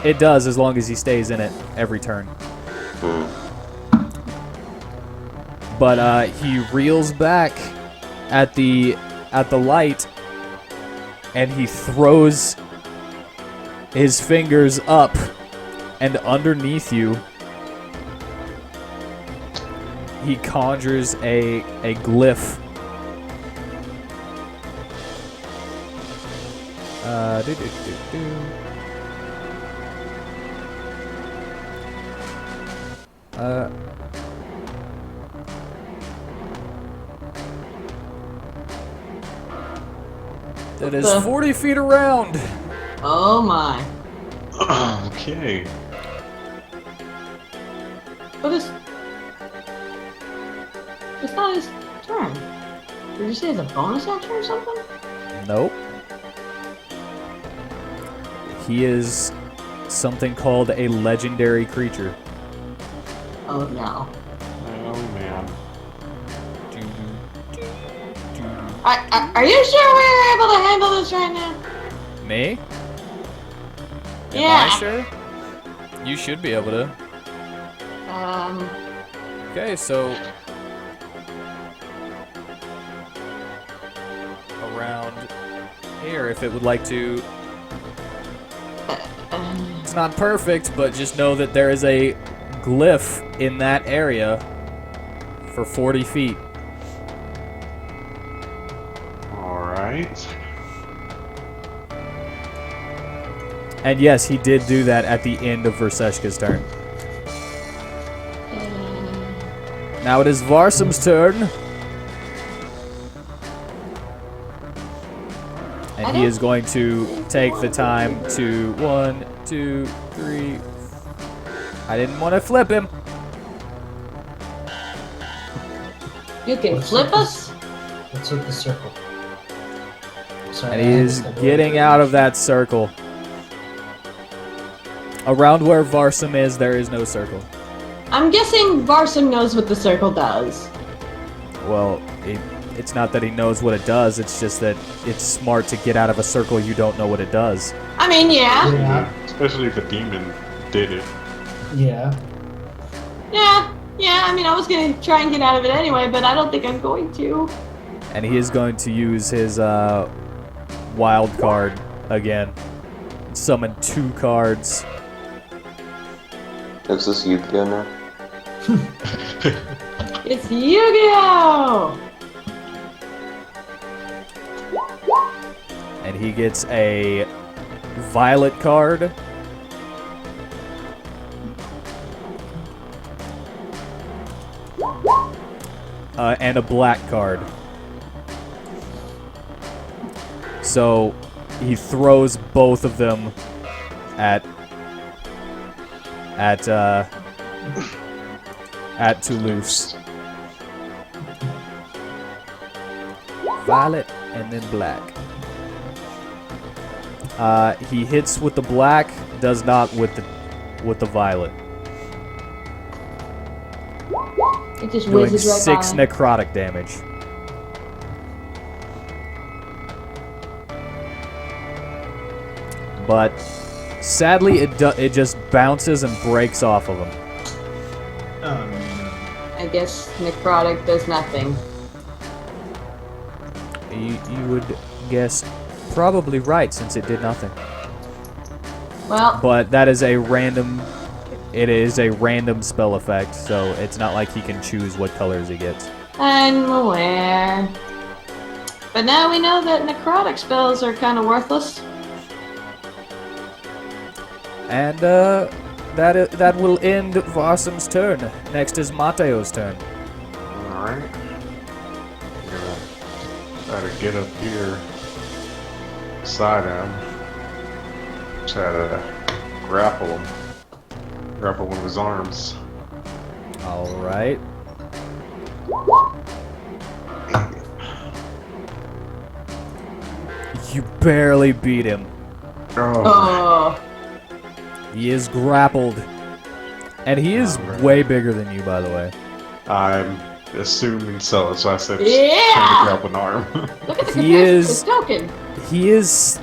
S1: It does, as long as he stays in it every turn. But, he reels back at the light, and he throws his fingers up, and underneath you, he conjures a glyph. That is 40 feet around.
S2: Oh my.
S4: Okay.
S2: But it's not his turn. Did you say it's a bonus action or something?
S1: Nope. He is something called a legendary creature.
S2: Oh no.
S4: Oh man.
S2: Are you sure we're able to handle this right now?
S1: Me? Am
S2: Yeah.
S1: I sure? You should be able to. Okay, so around here, if it would like to. It's not perfect, but just know that there is a glyph in that area for 40 feet.
S4: Alright.
S1: And yes, he did do that at the end of Verseshka's turn. Now it is Varsum's turn. And he is going to take the time to 1, 2, 3. I didn't want to flip him.
S2: You can flip us?
S3: What's with the circle? Sorry,
S1: And he is getting out of that circle. Around where Varsum is, there is no circle.
S2: I'm guessing Varsum knows what the circle does.
S1: Well, it's not that he knows what it does, it's just that it's smart to get out of a circle you don't know what it does.
S2: I mean, yeah.
S3: Yeah.
S4: Especially if a demon did it.
S3: Yeah.
S2: Yeah, I mean, I was gonna try and get out of it anyway, but I don't think I'm going to.
S1: And he is going to use his wild card again. Summon 2 cards.
S5: Is this Yu-Gi-Oh now?
S2: It's Yu-Gi-Oh!
S1: And he gets a violet card. And a black card. So he throws both of them at Toulouse. Violet and then black. He hits with the black, does not with the violet.
S2: It just
S1: Doing
S2: whizzes right
S1: 6
S2: by.
S1: necrotic damage. But sadly, it just bounces and breaks off of him.
S2: I guess necrotic does nothing.
S1: You would guess probably right since it did nothing.
S2: Well,
S1: But that is a random. It is a random spell effect, so it's not like he can choose what colors he gets.
S2: I'm aware. But now we know that necrotic spells are kind of worthless.
S1: And that will end Varsum's turn. Next is Mateo's turn.
S4: Alright. Gonna try to get up here beside him. Try to grapple him. Grapple one of his arms.
S1: All right. You barely beat him.
S4: Oh.
S1: He is grappled. And he is way bigger than you, by the way.
S4: I'm assuming so. That's why I said
S2: Yeah!
S4: trying to grab an arm.
S2: Look at the
S1: He is-
S2: token.
S1: He is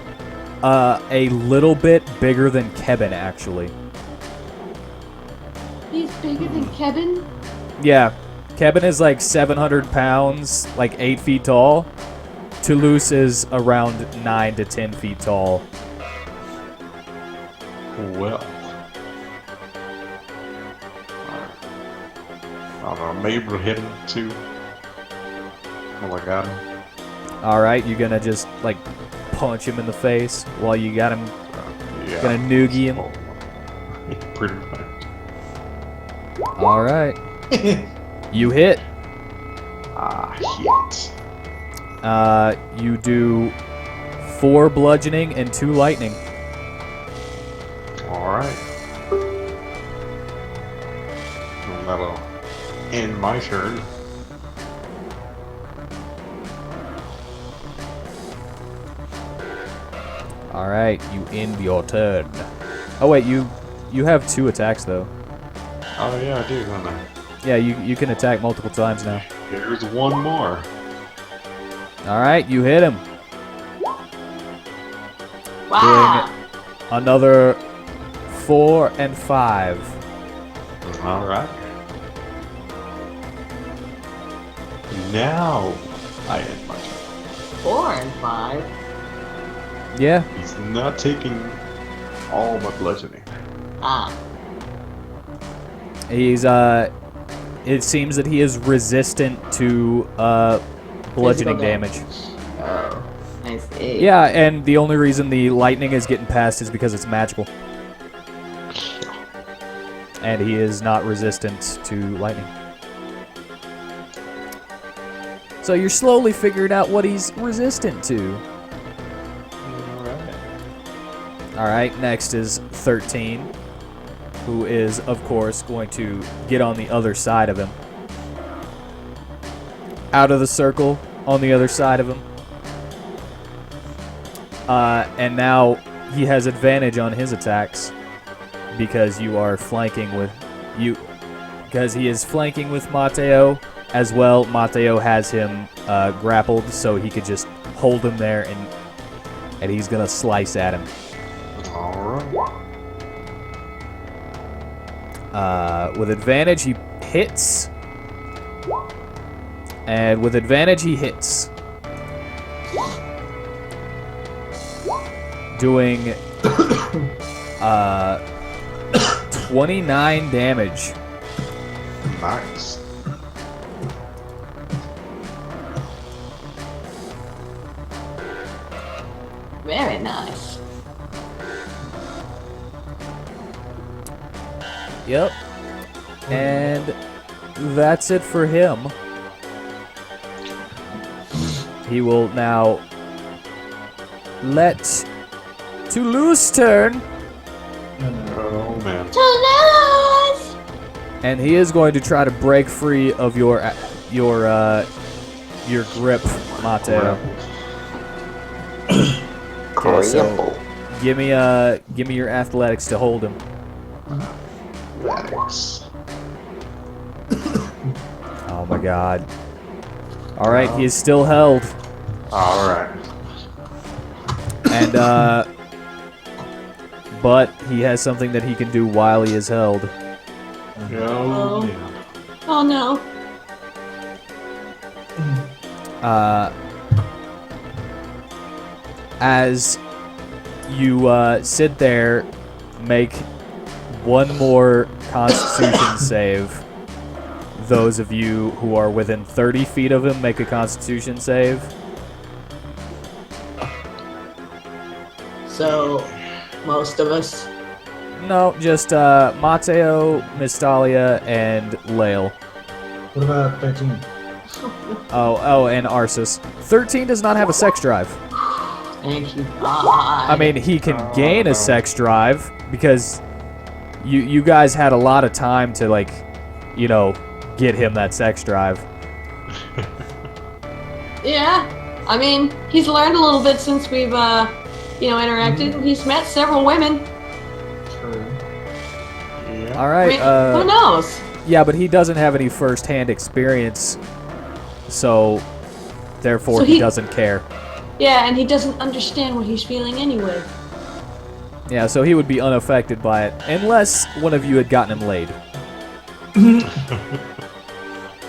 S1: a little bit bigger than Kevin, actually.
S2: He's bigger than Kevin.
S1: Yeah. Kevin is like 700 pounds, like 8 feet tall. Toulouse is around 9 to 10 feet tall.
S4: Well. I don't know. Maybe we'll hit him too. Oh, I got him.
S1: Alright, you're gonna just, like, punch him in the face while you got him.
S4: Yeah.
S1: Gonna noogie him.
S4: Pretty much.
S1: Alright. You hit.
S4: Hit.
S1: You do 4 bludgeoning and 2 lightning.
S4: Alright. Well, that'll end my turn.
S1: Alright, you end your turn. Oh wait, you have 2 attacks though.
S4: Oh yeah, I do, don't I?
S1: Yeah, you can attack multiple times now.
S4: Here's one more.
S1: Alright, you hit him.
S2: Wow.
S1: Another 4 and 5.
S4: All right. Now I end my turn.
S2: 4 and 5.
S1: Yeah.
S4: He's not taking all my bludgeoning.
S2: Ah.
S1: He's it seems that he is resistant to bludgeoning damage.
S2: Oh, I see.
S1: Yeah, and the only reason the lightning is getting past is because it's magical. And he is not resistant to lightning. So you're slowly figuring out what he's resistant to. Alright, next is 13, who is, of course, going to get on the other side of him. Out of the circle, on the other side of him. And now he has advantage on his attacks because you are flanking with you. Because he is flanking with Mateo as well. Mateo has him grappled, so he could just hold him there, and he's gonna slice at him. With advantage, he hits. And with advantage, he hits. Doing 29 damage.
S4: Nice.
S2: Very nice.
S1: Yep. And that's it for him. He will now let Toulouse turn.
S4: Oh man.
S2: Toulouse!
S1: And he is going to try to break free of your grip, Mateo. Okay, so give me your athletics to hold him.
S4: Athletics.
S1: Oh my god. All right, he is still held.
S4: All right.
S1: And but he has something that he can do while he is held.
S4: Oh, yeah.
S2: Oh no.
S1: As you sit there, make one more Constitution save. Those of you who are within 30 feet of him, make a Constitution save.
S2: So, most of us.
S1: No, just Mateo, Mystalia, and Lael.
S3: What about 13?
S1: Oh, and Arceus. 13 does not have a sex drive.
S2: Thank you, God.
S1: I mean, he can gain a sex drive because you guys had a lot of time to, like, you know, get him that sex drive.
S2: Yeah. I mean, he's learned a little bit since we've, interacted. He's met several women.
S3: True.
S4: Yeah.
S1: All
S2: I
S1: right.
S2: mean, who knows?
S1: Yeah, but he doesn't have any first-hand experience, so therefore
S2: So
S1: he
S2: he-
S1: doesn't care.
S2: Yeah, and he doesn't understand what he's feeling anyway.
S1: Yeah, so he would be unaffected by it, unless one of you had gotten him laid.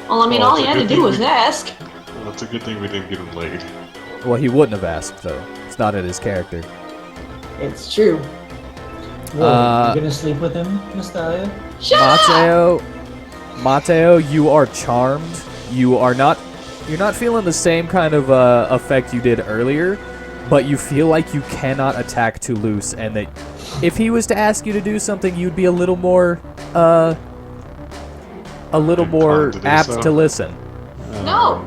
S2: Well, I mean,
S4: Well,
S2: all
S4: it's
S2: he
S4: a
S2: had to
S4: good
S2: do
S4: thing
S2: was
S4: we-
S2: ask.
S4: Well, it's a good thing we didn't get him laid.
S1: Well, he wouldn't have asked, though. It's not in his character.
S2: It's true.
S3: Whoa, you gonna sleep with him, Mystalia?
S2: Shut up!
S1: Mateo, you are charmed. You're not feeling the same kind of effect you did earlier, but you feel like you cannot attack Toulouse, and that if he was to ask you to do something, you'd be a little more
S4: Inclined to do
S1: apt
S4: so.
S1: to listen.
S2: No,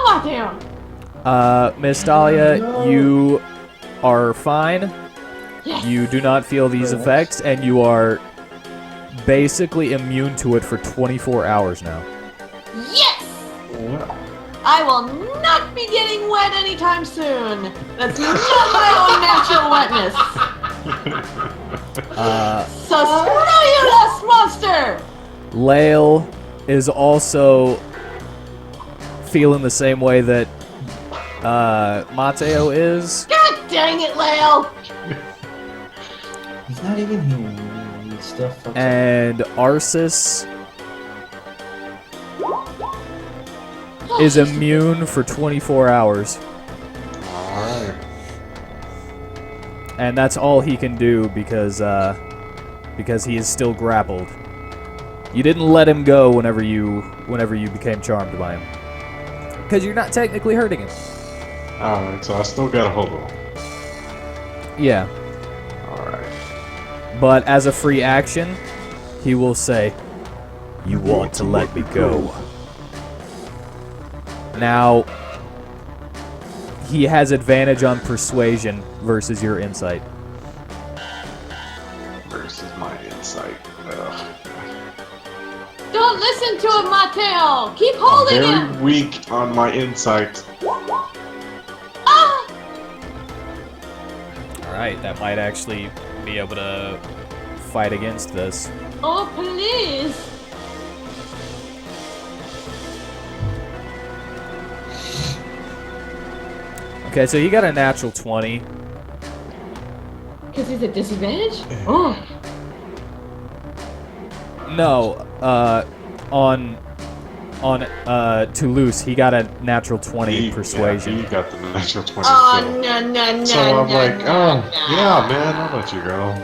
S2: Mateo.
S1: Miss Dahlia,
S3: No.
S1: you are fine.
S2: Yes.
S1: You do not feel these effects, and you are basically immune to it for 24 hours now.
S2: Yes!
S4: Well,
S2: I will not be getting wet anytime soon. That's not my own natural wetness. So screw you, lust monster!
S1: Lael is also feeling the same way that Mateo is.
S2: God dang it, Lael!
S3: He's not even here. He still fucks up.
S1: And Arceus is immune for 24 hours.
S4: Alright.
S1: And that's all he can do because he is still grappled. You didn't let him go whenever you became charmed by him. Because you're not technically hurting him.
S4: Alright, so I still got a hobo.
S1: Yeah.
S4: Alright.
S1: But as a free action, he will say, "You want to let me go." Now, he has advantage on persuasion versus your insight.
S4: Versus my insight. Ugh.
S2: Don't listen to him, Mateo! Keep
S4: I'm
S2: holding
S4: very
S2: him!
S4: weak on my insight.
S2: Ah!
S1: Alright, that might actually be able to fight against this.
S2: Oh, please!
S1: Okay, so he got a natural 20.
S2: Because he's at disadvantage? Oh.
S1: No, on Toulouse, he got a natural 20 persuasion.
S4: Yeah, he got the natural 20.
S2: Oh,
S4: so.
S2: no, no, no,
S4: So I'm
S2: no,
S4: like,
S2: no,
S4: oh,
S2: no.
S4: yeah, man, I'll let you go.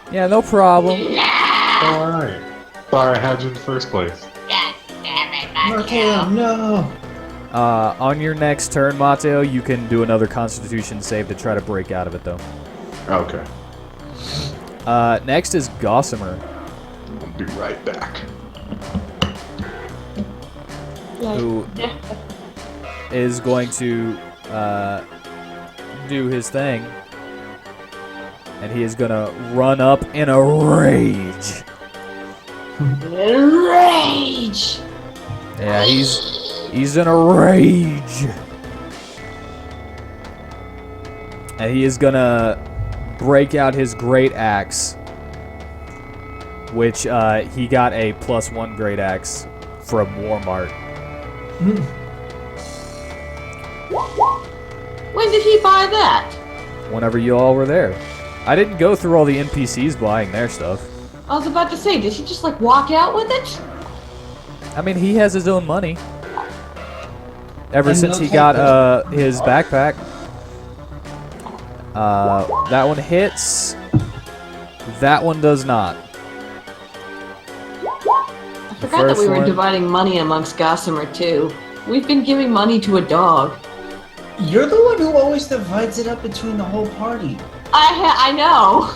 S1: Yeah, no problem.
S4: Alright. Sorry I had you in the first place.
S2: God damn it,
S3: Mateo, no!
S1: On your next turn, Mateo, you can do another Constitution save to try to break out of it, though.
S4: Okay.
S1: Next is Gossamer,
S4: I'll be right back.
S1: who is going to do his thing, and he is gonna run up in a rage.
S2: Rage!
S1: Yeah, he's in a rage, and he is gonna break out his great axe, which he got a +1 great axe from Walmart.
S2: When did he buy that?
S1: Whenever you all were there. I didn't go through all the NPCs buying their stuff.
S2: I was about to say, did he just like walk out with it?
S1: I mean, he has his own money. Ever
S3: And
S1: since
S3: no
S1: he got
S3: takers.
S1: his backpack. That one hits. That one does not.
S2: I forgot that we were
S1: one-
S2: dividing money amongst Gossamer too. We've been giving money to a dog.
S3: You're the one who always divides it up between the whole party.
S2: I know.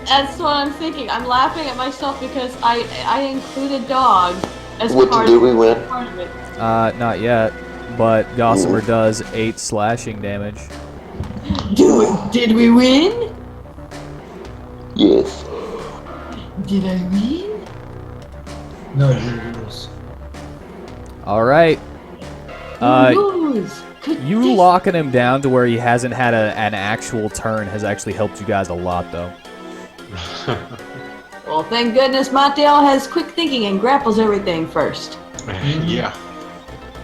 S2: That's what I'm thinking. I'm laughing at myself because I included dog as
S5: What
S2: part
S5: do we win?
S2: part of it.
S1: Not yet. But Gossamer does 8 slashing damage.
S2: Did we win?
S5: Yes.
S2: Did I win?
S3: No, you lose.
S1: Alright.
S2: Lose. Could
S1: You
S2: this-
S1: locking him down to where he hasn't had an actual turn has actually helped you guys a lot, though.
S2: Well, thank goodness Mateo has quick thinking and grapples everything first.
S4: Yeah.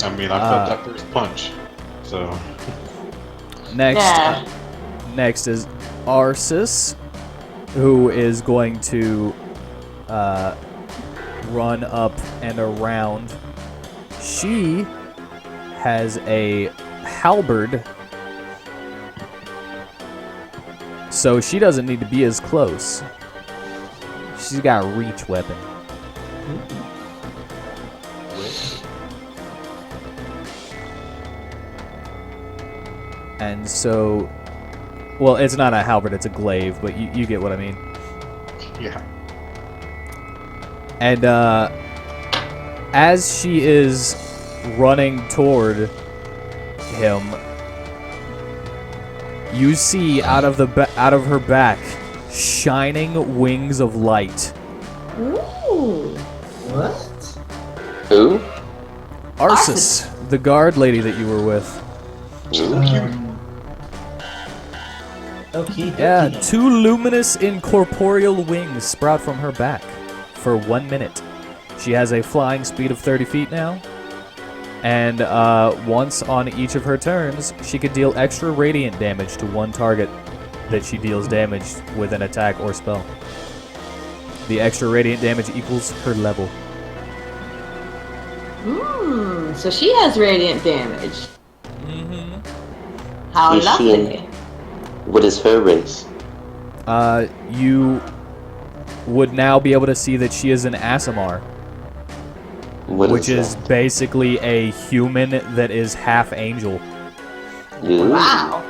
S4: I mean, I felt that first punch. So.
S2: Yeah.
S1: Next is Arceus, who is going to run up and around. She has a halberd, so she doesn't need to be as close. She's got a reach weapon. And so, well, it's not a halberd, it's a glaive, but you get what I mean.
S4: Yeah.
S1: And as she is running toward him, you see out of her back shining wings of light.
S2: Ooh.
S3: What?
S5: Who?
S1: Arceus, the guard lady that you were with.
S3: Okay.
S1: Yeah, 2 luminous incorporeal wings sprout from her back for 1 minute. She has a flying speed of 30 feet now. And once on each of her turns, she could deal extra radiant damage to one target that she deals damage with an attack or spell. The extra radiant damage equals her level.
S2: So she has radiant damage.
S6: Mm-hmm.
S2: How
S5: Is she
S2: lovely.
S5: What is her race?
S1: You would now be able to see that she is an Aasimar, which is
S5: that?
S1: basically a human that is half angel.
S5: Ooh.
S2: Wow.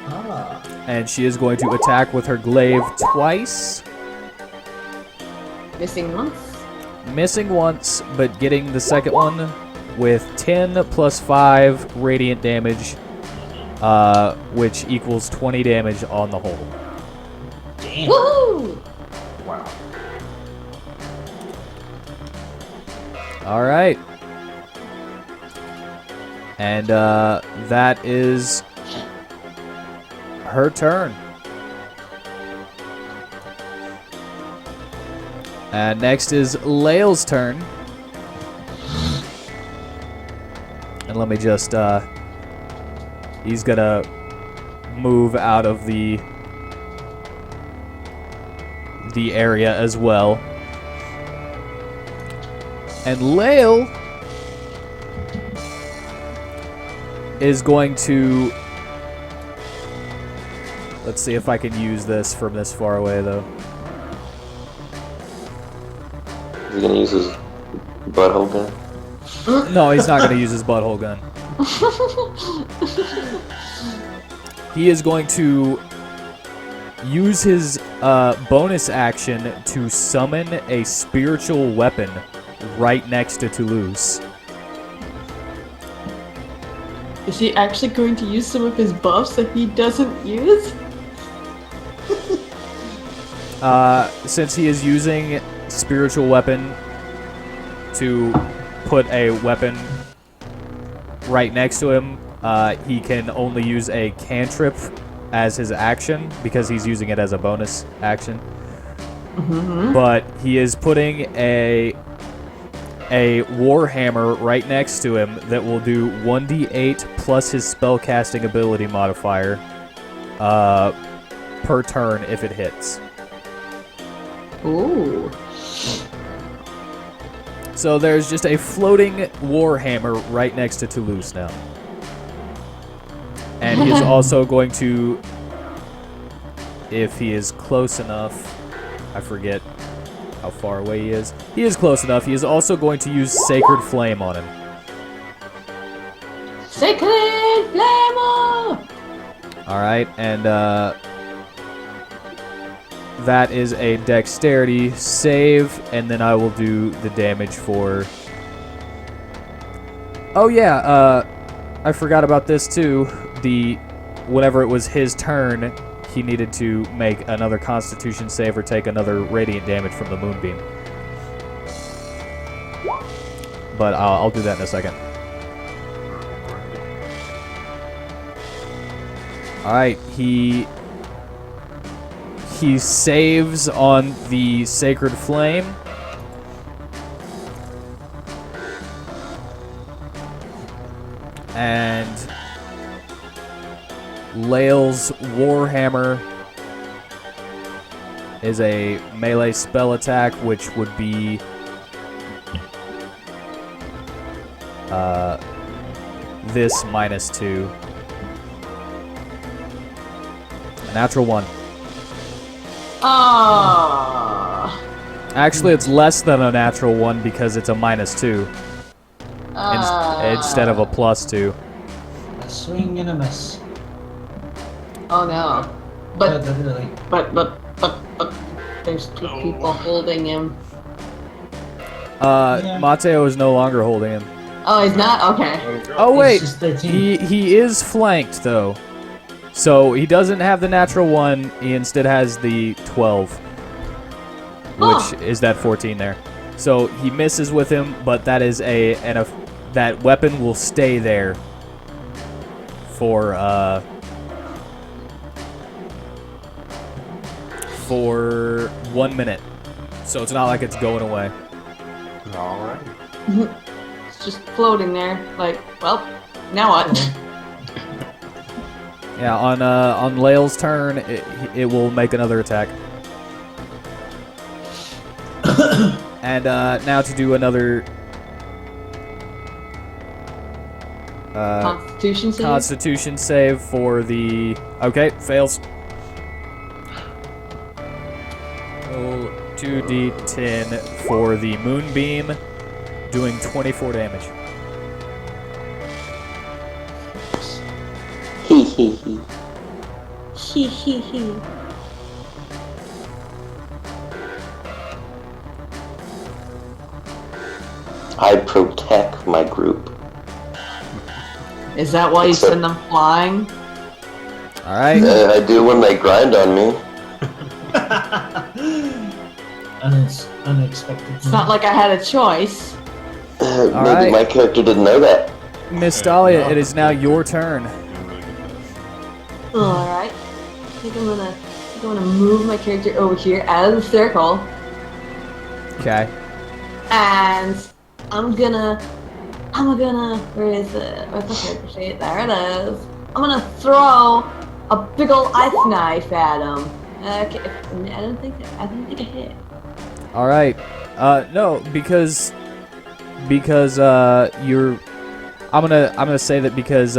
S3: Ah.
S1: And she is going to attack with her glaive twice,
S2: Missing once.
S1: missing once, but getting the second one with 10 plus 5 radiant damage, which equals 20 damage on the whole.
S3: Damn.
S2: Woohoo!
S4: Wow.
S1: All right. And that is her turn. And next is Lael's turn. And let me just, he's gonna move out of the area as well. And Lael is going to, let's see if I can use this from this far away though.
S5: Is he gonna use his butthole gun?
S1: No, he's not going to use his butthole gun. He is going to use his bonus action to summon a spiritual weapon right next to Toulouse.
S2: Is he actually going to use some of his buffs that he doesn't use?
S1: Since he is using spiritual weapon to put a weapon right next to him, he can only use a cantrip as his action because he's using it as a bonus action. But he is putting a warhammer right next to him that will do 1d8 plus his spellcasting ability modifier per turn if it hits.
S2: Ooh.
S1: So there's just a floating warhammer right next to Toulouse now. And he is also going to, if he is close enough, I forget how far away he is. He is close enough. He is also going to use Sacred Flame on him.
S2: Sacred Flame!
S1: Alright, and that is a dexterity save, and then I will do the damage for... Oh yeah, I forgot about this too. Whenever it was his turn, he needed to make another Constitution save or take another radiant damage from the Moonbeam. But I'll do that in a second. Alright, he saves on the Sacred Flame. And Lael's Warhammer is a melee spell attack, which would be this -2. A natural 1.
S2: Oh.
S1: Actually, it's less than a natural 1 because it's a -2 instead of a +2.
S3: A swing and a miss.
S2: Oh no. But
S3: Literally.
S2: there's two people holding him.
S1: Mateo is no longer holding him.
S2: Oh, he's not? Okay.
S1: Oh wait,
S3: It's just 13.
S1: he is flanked though, so he doesn't have the natural 1. He instead has the 12, which is that 14 there. So he misses with him, but that is that weapon will stay there for 1 minute. So it's not like it's going away.
S4: All right.
S2: It's just floating there. Like, well, now what?
S1: Yeah, on Lael's turn, it will make another attack. And now to do another
S2: Constitution save?
S1: Constitution save for the... Okay, fails. Roll 2d10 for the Moonbeam, doing 24 damage.
S5: Hee hee hee.
S2: Hee hee hee.
S5: I protect my group.
S2: Is that why you send them flying?
S1: Alright.
S5: I do when they grind on me.
S3: Unexpected.
S2: It's not like I had a choice.
S5: Maybe
S1: Alright.
S5: my character didn't know that.
S1: Miss Dahlia, it is now your turn.
S2: Alright. I think I'm gonna move my character over here out of the circle.
S1: Okay.
S2: And I'm gonna where is it? Where's the character sheet? There it is. I'm gonna throw a big ol' ice knife at him. Okay, I don't think I hit.
S1: Alright. No, because you're... I'm gonna say that because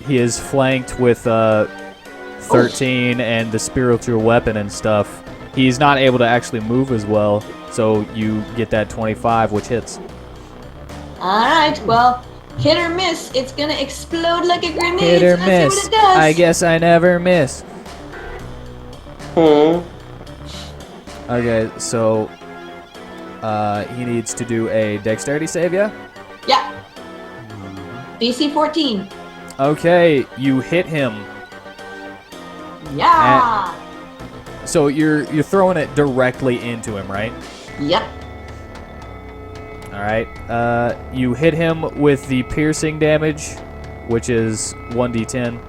S1: he is flanked with 13 and the spiritual weapon and stuff, he's not able to actually move as well, so you get that 25, which hits.
S2: Alright, well, hit or miss, it's gonna explode like a grenade.
S1: Hit or
S2: so let's
S1: miss.
S2: see what it does.
S1: I guess I never miss.
S5: Hmm.
S1: Okay, so he needs to do a dexterity save, yeah?
S2: Yeah. DC 14.
S1: Okay, you hit him.
S2: Yeah.
S1: So you're throwing it directly into him, right?
S2: Yep.
S1: All right. You hit him with the piercing damage, which is 1d10.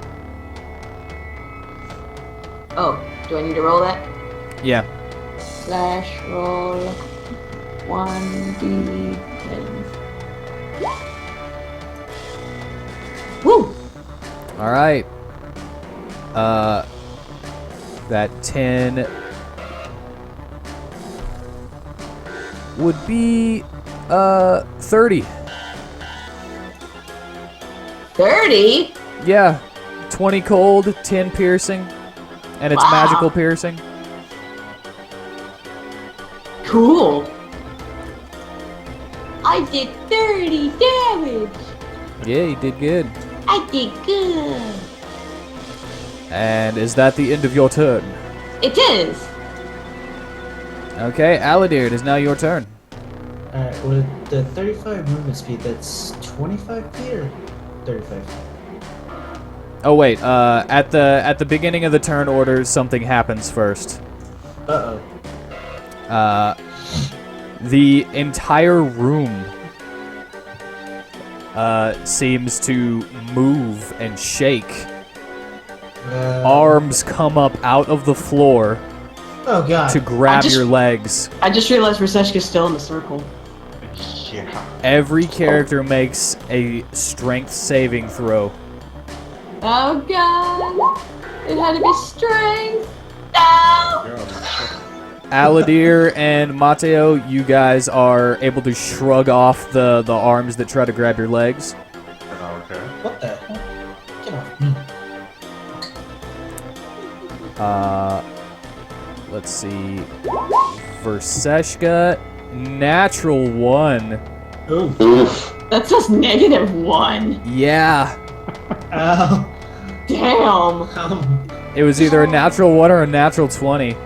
S2: Oh, do I need to roll that?
S1: Yeah.
S2: Slash roll 1d10. Woo!
S1: All right. That 10 would be 30.
S2: 30?
S1: Yeah. 20 cold, 10 piercing, and it's
S2: Wow.
S1: magical piercing.
S2: Cool. I did 30 damage.
S1: Yeah, you did good.
S2: I did good.
S1: And is that the end of your turn?
S2: It is.
S1: Okay, Aladir, it is now your turn.
S3: Alright, with the 35 movement speed, that's 25 feet or 35 feet?
S1: Oh wait, at the beginning of the turn order, something happens first.
S3: Uh-oh.
S1: The entire room seems to move and shake. Arms come up out of the floor
S3: Oh god.
S1: to grab
S2: just-
S1: your legs.
S2: I just realized Verseshka's still in the circle.
S4: Yeah.
S1: Every character makes a strength saving throw.
S2: Oh god. It had to be strength. No!
S1: Aladir and Mateo, you guys are able to shrug off the arms that try to grab your legs.
S4: Okay.
S3: What the hell? Get off me.
S1: Let's see. Verseshka, natural 1.
S3: Ooh.
S5: Oof.
S2: That says -1.
S1: Yeah.
S3: Ow.
S2: Damn.
S1: It was either a natural 1 or a natural 20.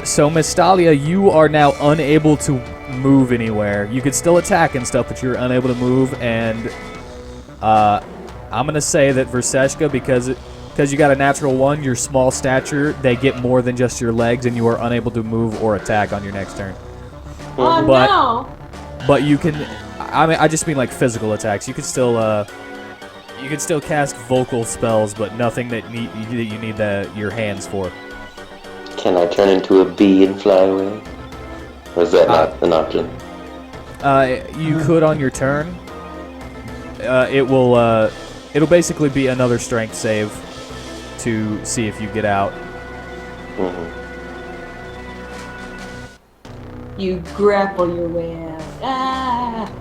S1: So Miss Dahlia, you are now unable to move anywhere. You could still attack and stuff, but you're unable to move. And I'm gonna say that Verseshka, because you got a natural 1, your small stature, they get more than just your legs, and you are unable to move or attack on your next turn.
S2: Oh
S1: But-
S2: no.
S1: But you can, I just mean like physical attacks. You could still cast vocal spells, but nothing that you need your hands for.
S5: Can I turn into a bee and fly away? Or is that not an option?
S1: You could on your turn. It will it'll basically be another strength save to see if you get out.
S5: Mm-hmm.
S2: You grapple your way out. Ah!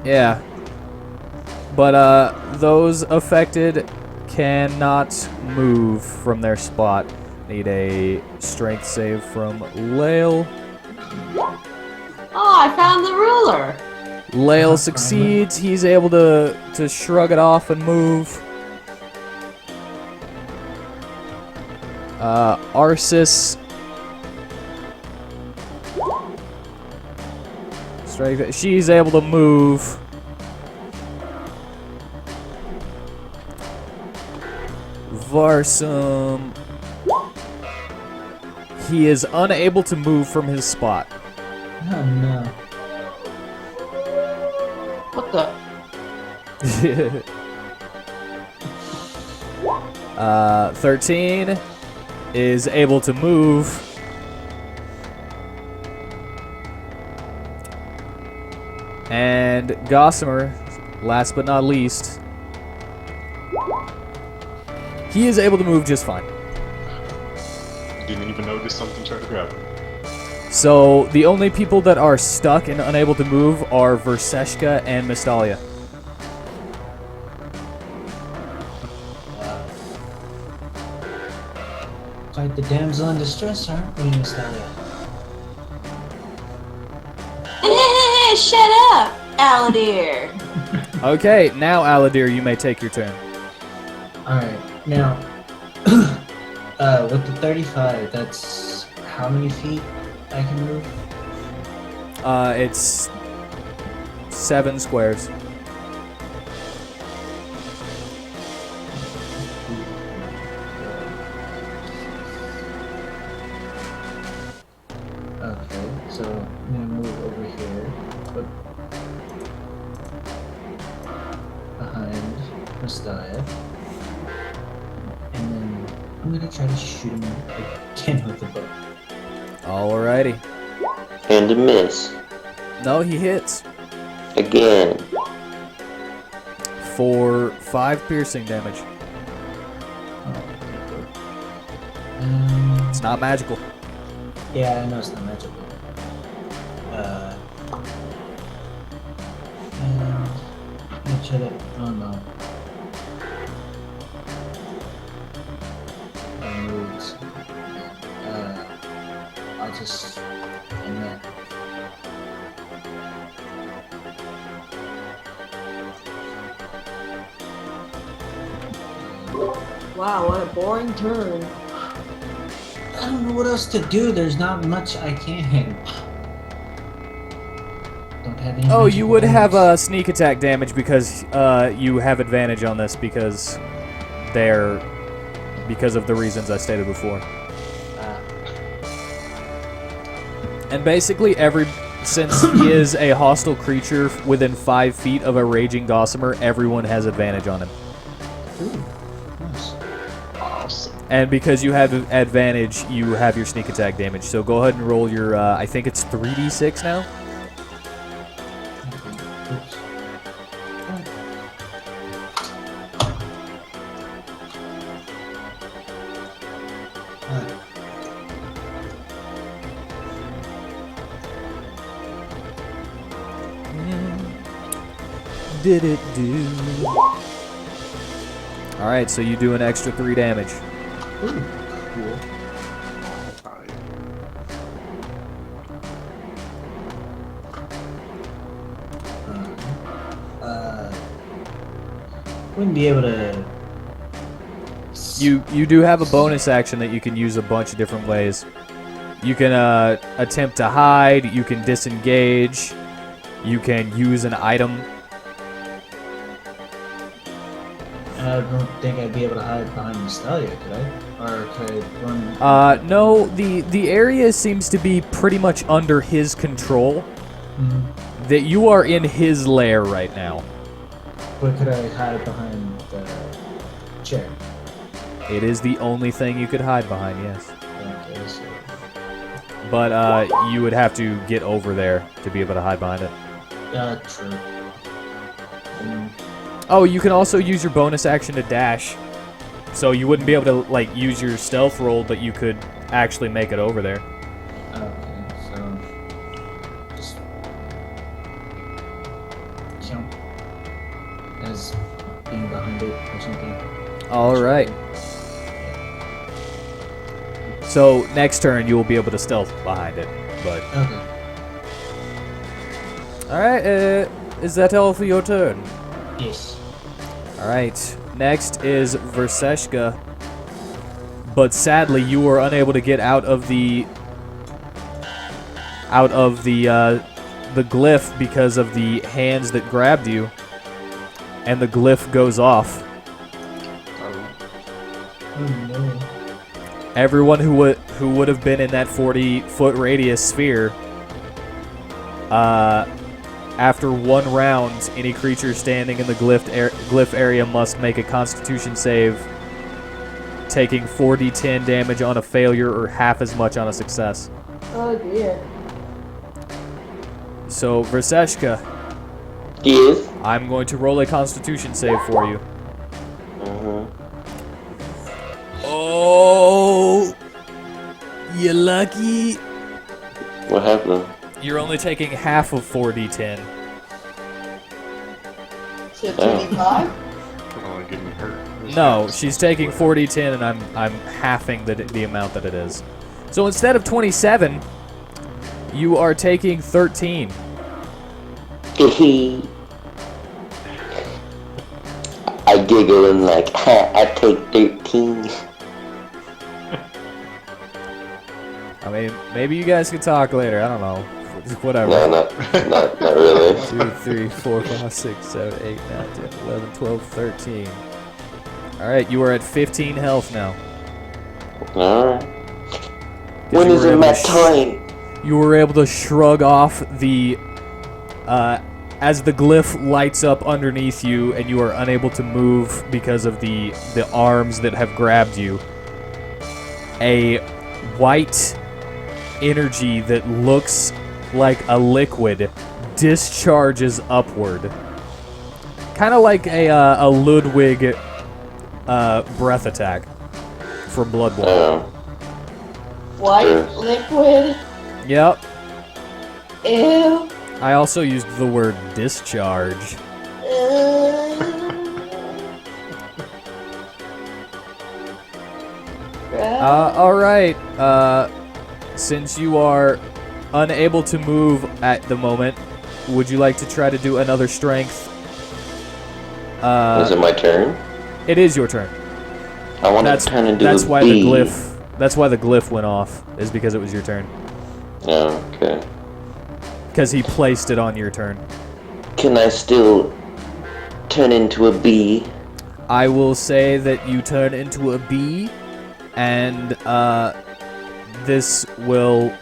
S1: Yeah. But those affected cannot move from their spot. Need a strength save from Lael.
S2: Oh, I found the ruler.
S1: Lael succeeds. He's able to shrug it off and move. Arsis. Strength. She's able to move. Varsum. He is unable to move from his spot.
S3: Oh no.
S2: What the?
S1: 13 is able to move. And Gossamer, last but not least, he is able to move just fine.
S4: Didn't even notice something tried to grab him.
S1: So the only people that are stuck and unable to move are Verseshka and Mystalia.
S3: Quite the damsel in distress, aren't we, Miss Dahlia?
S2: Hey, shut up, Aladir.
S1: Okay, now Aladir, you may take your turn.
S3: Alright, now, with the 35, that's how many feet I can move?
S1: It's 7 squares.
S3: Okay, so I'm gonna move over here, but behind Mustaya. And then I'm gonna try to shoot him again with the bow.
S1: Alrighty.
S5: And a miss.
S1: No, he hits
S5: Again.
S1: for 5 piercing damage. It's not magical.
S3: Yeah, I know it's not magical. And I'm gonna try to. Oh no. I moved. I'll just end that.
S2: Wow, what a boring turn.
S3: I don't know what else to do. There's not much I can. Don't have any.
S1: Oh, you would
S3: magical
S1: have
S3: items.
S1: sneak attack damage because you have advantage on this because of the reasons I stated before. And basically since he is a hostile creature within 5 feet of a raging Gossamer, everyone has advantage on him.
S3: Ooh, nice.
S4: Awesome.
S1: And because you have advantage, you have your sneak attack damage. So go ahead and roll your, I think it's 3d6 now?
S3: Oops.
S1: Did it do? Alright, so you do an extra 3 damage.
S3: Ooh, cool.
S4: Alright.
S3: Wouldn't be able to.
S1: You do have a bonus action that you can use a bunch of different ways. You can attempt to hide, you can disengage, you can use an item.
S3: I don't think I'd be able to hide behind Mystalia, could I? Or could I run?
S1: No, the area seems to be pretty much under his control.
S3: Mhm.
S1: That you are in his lair right now.
S3: But could I hide behind the chair?
S1: It is the only thing you could hide behind, yes.
S3: Okay, so.
S1: But you would have to get over there to be able to hide behind it.
S3: True.
S1: Oh, you can also use your bonus action to dash. So you wouldn't be able to like use your stealth roll, but you could actually make it over there.
S3: Okay, so just jump as being behind it or something.
S1: All right. So next turn you will be able to stealth behind it, but
S3: Okay.
S1: all right. Is that all for your turn?
S3: Yes.
S1: All right. Next is Verseshka, but sadly you were unable to get out of the glyph because of the hands that grabbed you, and the glyph goes off.
S3: Oh no.
S1: Everyone who would have been in that 40-foot radius sphere, after one round, any creature standing in the glyph area must make a Constitution save, taking 4d10 damage on a failure or half as much on a success.
S2: Oh dear.
S1: So, Verseshka,
S5: Yes.
S1: I'm going to roll a Constitution save for you.
S5: Uh-huh.
S1: Oh, you lucky.
S5: What happened?
S1: You're only taking half of 4d10.
S2: So 2d5?
S4: Come on, getting hurt.
S1: No, she's taking 4d10, and I'm halving the amount that it is. So instead of 27, you are taking 13.
S5: I giggle and like, ha, I take 13.
S1: I mean, maybe you guys can talk later. I don't know. Whatever.
S5: No, not really.
S1: 2, 3, 4, 5, 6, 7, 8, 9, 10, 11, 12, 13. Alright, you are at 15 health now.
S5: Alright.
S1: 'Cause
S5: When
S1: you
S5: is
S1: were
S5: it
S1: able
S5: my
S1: to
S5: time?
S1: You were able to shrug off the... as the glyph lights up underneath you and you are unable to move because of the arms that have grabbed you. A white energy that looks like a liquid discharges upward. Kind of like a Ludwig breath attack from Bloodborne.
S5: Oh.
S2: White
S5: Yes.
S2: liquid?
S1: Yep.
S2: Ew.
S1: I also used the word discharge. Alright. Since you are unable to move at the moment, would you like to try to do another strength?
S5: Is it my turn?
S1: It is your turn.
S5: I want to turn into
S1: That's
S5: a
S1: why
S5: bee.
S1: the glyph. That's why the glyph went off. Is because it was your turn.
S5: Oh, okay.
S1: Because he placed it on your turn.
S5: Can I still turn into a bee?
S1: I will say that you turn into a bee, and this will.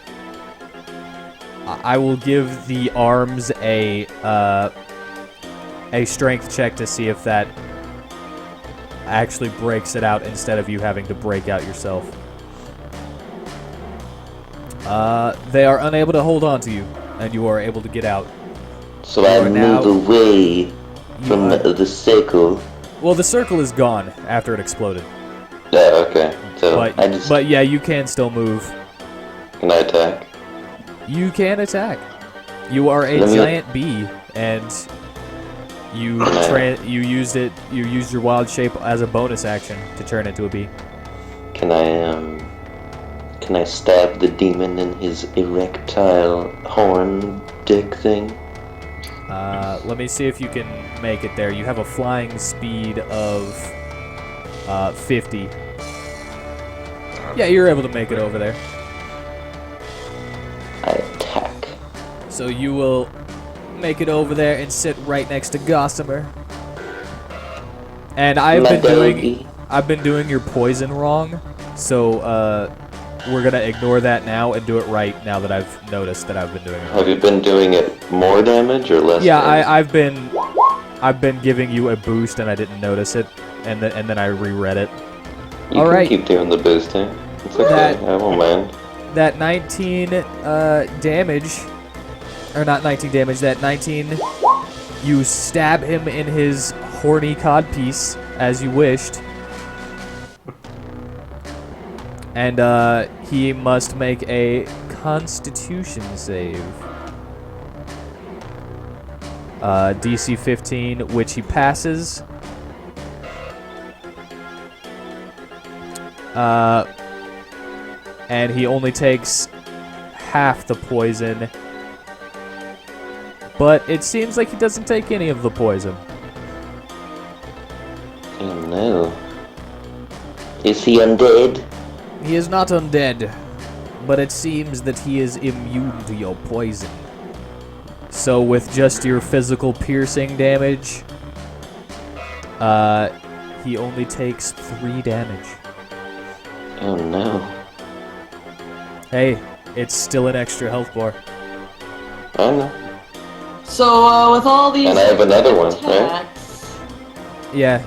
S1: I will give the arms a strength check to see if that actually breaks it out instead of you having to break out yourself. They are unable to hold on to you, and you are able to get out.
S5: So
S1: You
S5: I
S1: are now-
S5: move away from
S1: are-
S5: the circle.
S1: Well, the circle is gone after it exploded,
S5: Yeah, okay. So I
S1: but
S5: just
S1: but yeah, you can still move.
S5: can I attack?
S1: You can attack. You are a
S5: Let me-
S1: giant bee, and you you used your wild shape as a bonus action to turn into a bee.
S5: Can I stab the demon in his erectile horn dick thing?
S1: Let me see if you can make it there. You have a flying speed of 50. Yeah, you're able to make it over there.
S5: I attack.
S1: So you will make it over there and sit right next to Gossamer. And I've
S5: My
S1: been
S5: baby.
S1: doing your poison wrong, so we're gonna ignore that now and do it right now that I've noticed that I've been doing it.
S5: Have you been doing it more damage or less?
S1: Yeah,
S5: damage?
S1: I've been giving you a boost and I didn't notice it, and then I reread it.
S5: You
S1: all
S5: can
S1: right.
S5: keep doing the boosting. It's okay.
S1: That-
S5: I won't mind.
S1: That 19 damage, or not 19 damage, that 19, you stab him in his horny codpiece, as you wished. And he must make a Constitution save. DC 15, which he passes. And he only takes half the poison. But it seems like he doesn't take any of the poison.
S5: Oh no. Is he undead?
S1: He is not undead, but it seems that he is immune to your poison. So with just your physical piercing damage, he only takes 3 damage.
S5: Oh no.
S1: Hey, it's still an extra health bar.
S5: I know.
S2: So with all these
S5: And I have another one, right?
S2: attacks,
S1: Yeah,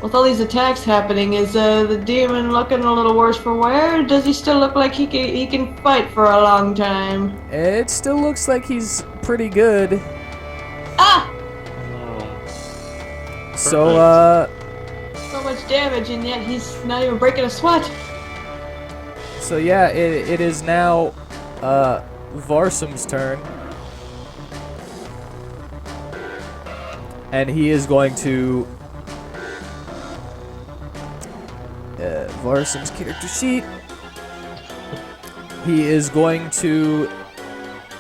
S2: with all these attacks happening, is the demon looking a little worse for wear? Or does he still look like he can fight for a long time?
S1: it still looks like he's pretty good.
S2: Ah!
S1: So,
S2: So much damage, and yet he's not even breaking a sweat.
S1: so yeah, it is now, Varsum's turn. And he is going to... Varsum's character sheet. He is going to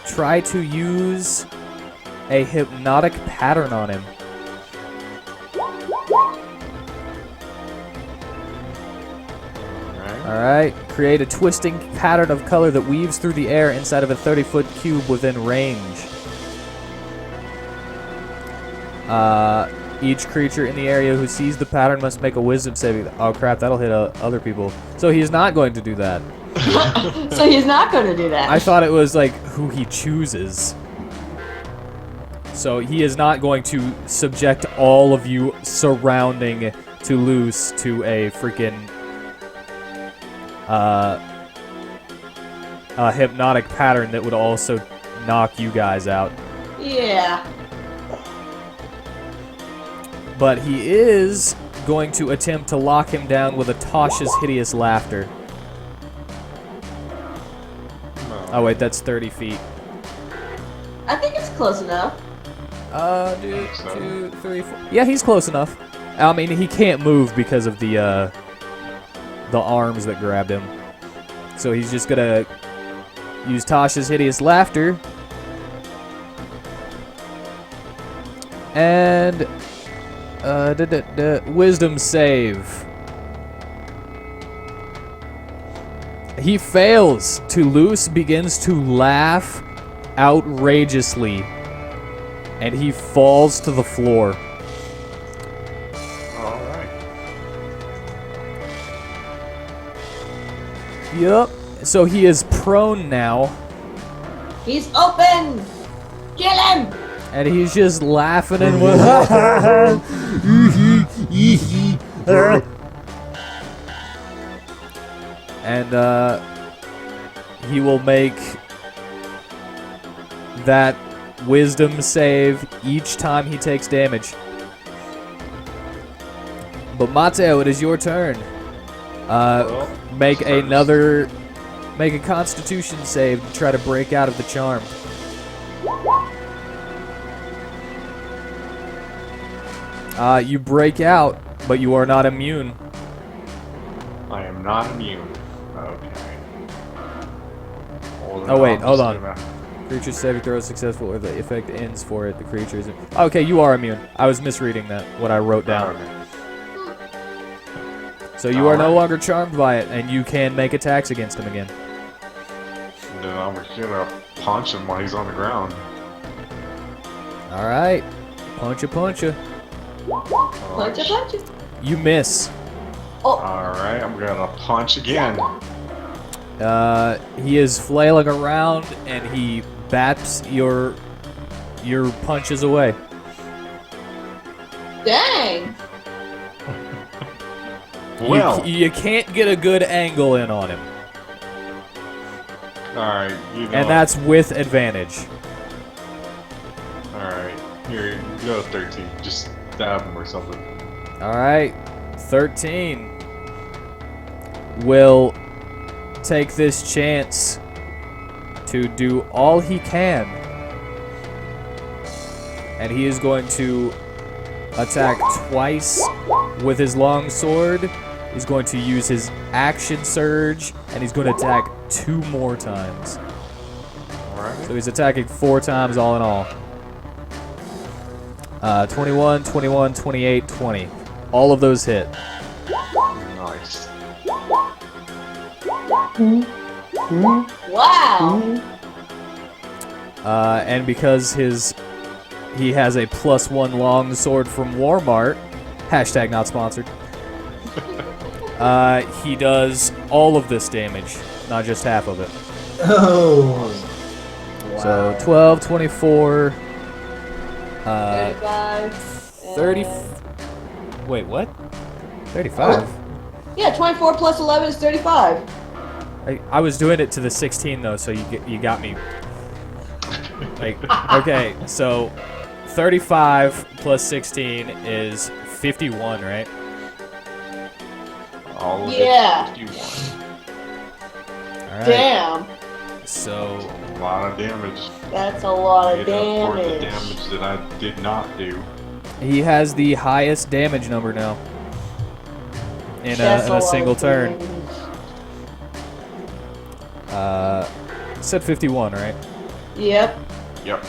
S1: try to use a hypnotic pattern on him. Alright, create a twisting pattern of color that weaves through the air inside of a 30-foot cube within range. Each creature in the area who sees the pattern must make a wisdom saving. Oh crap, that'll hit other people. So he's not going to do that.
S2: So he's not going to do that.
S1: I thought it was like who he chooses. So he is not going to subject all of you surrounding Toulouse to a freaking a hypnotic pattern that would also knock you guys out.
S2: Yeah.
S1: But he is going to attempt to lock him down with a Tasha's hideous laughter. Oh wait, that's 30 feet.
S2: I think it's close enough.
S1: Dude, 2, 3, 4. Yeah, he's close enough. I mean, he can't move because of the arms that grabbed him. So he's just gonna use Tasha's hideous laughter. And wisdom save. He fails. Toulouse begins to laugh outrageously, and he falls to the floor.
S4: Alright.
S1: Yup. So he is prone now,
S2: He's open! Kill him!
S1: and he's just laughing and and he will make that wisdom save each time he takes damage. But Mateo, it is your turn. Make a Constitution save to try to break out of the charm. You break out, but you are not immune.
S4: I am not immune. Okay.
S1: Oh wait, hold on. Creature saving throw is successful if the effect ends for it. The creature is... Okay, you are immune. I was misreading that, what I wrote down. So you are no longer charmed by it, and you can make attacks against him again.
S4: Then I'm gonna punch him while he's on the ground.
S1: Alright. Punch ya.
S2: Punch it.
S1: You miss.
S4: Alright, I'm gonna punch again.
S1: He is flailing around, and he bats your punches away.
S2: Dang!
S4: Well,
S1: You can't get a good angle in on him.
S4: alright, you know.
S1: And that's with advantage.
S4: Alright. Here, you go 13. Just stab him or something.
S1: All right, 13 will take this chance to do all he can. And he is going to attack twice with his long sword. He's going to use his action surge, and he's going to attack 2 more times.
S4: Alright.
S1: So he's attacking 4 times all in all. 21, 21, 28, 20. All of those hit.
S4: Nice.
S2: Wow.
S1: And because he has a +1 long sword from Walmart, hashtag not sponsored, he does all of this damage, not just half of it.
S3: Oh. Wow.
S1: So 12, 24,
S2: 35.
S1: 30. Wait, what? 35?
S2: Yeah, 24 plus 11 is 35.
S1: I was doing it to the 16 though, so you got me. Like, okay, so 35 plus 16 is 51, right?
S4: All of
S2: Yeah.
S4: it. 51.
S1: All right.
S2: Damn.
S1: So
S4: A lot of damage.
S2: That's a lot of
S4: Made up for the
S2: damage.
S4: damage that I did not do.
S1: he has the highest damage number now in
S2: That's
S1: a
S2: lot
S1: single
S2: of
S1: turn.
S2: damage.
S1: Said 51, right?
S2: Yep.
S4: Yep.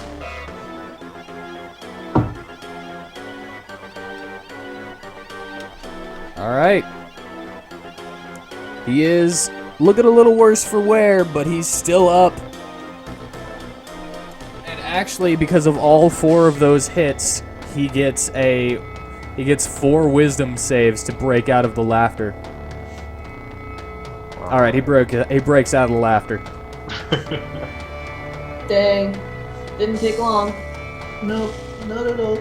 S1: All right. He is looking a little worse for wear, but he's still up. And actually, because of all 4 of those hits, he gets 4 wisdom saves to break out of the laughter.
S4: Wow.
S1: All right, he breaks out of the laughter.
S2: Dang. Didn't take long.
S3: Nope, not at all.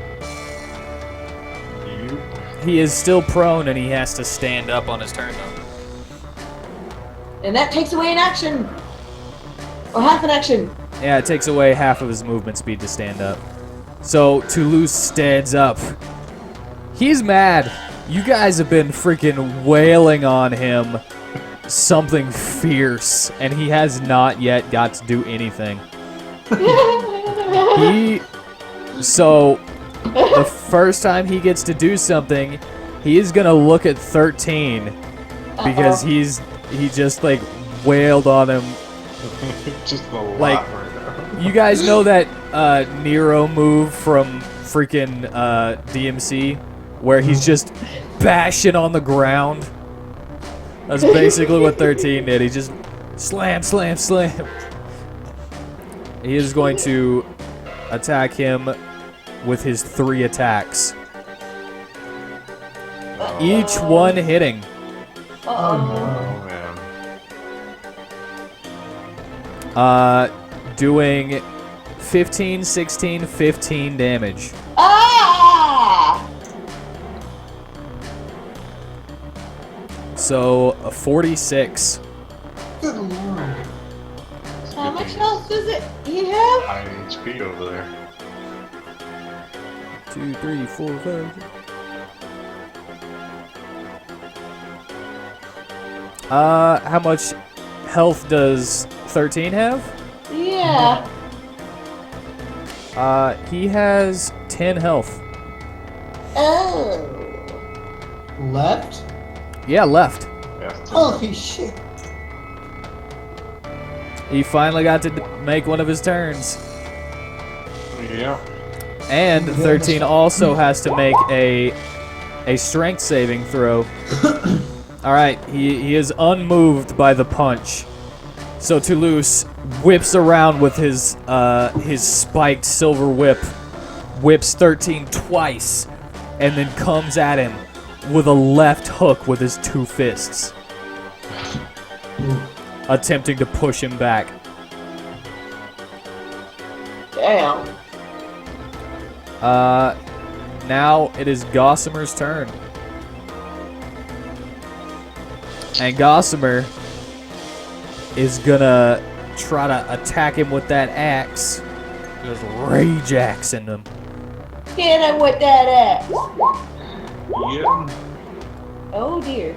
S4: You?
S1: He is still prone, and he has to stand up on his turn though.
S2: And that takes away an action. Or half an action.
S1: Yeah, it takes away half of his movement speed to stand up. So Toulouse stands up. He's mad. You guys have been freaking wailing on him something fierce, and he has not yet got to do anything. So the first time he gets to do something, he is gonna look at 13 because he just like wailed on him.
S4: Just a lot
S1: Like-
S4: right now.
S1: You guys know that Nero move from freaking DMC where he's just bashing on the ground? That's basically what 13 did. He just slam, slam, slam. He is going to attack with his 3 attacks. Each one hitting.
S3: Oh
S4: Oh man.
S1: Doing 15, 16, 15 damage.
S2: Ah!
S1: So, 46.
S3: Good lord.
S2: How much health does it he have?
S4: High HP over there.
S1: 2, 3, 4, 5. How much health does 13 have?
S2: Yeah.
S1: He has 10 health.
S2: Oh.
S3: Left?
S1: Yeah, left.
S4: Yeah.
S3: Holy shit.
S1: He finally got to make one of his turns.
S4: Yeah.
S1: And 13 also has to make a strength saving throw. All right, he is unmoved by the punch. So Toulouse whips around with his spiked silver whip, whips 13 twice, and then comes at him with a left hook with his 2 fists, attempting to push him back.
S2: Damn.
S1: Now it is Gossamer's turn. And Gossamer is gonna try to attack him with that axe. Just rage axing him.
S2: Hit him with that axe.
S4: Yeah.
S2: Oh dear.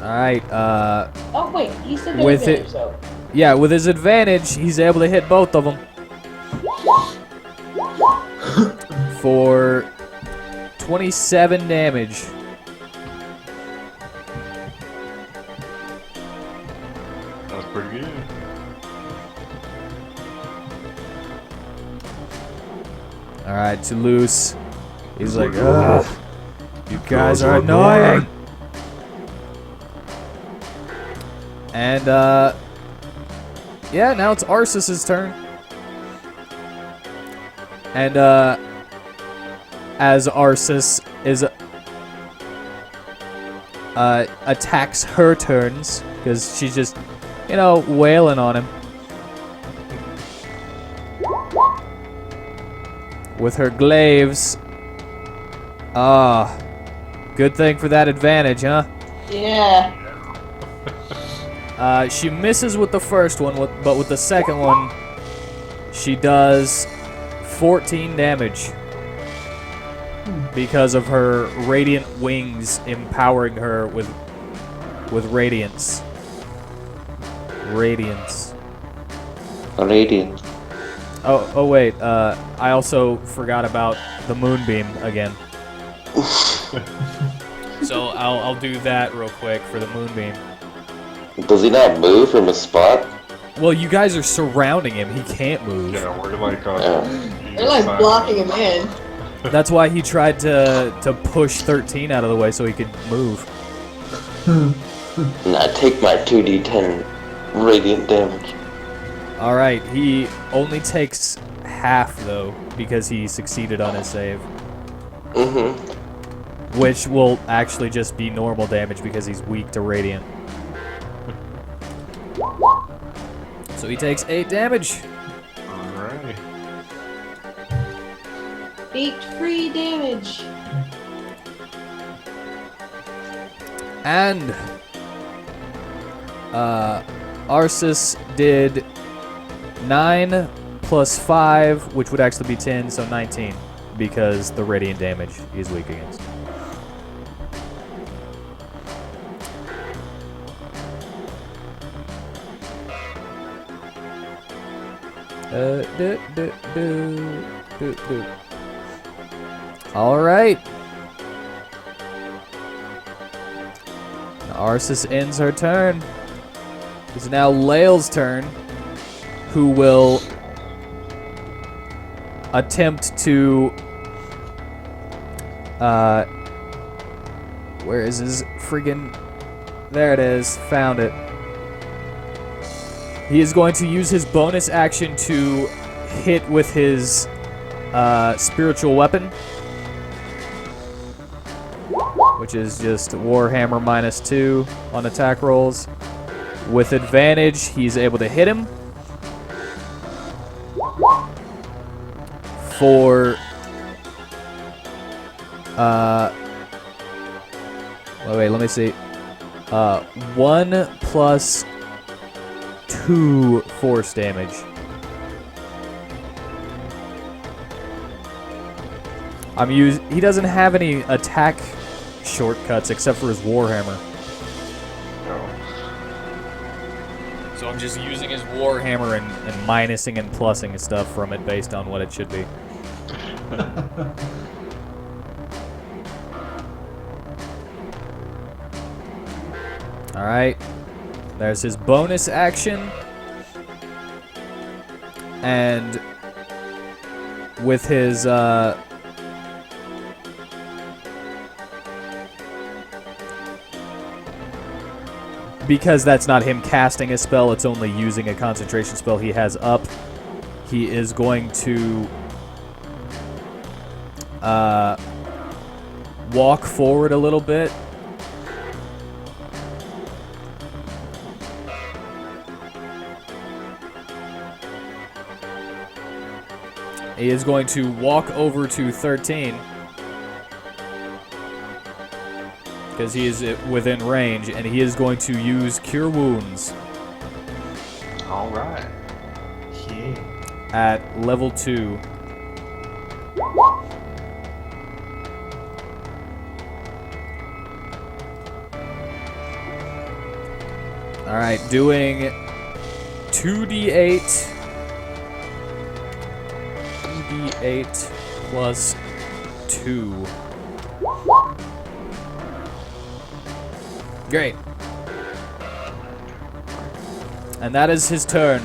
S1: Alright,
S2: Oh wait, he said that
S1: With
S2: advantage,
S1: it-
S2: though.
S1: yeah, with his advantage, he's able to hit both of them. For 27 damage.
S4: That's pretty good.
S1: Alright, Toulouse. He's like, ugh, you guys are annoying. And, yeah, now it's Arceus's turn. And, as Arceus is, attacks her turns, because she's just, you know, wailing on him. With her glaives. Ah, good thing for that advantage, huh?
S2: Yeah.
S1: She misses with the first one, but with the second one, she does 14 damage. Because of her radiant wings empowering her with radiance. Radiance.
S5: Radiant.
S1: Oh wait, I also forgot about the moonbeam again. So I'll do that real quick for the moonbeam.
S5: Does he not move from his spot?
S1: Well, you guys are surrounding him. He can't move.
S4: Yeah, we're like
S2: They're like blocking him in.
S1: That's why he tried to push 13 out of the way so he could move.
S5: And I take my 2d10 radiant damage.
S1: All right, he only takes half though because he succeeded on his save, which will actually just be normal damage because he's weak to radiant. So he takes 8 damage.
S4: Alright.
S2: 8 free damage.
S1: And Arceus did 9 plus 5, which would actually be 10, so 19, because the radiant damage he's weak against. All right. Arceus ends her turn. It's now Lael's turn, who will attempt to, where is his friggin', there it is, found it. He is going to use his bonus action to hit with his spiritual weapon, which is just Warhammer -2 on attack rolls. With advantage, he's able to hit him for wait, let me see. 1 plus 2 force damage. He doesn't have any attack shortcuts except for his Warhammer. So I'm just using his Warhammer and minusing and plussing stuff from it based on what it should be. Alright. There's his bonus action. And with his because that's not him casting a spell, it's only using a concentration spell he has up. He is going to walk forward a little bit. He is going to walk over to 13. Because he is within range, and he is going to use Cure Wounds.
S4: Alright.
S3: Yeah.
S1: At level 2. All right, doing 2d8. 2d8 plus 2. Great. And that is his turn.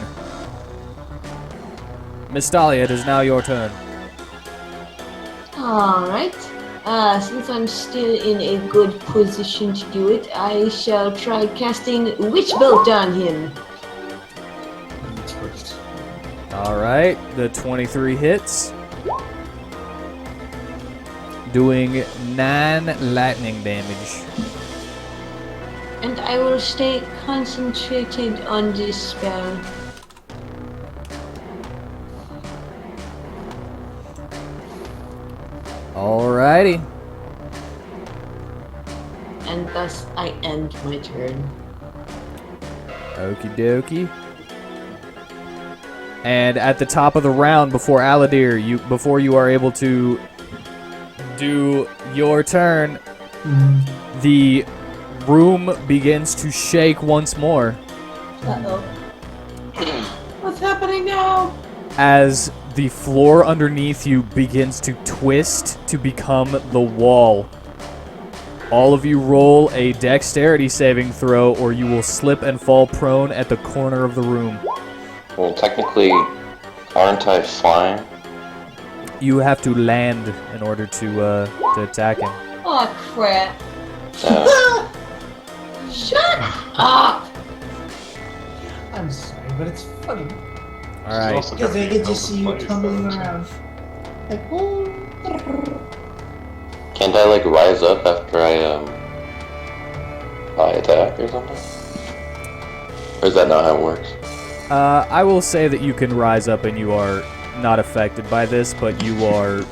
S1: Miss Dahlia, it is now your turn.
S2: Alright. Since I'm still in a good position to do it, I shall try casting Witch Bolt on him.
S1: All right, the 23 hits. Doing 9 lightning damage.
S2: And I will stay concentrated on this spell.
S1: Alrighty.
S2: And thus I end my turn.
S1: Okie dokie. And at the top of the round, before Aladir, before you are able to do your turn, the room begins to shake once more.
S2: Uh-oh. What's happening now?
S1: As the floor underneath you begins to twist to become the wall. All of you roll a dexterity saving throw, or you will slip and fall prone at the corner of the room.
S5: Well, technically, aren't I flying?
S1: You have to land in order to attack him.
S2: Oh crap.
S5: Uh,
S2: Shut up!
S3: I'm sorry, but it's funny.
S1: All right.
S3: Because I get to see you tumbling around. Like, oh.
S5: can't I, like, rise up after I attack or something? Or is that not how it works?
S1: I will say that you can rise up and you are not affected by this, but you are...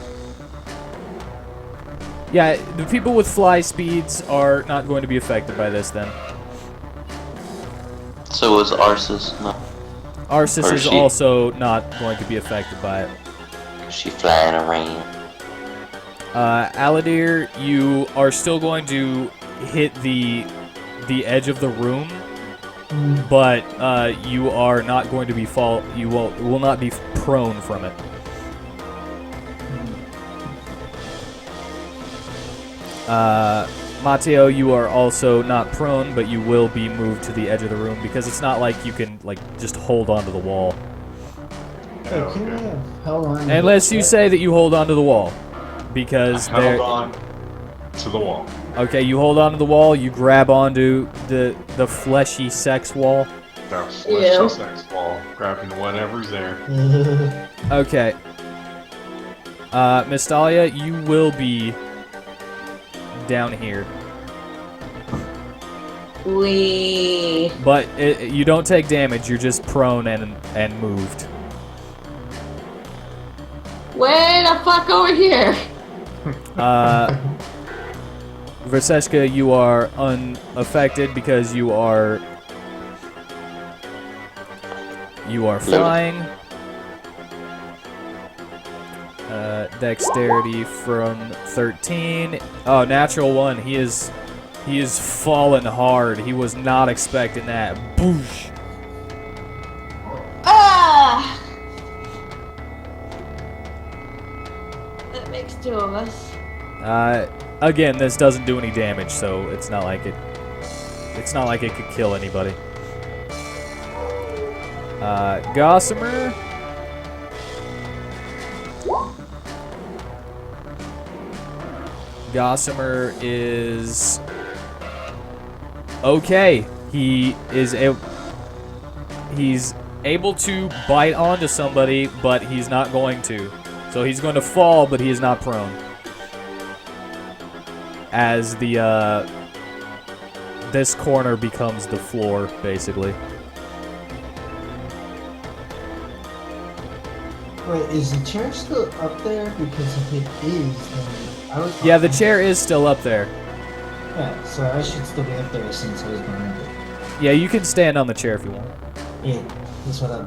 S1: Yeah, the people with fly speeds are not going to be affected by this then.
S5: So is Arceus not?
S1: Arceus
S5: Or
S1: is
S5: she-
S1: also not going to be affected by it.
S5: Is she flying around?
S1: Aladir, you are still going to hit the edge of the room, but you are not going to be you will not be prone from it. Matteo, you are also not prone, but you will be moved to the edge of the room because it's not like you can just hold onto the wall.
S3: Hey, can I have held on?
S1: Unless you say that you hold onto the wall. Because
S4: Held on to the wall.
S1: Okay, you hold onto the wall, you grab onto the fleshy sex wall.
S4: That
S2: Ew.
S4: fleshy sex wall, grabbing whatever's there.
S1: Okay. Miss Dahlia, you will be down here. But you don't take damage, you're just prone and moved.
S2: Way the fuck over here!
S1: Verseshka, you are unaffected because you are flying. Dexterity from 13. Oh, natural 1. He is fallen hard. He was not expecting that. Boosh.
S2: Ah! That makes 2 of us.
S1: Again, this doesn't do any damage, so it's not like it could kill anybody. Gossamer. Gossamer is okay. He's able to bite onto somebody, but he's not going to. So he's going to fall, but he is not prone. As this corner becomes the floor, basically.
S3: Wait, is the chair still up there? Because if it is, then I was.
S1: Yeah, the chair is still up there.
S3: Yeah, so I should still be up there since I was behind it.
S1: Yeah, you can stand on the chair if you want.
S3: Yeah, that's what I'll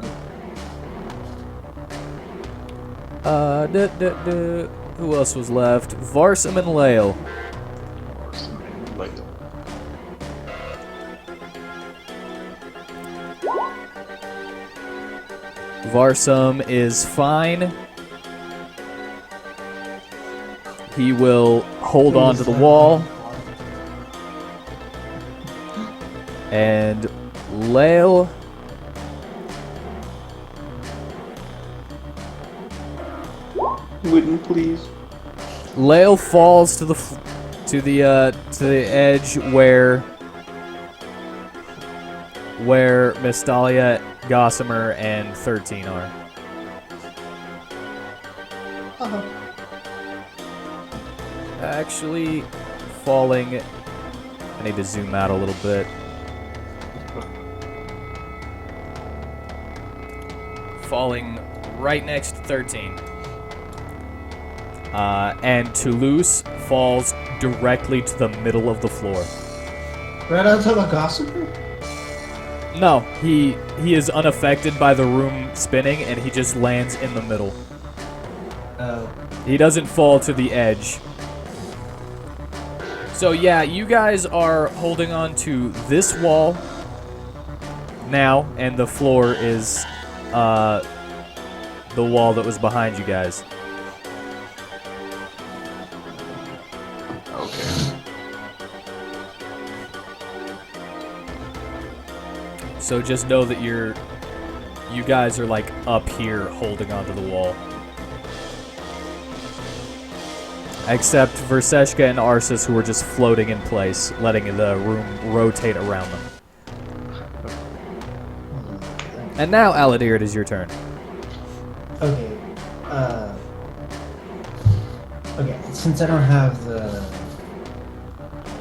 S3: do.
S1: Who else was left? Varsum and Lael. Varsum is fine. He will hold on to the wall. And Lael...
S5: Wouldn't please.
S1: Lael falls to the edge where Mystalia, Gossamer, and 13 are. Actually, falling. I need to zoom out a little bit. Falling right next to 13. And Toulouse falls directly to the middle of the floor.
S3: Right on top of Gossamer?
S1: No, he is unaffected by the room spinning, and he just lands in the middle.
S3: Oh.
S1: He doesn't fall to the edge. So yeah, you guys are holding on to this wall now, and the floor is the wall that was behind you guys.
S5: Okay.
S1: So just know that you guys are like up here holding onto the wall. Except Verseshka and Arsis, who are just floating in place, letting the room rotate around them. And now, Aladir, it is your turn.
S3: Okay. Okay, since I don't have the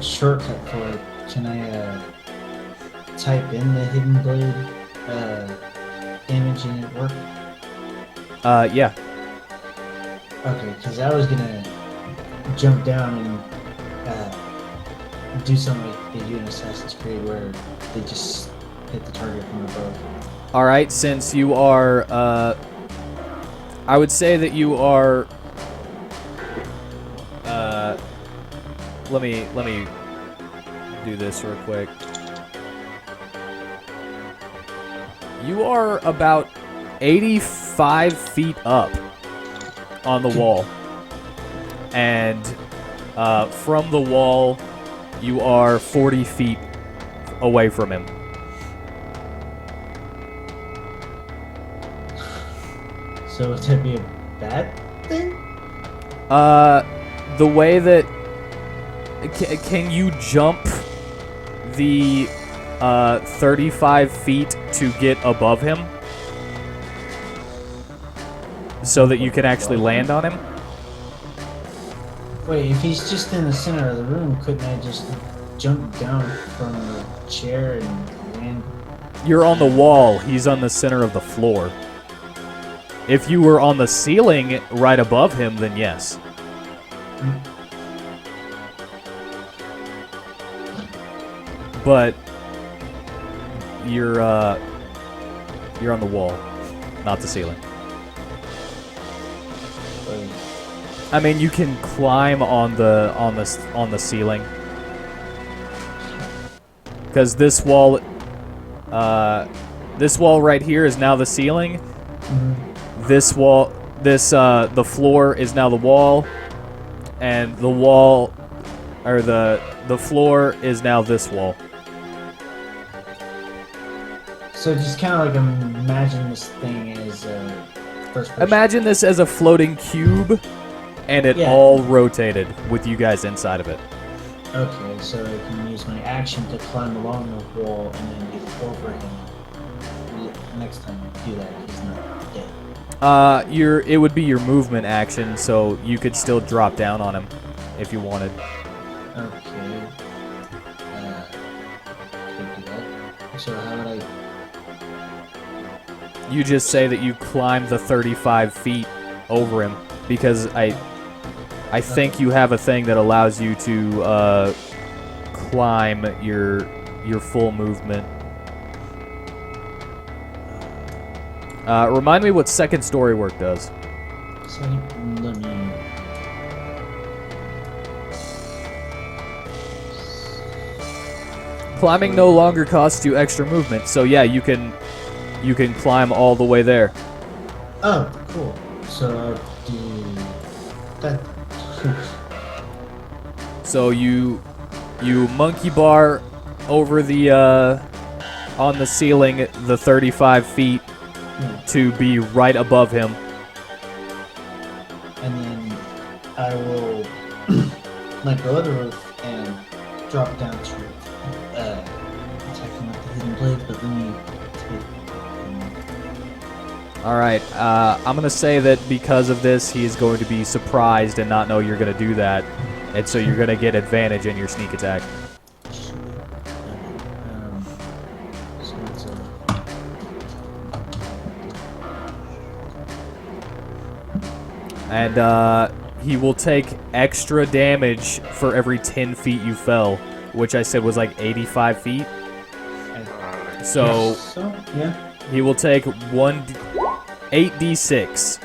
S3: shortcut for it, can I type in the hidden blade damage and it work?
S1: Yeah.
S3: Okay, because I was gonna jump down and do something like they do in Assassin's Creed where they just hit the target from above.
S1: Alright, since you are, I would say that you are, let me do this real quick. You are about 85 feet up on the wall. And from the wall, you are 40 feet away from him.
S3: So would that be a bad thing?
S1: The way that... Can you jump the 35 feet to get above him? So that you can actually land on him?
S3: Wait, if he's just in the center of the room, couldn't I just jump down from the chair and land?
S1: You're on the wall. He's on the center of the floor. If you were on the ceiling right above him, then yes. But you're on the wall, not the ceiling. I mean, you can climb on the ceiling, because this wall right here is now the ceiling. This wall, the floor is now the wall, and the wall, or the floor is now this wall.
S3: So just kind of like imagine this thing as first person.
S1: Imagine this as a floating cube, and it all rotated with you guys inside of it.
S3: Okay, so I can use my action to climb along the wall and then get over him. Next time I do that, he's not dead.
S1: It would be your movement action, so you could still drop down on him if you wanted.
S3: Okay. Could do that. So how would I?
S1: You just say that you climbed the 35 feet over him, because I think you have a thing that allows you to climb your full movement. Remind me what second story work does.
S3: So let me.
S1: Climbing no longer costs you extra movement, so yeah, you can climb all the way there.
S3: Oh, cool. So I'll do that.
S1: So you monkey bar over the on the ceiling the 35 feet to be right above him.
S3: And then I will let go of the roof and drop down to attack him with the hidden blade, but let me take.
S1: All right, I'm gonna say that because of this, he is going to be surprised and not know you're gonna do that, and so you're gonna get advantage in your sneak attack.
S3: So it's a.
S1: And he will take extra damage for every 10 feet you fell, which I said was like 85 feet. So
S3: Yeah.
S1: he will take 8d6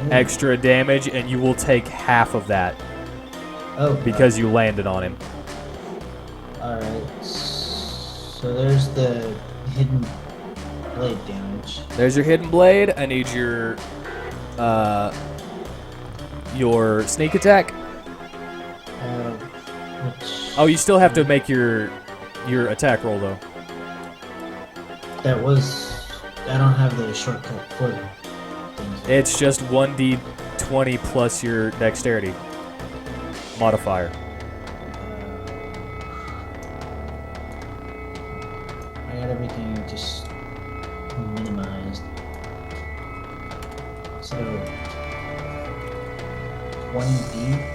S1: extra damage, and you will take half of that
S3: Oh.
S1: because you landed on him.
S3: Alright. So there's the hidden blade damage.
S1: There's your hidden blade. I need your sneak attack.
S3: Which
S1: Oh, you still have to make your attack roll though.
S3: that was. I don't have the shortcut for things.
S1: It's just 1d20 plus your dexterity modifier.
S3: I got everything just minimized. So 1d.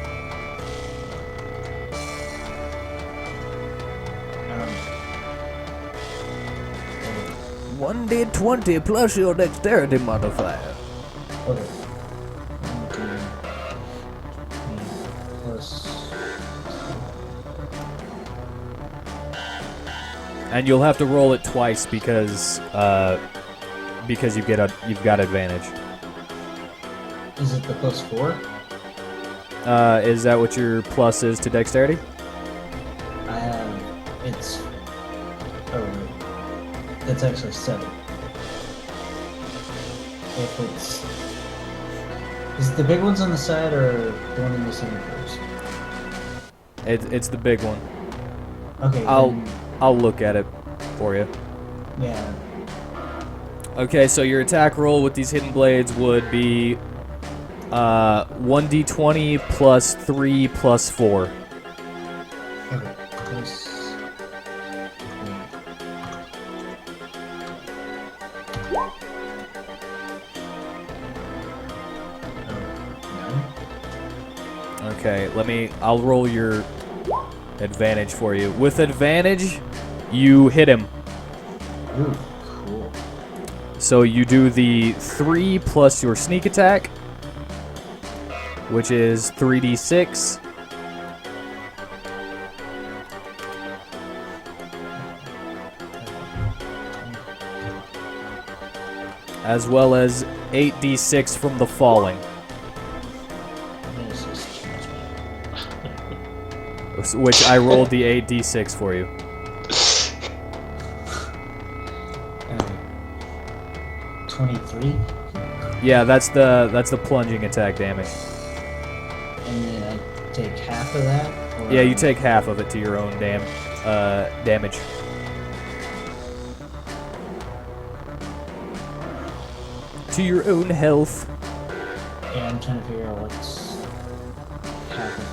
S1: 1d20 plus your dexterity modifier.
S3: Okay. 1d plus.
S1: And you'll have to roll it twice because you've got advantage.
S3: Is it the +4?
S1: Is that what your plus is to dexterity?
S3: I have. It's. Oh, wait. That's actually 7. If it's. Is it the big ones on the side or the one in the center first?
S1: It's the big one.
S3: Okay.
S1: I'll look at it for you.
S3: Yeah.
S1: Okay, so your attack roll with these hidden blades would be 1d20 plus 3 plus 4.
S3: Okay. Plus.
S1: Okay, I'll roll your advantage for you. With advantage, you hit him.
S3: Ooh, cool.
S1: So you do the 3 plus your sneak attack, which is 3d6. As well as 8d6 from the falling.
S3: This is huge.
S1: Which I rolled the 8d6 for you.
S3: 23.
S1: Yeah, that's the plunging attack damage.
S3: And then I take half of that? Or
S1: Yeah, you take half of it to your own damage. To your own health.
S3: Yeah, I'm trying to figure out what's happening.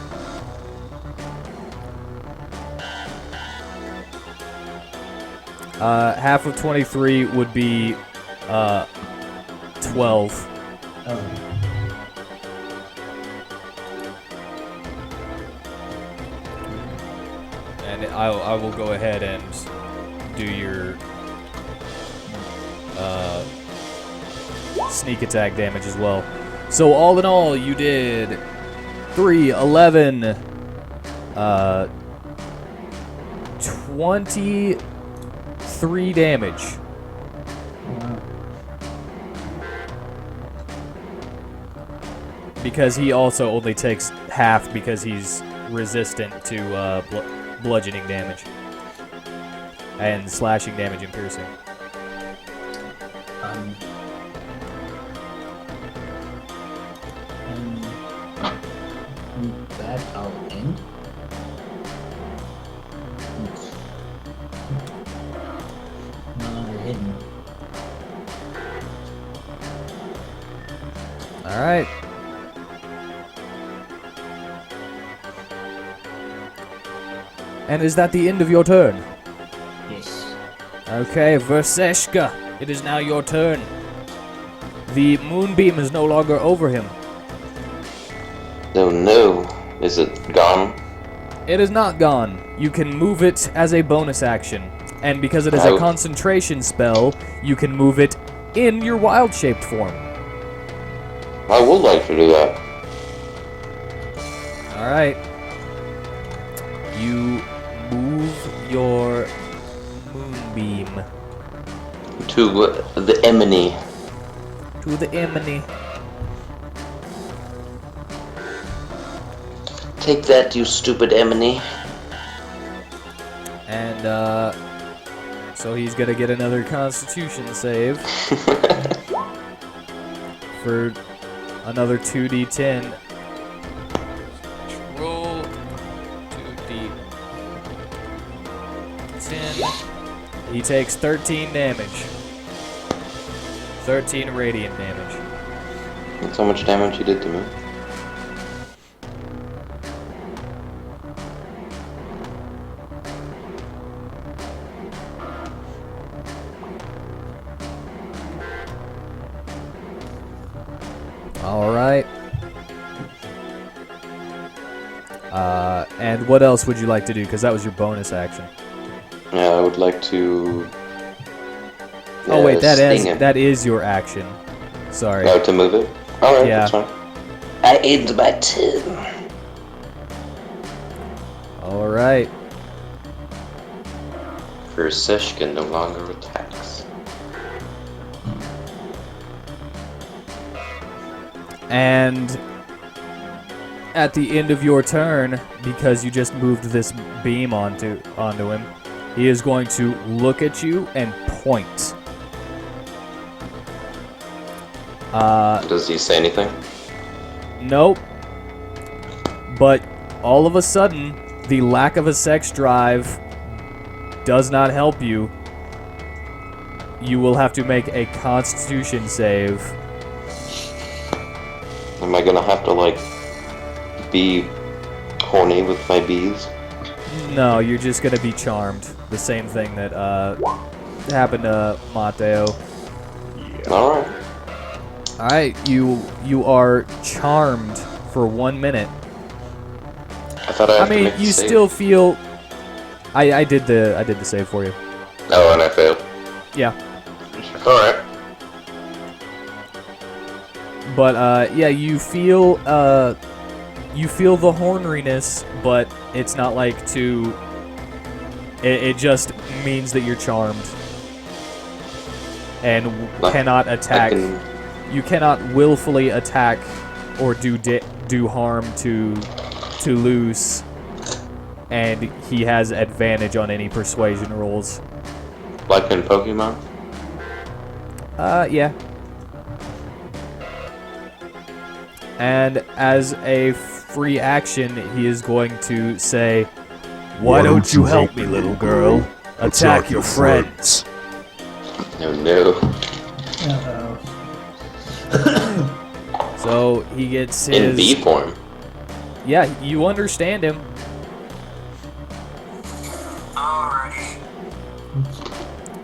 S1: Half of 23 would be 12.
S3: Oh.
S1: And I will go ahead and do your sneak attack damage as well. So all in all, you did 3, 11, 23 damage.
S3: Wow.
S1: Because he also only takes half because he's resistant to bludgeoning damage. And slashing damage and piercing.
S3: that, I'll end. No longer hidden.
S1: All right. And is that the end of your turn?
S3: Yes.
S1: Okay, Verseshka, it is now your turn. The moonbeam is no longer over him.
S5: Oh no. Is it gone?
S1: It is not gone. You can move it as a bonus action. And because it is a
S5: Oh.
S1: concentration spell, you can move it in your wild-shaped form.
S5: I would like to do that.
S1: Alright. You move your moonbeam
S5: To the Emily.
S1: to the Emily.
S5: Take that, you stupid Emily.
S1: And, so he's gonna get another Constitution save for another 2d10. Roll 2d10. He takes 13 damage. 13 radiant damage.
S5: That's how much damage you did to me.
S1: All right. And what else would you like to do? Because that was your bonus action.
S5: Yeah, I would like to.
S1: Oh wait,
S5: sting him.
S1: that is your action. Sorry.
S5: No, to move it? Alright,
S1: Yeah.
S5: that's fine. I end my turn.
S1: All right.
S5: Verseshka no longer attacks.
S1: And at the end of your turn, because you just moved this beam onto him, he is going to look at you and point.
S5: Does he say anything?
S1: Nope. But all of a sudden, the lack of a sex drive does not help you. You will have to make a Constitution save.
S5: Am I gonna have to, like, be horny with my bees?
S1: No, you're just gonna be charmed. The same thing that happened to Mateo.
S5: Alright.
S1: All right, you are charmed for 1 minute.
S5: I thought I
S1: I
S5: had to
S1: mean,
S5: make a
S1: you
S5: save.
S1: still feel. I did the save for you.
S5: Oh, and I failed.
S1: Yeah,
S5: Alright.
S1: but yeah, you feel the horniness, but it's not like to. It just means that you're charmed and
S5: Like,
S1: cannot attack.
S5: I can...
S1: You cannot willfully attack or do harm to Luce, and he has advantage on any persuasion rolls.
S5: Like in Pokemon?
S1: Yeah. And as a free action, he is going to say, "Why don't you help me, little girl? Attack your friends."
S5: Oh no.
S3: Uh-oh.
S1: So he gets
S5: In
S1: his...
S5: bee form.
S1: Yeah, you understand him.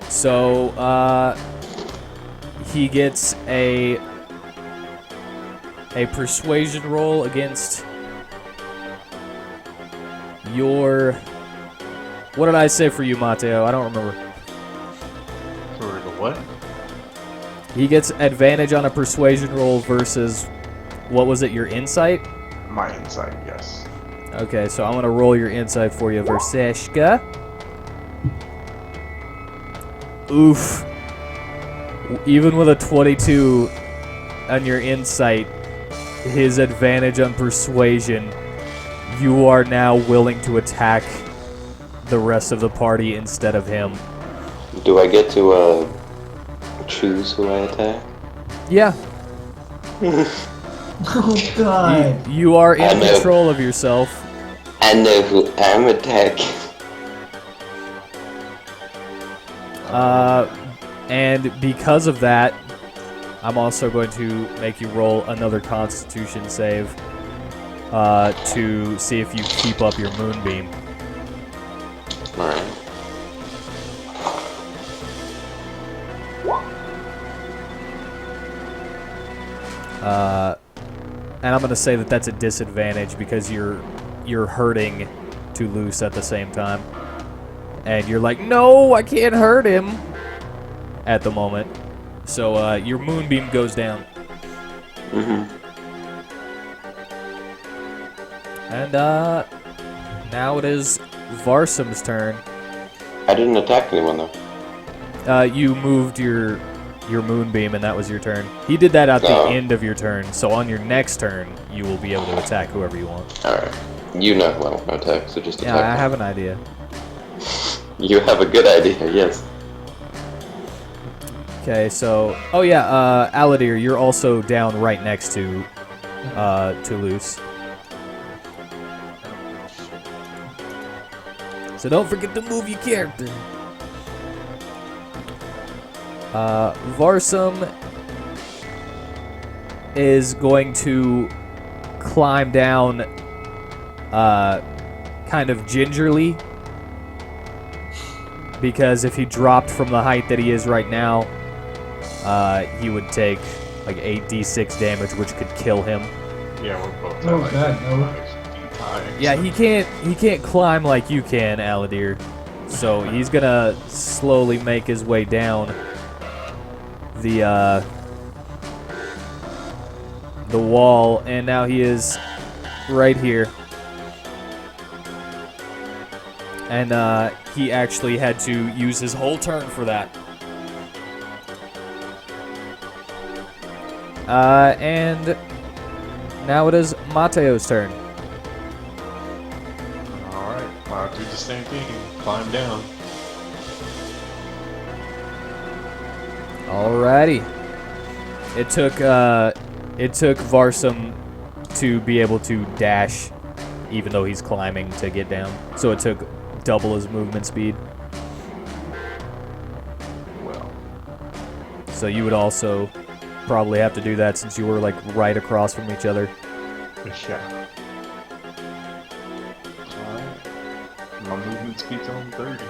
S1: So, he gets a persuasion roll against your... What did I say for you, Mateo? I don't remember.
S4: For the what?
S1: He gets advantage on a persuasion roll versus, what was it, your insight?
S4: My insight, yes.
S1: Okay, so I'm going to roll your insight for you, Verseshka. Oof. Even with a 22 on your insight, his advantage on persuasion, you are now willing to attack the rest of the party instead of him.
S5: Do I get to choose who I attack?
S1: Yeah.
S3: Oh god.
S1: You are
S5: I
S1: in
S5: know.
S1: control of yourself.
S5: I know who I'm attacking.
S1: And because of that, I'm also going to make you roll another Constitution save to see if you keep up your moonbeam.
S5: Alright.
S1: And I'm going to say that that's a disadvantage because you're hurting to Luce at the same time. And you're like, no, I can't hurt him at the moment. So your moonbeam goes down.
S5: Mm-hmm.
S1: And now it is Varsum's turn.
S5: I didn't attack anyone though.
S1: You moved your moonbeam and that was your turn. He did that at the
S5: Oh.
S1: end of your turn. So on your next turn, you will be able to attack whoever you want.
S5: Alright. You know who I want to attack, so just attack
S1: Yeah, I
S5: them.
S1: have an idea.
S5: You have a good idea, yes.
S1: Okay, so Aladir, you're also down right next to Luce. So don't forget to move your character. Varsum is going to climb down kind of gingerly, because if he dropped from the height that he is right now, he would take like 8d6 damage, which could kill him.
S4: Yeah, we're both
S3: Oh
S4: at,
S3: god, no.
S4: 5.
S1: Yeah, he can't climb like you can, Aladir. So he's gonna slowly make his way down the wall, and now he is right here. And he actually had to use his whole turn for that. And now it is Mateo's turn.
S4: Alright, I'll do the same thing. Climb down.
S1: Alrighty. It took Varsum to be able to dash, even though he's climbing to get down. So it took double his movement speed.
S4: Well,
S1: So you would also probably have to do that since you were like right across from each other.
S4: yeah. Alright. My movement speed's on 30.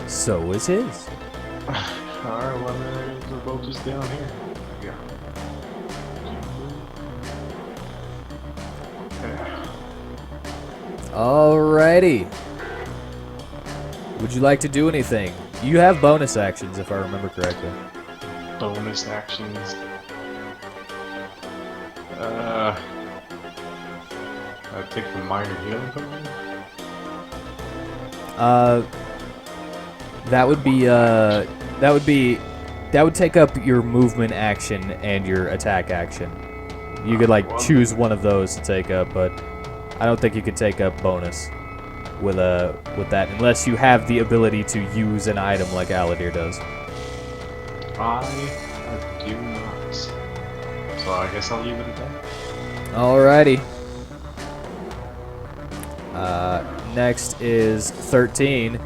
S1: So is his.
S4: Alright, well, then we're both just down here. Yeah. Okay.
S1: Alrighty. Would you like to do anything? You have bonus actions, if I remember correctly.
S4: Bonus actions. I take the minor healing potion.
S1: That would take up your movement action and your attack action. You could like choose one of those to take up, but I don't think you could take up bonus with that unless you have the ability to use an item like Aladir does.
S4: I do not. So I guess I'll leave it at that.
S1: Alrighty. Next is 13,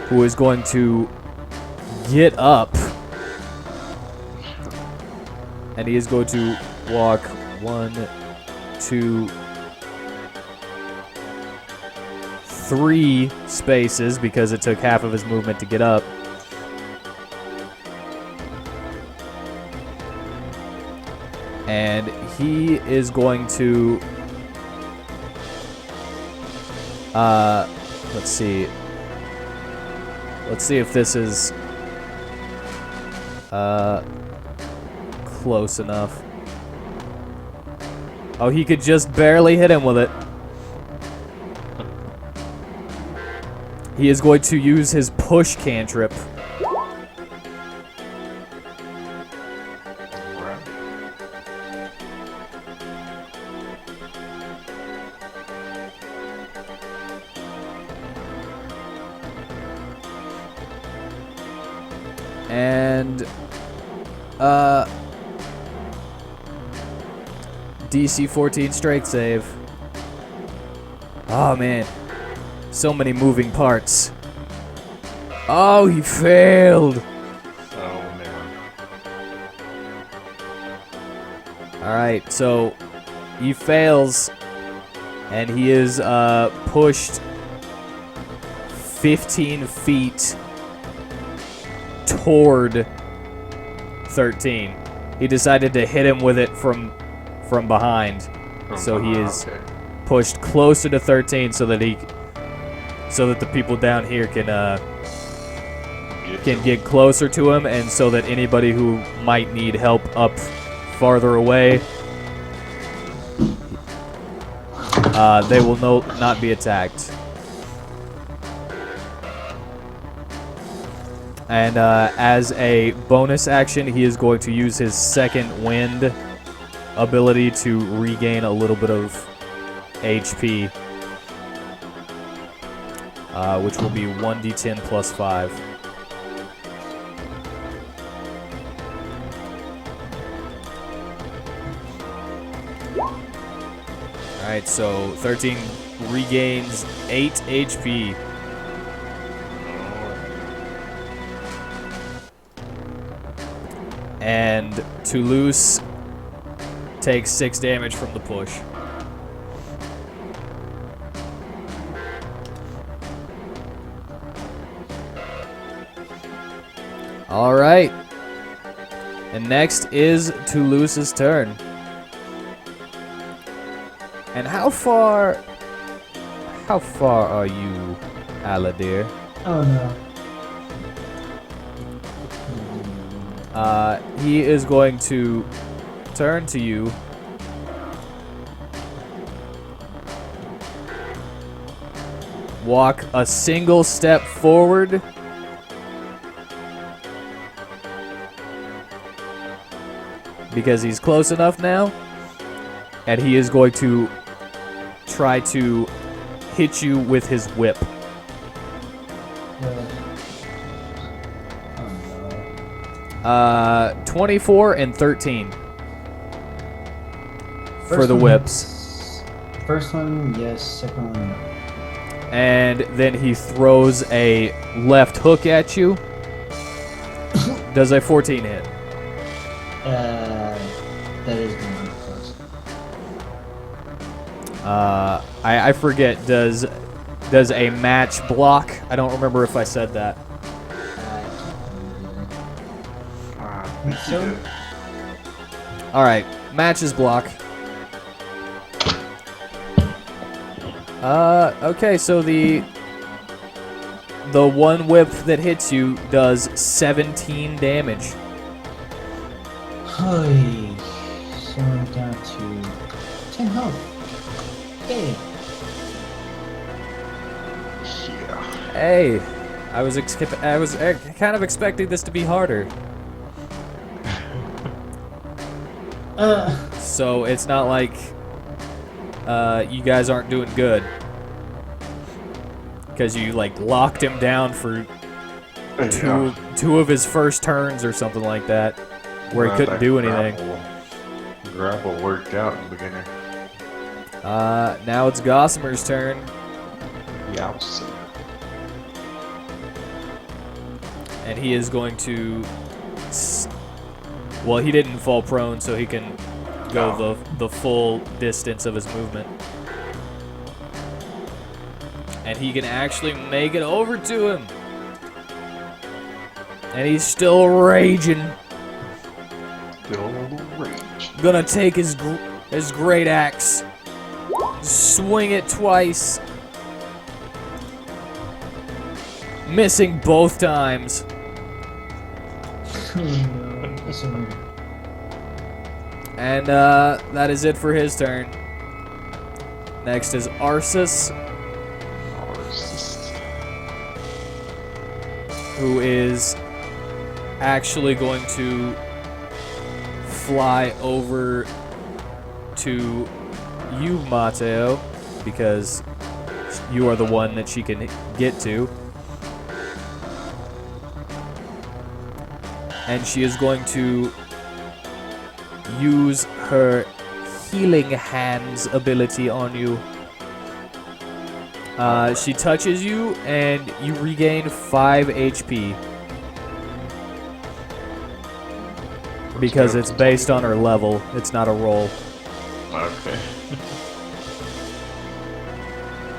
S1: who is going to get up. And he is going to walk 1, 2, 3 spaces because it took half of his movement to get up. And he is going to let's see if this is close enough. Oh, he could just barely hit him with it. He is going to use his push cantrip.
S4: Alright.
S1: And DC 14 strength save. Oh man, so many moving parts. Oh, he failed.
S4: Oh man.
S1: Alright, so he fails, and he is pushed 15 feet toward 13. He decided to hit him with it from behind. So he is
S4: Okay.
S1: pushed closer to 13 so that the people down here can get closer to him, and so that anybody who might need help up farther away, they will not be attacked. And as a bonus action, he is going to use his second wind ability to regain a little bit of HP, which will be 1d10 plus 5. Alright, so 13 regains 8 HP. And Toulouse takes 6 damage from the push. Alright. And next is Toulouse's turn. And how far are you, Aladir?
S3: Oh no.
S1: He is going to turn to you. Walk a single step forward. Because he's close enough now. And he is going to try to hit you with his whip.
S3: Oh no.
S1: 24 and 13 for
S3: First
S1: the
S3: one,
S1: whips.
S3: First one, yes. Second one, no.
S1: And then he throws a left hook at you. Does a 14 hit?
S3: That is more close.
S1: I forget. Does a match block? I don't remember if I said that.
S3: So,
S1: All right, matches block. Okay, so the one whip that hits you does 17 damage.
S3: holy. So I'm down to 10 health. Hey.
S4: Yeah.
S1: Hey, I was kind of expecting this to be harder. So it's not like you guys aren't doing good, because you like locked him down for two of his first turns or something like that, where he couldn't do anything.
S4: Grapple worked out in the beginning.
S1: Now it's Gossamer's turn.
S4: Yeah.
S1: And he is going to... Well, he didn't fall prone, so he can go the full distance of his movement. And he can actually make it over to him. And he's still raging.
S4: Still rage.
S1: Gonna take his great axe. Swing it twice. Missing both times.
S3: Oh no. That's so weird.
S1: And that is it for his turn. Next is Arceus, who is actually going to fly over to you, Mateo, because you are the one that she can get to. And she is going to use her healing hands ability on you. She touches you, and you regain 5 HP. Because it's based on her level. It's not a roll.
S4: Okay.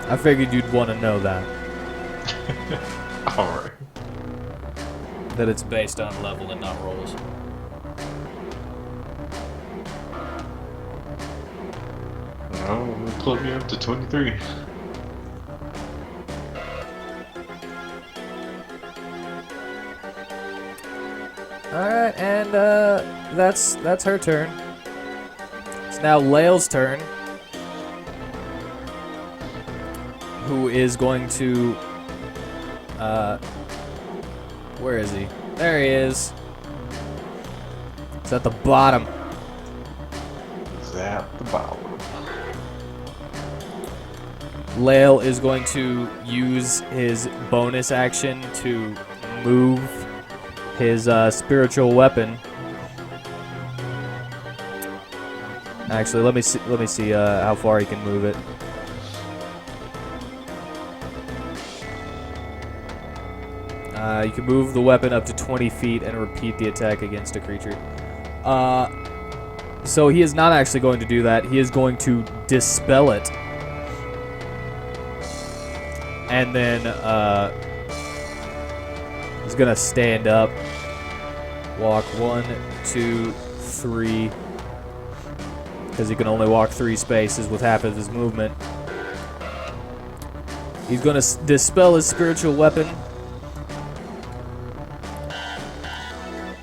S1: I figured you'd want to know that.
S4: Alright.
S1: That it's based on level and not rolls.
S4: Well, we'll plug me up to 23.
S1: Alright, and that's her turn. It's now Lael's turn. Who is going to where is he? There he is. It's at the bottom.
S4: Is that the bottom?
S1: Lael is going to use his bonus action to move his spiritual weapon. Actually, let me see how far he can move it. You can move the weapon up to 20 feet and repeat the attack against a creature. So he is not actually going to do that. He is going to dispel it. And then he's going to stand up. Walk 1, 2, 3. Because he can only walk 3 spaces with half of his movement. He's going to dispel his spiritual weapon.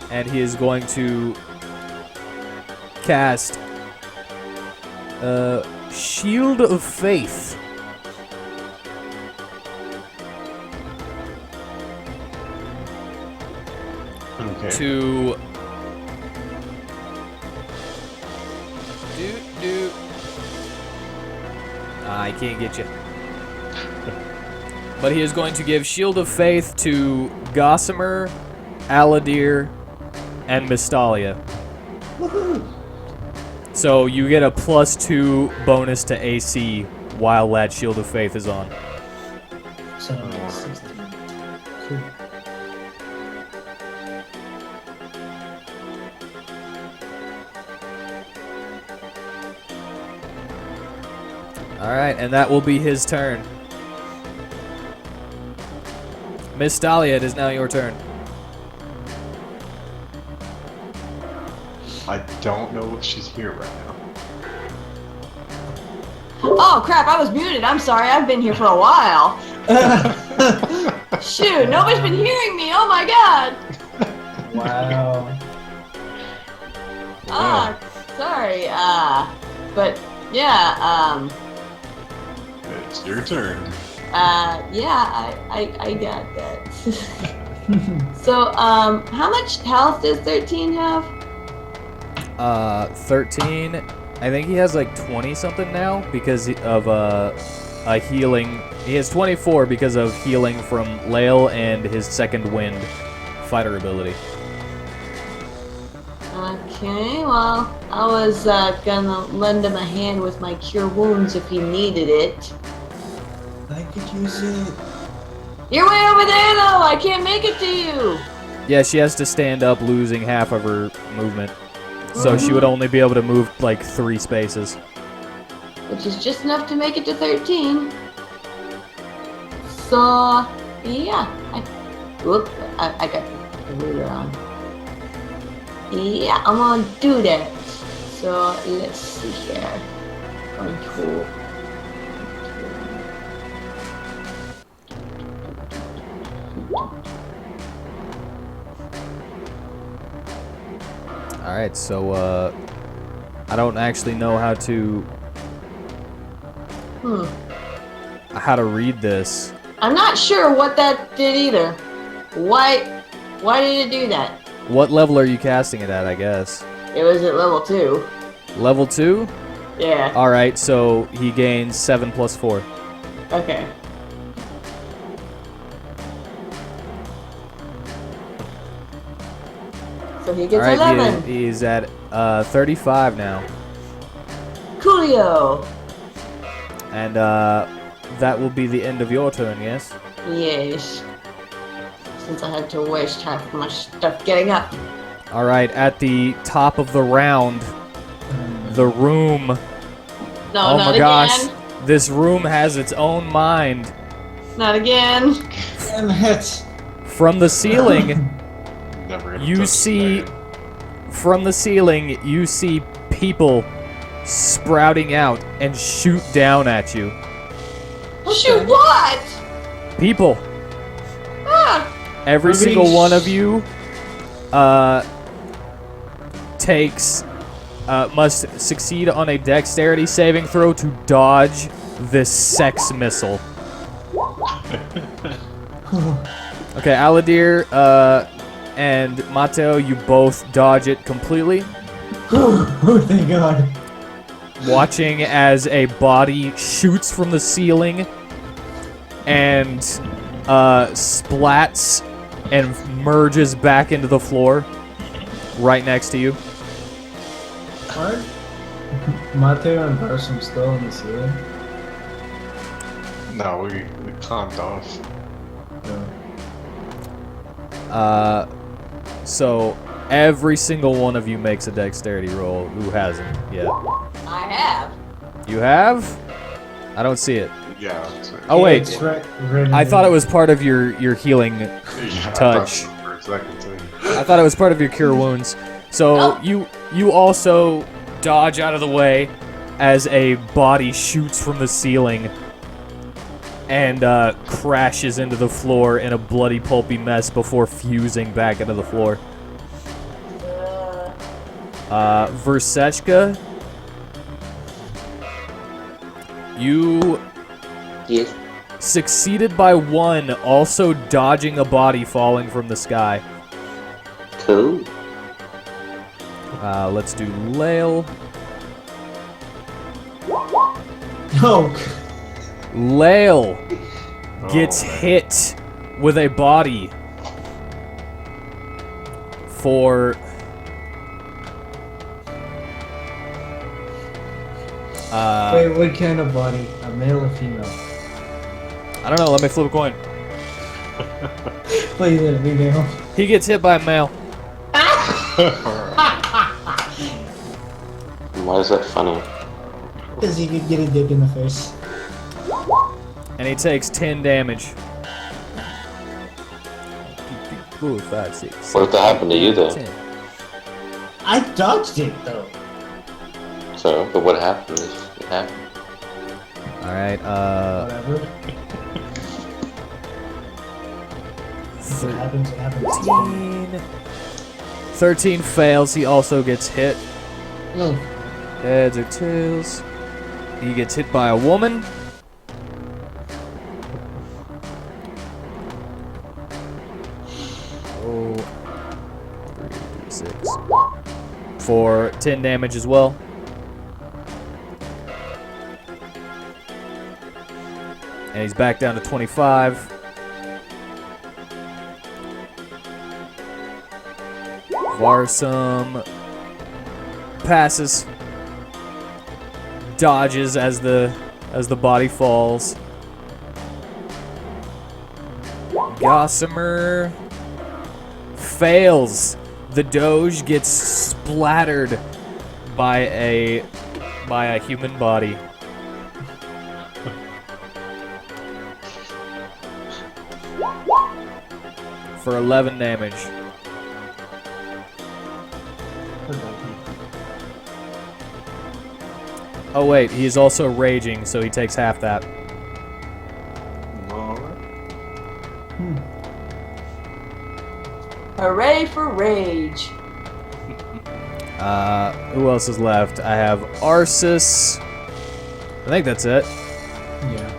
S1: And he is going to cast Shield of Faith.
S4: Okay.
S1: To I can't get you. But he is going to give Shield of Faith to Gossamer, Aladir, and Mystalia. So you get a +2 bonus to AC while that Shield of Faith is on.
S3: So 16. Cool.
S1: Alright, and that will be his turn. Mystalia, it is now your turn.
S4: I don't know if she's here right now.
S2: Oh crap, I was muted. I'm sorry, I've been here for a while. Shoot, nobody's been hearing me. Oh my god.
S3: Wow.
S2: Sorry. But yeah,
S4: It's your turn.
S2: yeah, I got that. So, how much health does 13 have?
S1: 13. I think he has like 20 something now because of a healing. He has 24 because of healing from Lael and his second wind fighter ability.
S2: Okay, well, I was gonna lend him a hand with my cure wounds if he needed it.
S3: I could use it.
S2: You're way over there though, I can't make it to you!
S1: Yeah, she has to stand up, losing half of her movement. So she would only be able to move like 3 spaces.
S2: Which is just enough to make it to 13. So, yeah. I got the ruler on. Yeah, I'm gonna do that. So, let's see here. Control.
S1: Alright, so I don't actually know how to read this.
S2: I'm not sure what that did either. Why did it do that?
S1: What level are you casting it at, I guess?
S2: It was at level 2.
S1: Level 2?
S2: Yeah.
S1: Alright, so he gains 7 plus 4.
S2: Okay. So he gets
S1: Alright,
S2: 11.
S1: he's at 35 now.
S2: Coolio.
S1: And that will be the end of your turn, yes?
S2: Yes. Since I had to waste half my stuff getting up.
S1: All right, at the top of the round, the room.
S2: No,
S1: Oh
S2: not
S1: my gosh,
S2: again.
S1: this room has its own mind.
S2: Not again.
S3: Damn it!
S1: From the ceiling,
S4: Never gonna
S1: you
S4: touch
S1: see.
S4: that.
S1: From the ceiling, you see people sprouting out and shoot down at you.
S2: Shoot what?
S1: People.
S2: Ah.
S1: Every
S3: We're being
S1: single one of you must succeed on a dexterity saving throw to dodge this sex missile. Okay, Aladir and Mateo, you both dodge it completely.
S3: Oh, thank God.
S1: Watching as a body shoots from the ceiling and splats and merges back into the floor right next to you.
S3: What? Mateo and Barsum still on the ceiling?
S4: No, we calmed off.
S1: So every single one of you makes a dexterity roll. Who hasn't yet?
S2: I have.
S1: You have? I don't see it.
S4: Yeah. That's right.
S1: Oh wait,
S3: It's right
S1: I thought it was part of your healing.
S4: Yeah, I
S1: touch.
S4: thought for a second too.
S1: I thought it was part of your cure wounds. So you also dodge out of the way as a body shoots from the ceiling and crashes into the floor in a bloody pulpy mess before fusing back into the floor. Versechka, you
S5: Yes.
S1: succeeded by one, also dodging a body falling from the sky.
S5: Cool.
S1: Let's do Lael.
S3: No.
S1: Lael gets
S4: man.
S1: hit with a body for
S3: Wait, what kind of body? A male or female?
S1: I don't know, let me flip a coin.
S3: Please let it be male.
S1: He gets hit by a male.
S5: Why is that funny?
S3: Because he could get a dick in the face.
S1: And he takes 10 damage. 4, 5, 6.
S5: What if that happened to you though?
S1: 10.
S3: I dodged it though.
S5: So, but what happened if it happened?
S1: Alright,
S3: Whatever. If it happens, it happens.
S1: 13 fails, he also gets hit.
S3: No.
S1: Heads or tails. He gets hit by a woman. Oh, 3, 6. For 10 damage as well. And he's back down to 25. Varsum passes, dodges as the body falls. Gossamer fails. The Doge gets splattered by a human body. For 11 damage. Oh wait, he is also raging, so he takes half that.
S4: Alright.
S2: Hooray for rage.
S1: Who else is left? I have Arsis. I think that's it.
S3: Yeah.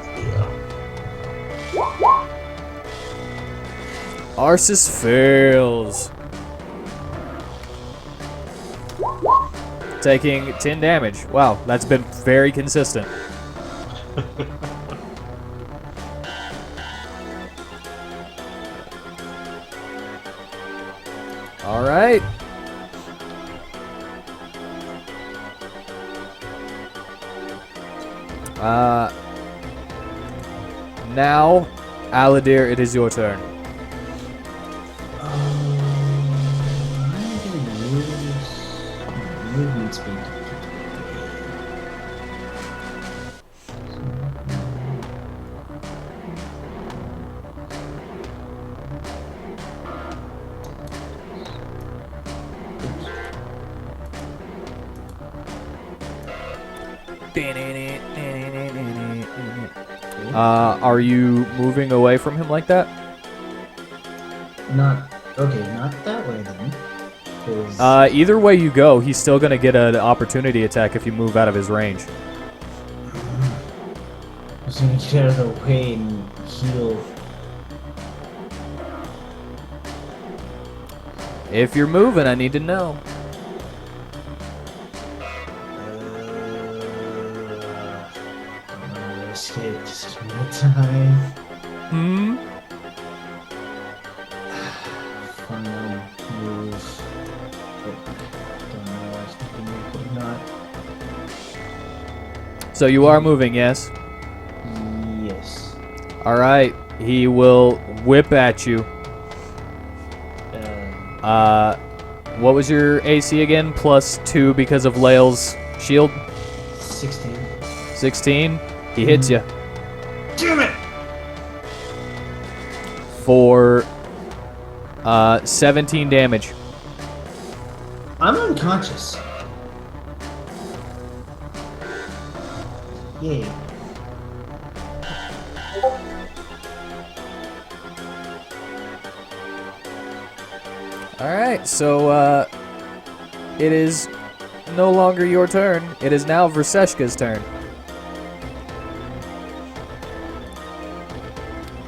S1: Arsis fails. Taking 10 damage. Wow, that's been very consistent. All right. Now, Aladir, it is your turn.
S3: I'm gonna use movement speed.
S1: Are you moving away from him like that?
S3: Not that way then. 'Cause
S1: Either way you go, he's still gonna get an opportunity attack if you move out of his range.
S3: I was gonna get out of the way and heal.
S1: If you're moving, I need to know.
S3: I'm gonna risk it just one more time.
S1: Hmm?
S3: Final move. But don't know if I can make it or not.
S1: So you are moving, yes?
S3: Yes.
S1: Alright, he will whip at you. What was your AC again? +2 because of Lael's shield?
S3: 16.
S1: 16? He hits you.
S3: Damn it!
S1: For 17 damage.
S3: I'm unconscious. Yay.
S1: Alright, so it is no longer your turn. It is now Verseshka's turn.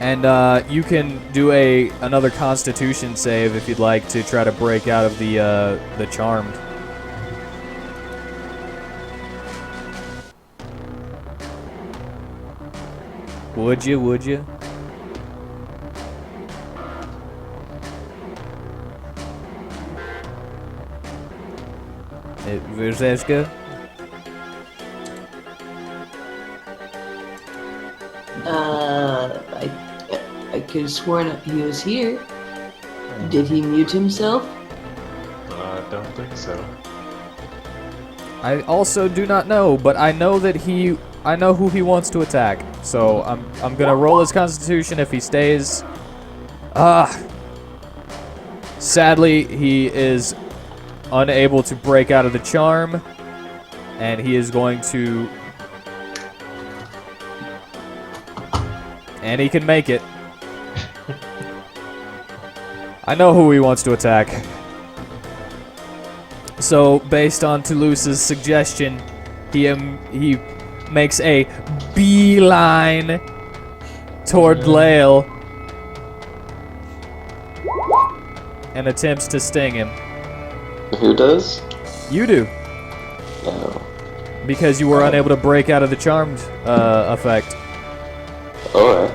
S1: And you can do another Constitution save if you'd like to try to break out of the Charmed. Would you? Would you? Verseshka?
S2: I could have sworn he was here. Did he mute himself?
S4: I don't think so.
S1: I also do not know, but I know that I know who he wants to attack. So I'm gonna roll his Constitution if he stays. Sadly, he is unable to break out of the charm, and he is going to, and he can make it. I know who he wants to attack. So, based on Toulouse's suggestion, he makes a beeline toward Lael and attempts to sting him.
S5: Who does?
S1: You do,
S5: No.
S1: because you were unable to break out of the charmed effect.
S5: Alright.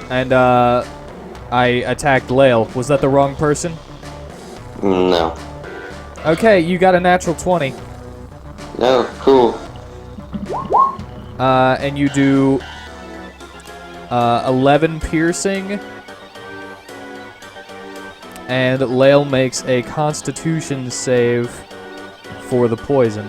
S1: And I attacked Lael. Was that the wrong person?
S5: No.
S1: Okay, you got a natural 20.
S5: No, cool.
S1: And you do 11 piercing. And Lael makes a Constitution save for the poison.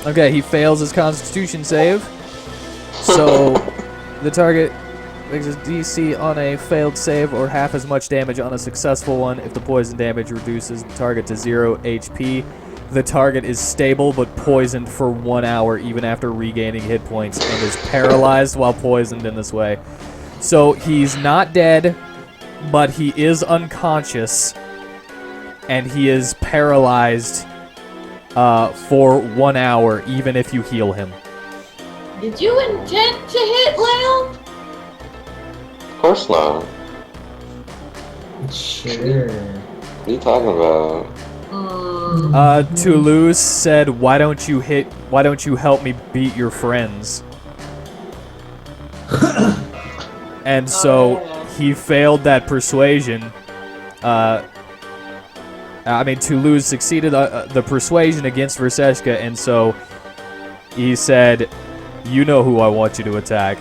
S1: Okay, he fails his Constitution save. So the target makes his DC on a failed save or half as much damage on a successful one. If the poison damage reduces the target to 0 HP, the target is stable but poisoned for 1 hour even after regaining hit points and is paralyzed while poisoned in this way. So he's not dead, but he is unconscious, and he is paralyzed for 1 hour even if you heal him.
S2: Did you intend to hit Lael?
S5: Of course not.
S3: Sure.
S5: What are you talking about?
S1: Toulouse said, why don't you help me beat your friends? And so he failed that persuasion, Toulouse succeeded the persuasion against Verseshka, and so he said, "You know who I want you to attack."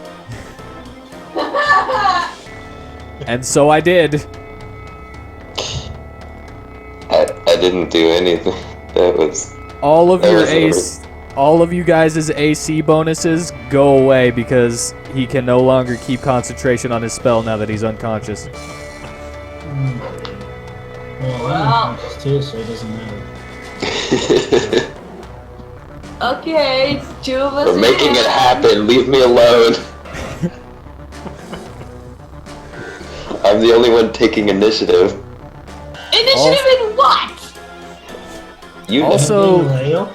S1: And so I did.
S5: I didn't do anything. That was
S1: All of
S5: that
S1: your
S5: was
S1: ace, all of you guys' AC bonuses go away because he can no longer keep concentration on his spell now that he's unconscious.
S3: Well, I'm unconscious too, so it doesn't matter.
S2: Okay, 2 of us.
S5: We're making it happen. Leave me alone. I'm the only one taking initiative.
S2: Initiative in what?
S5: You
S1: Also-
S5: know.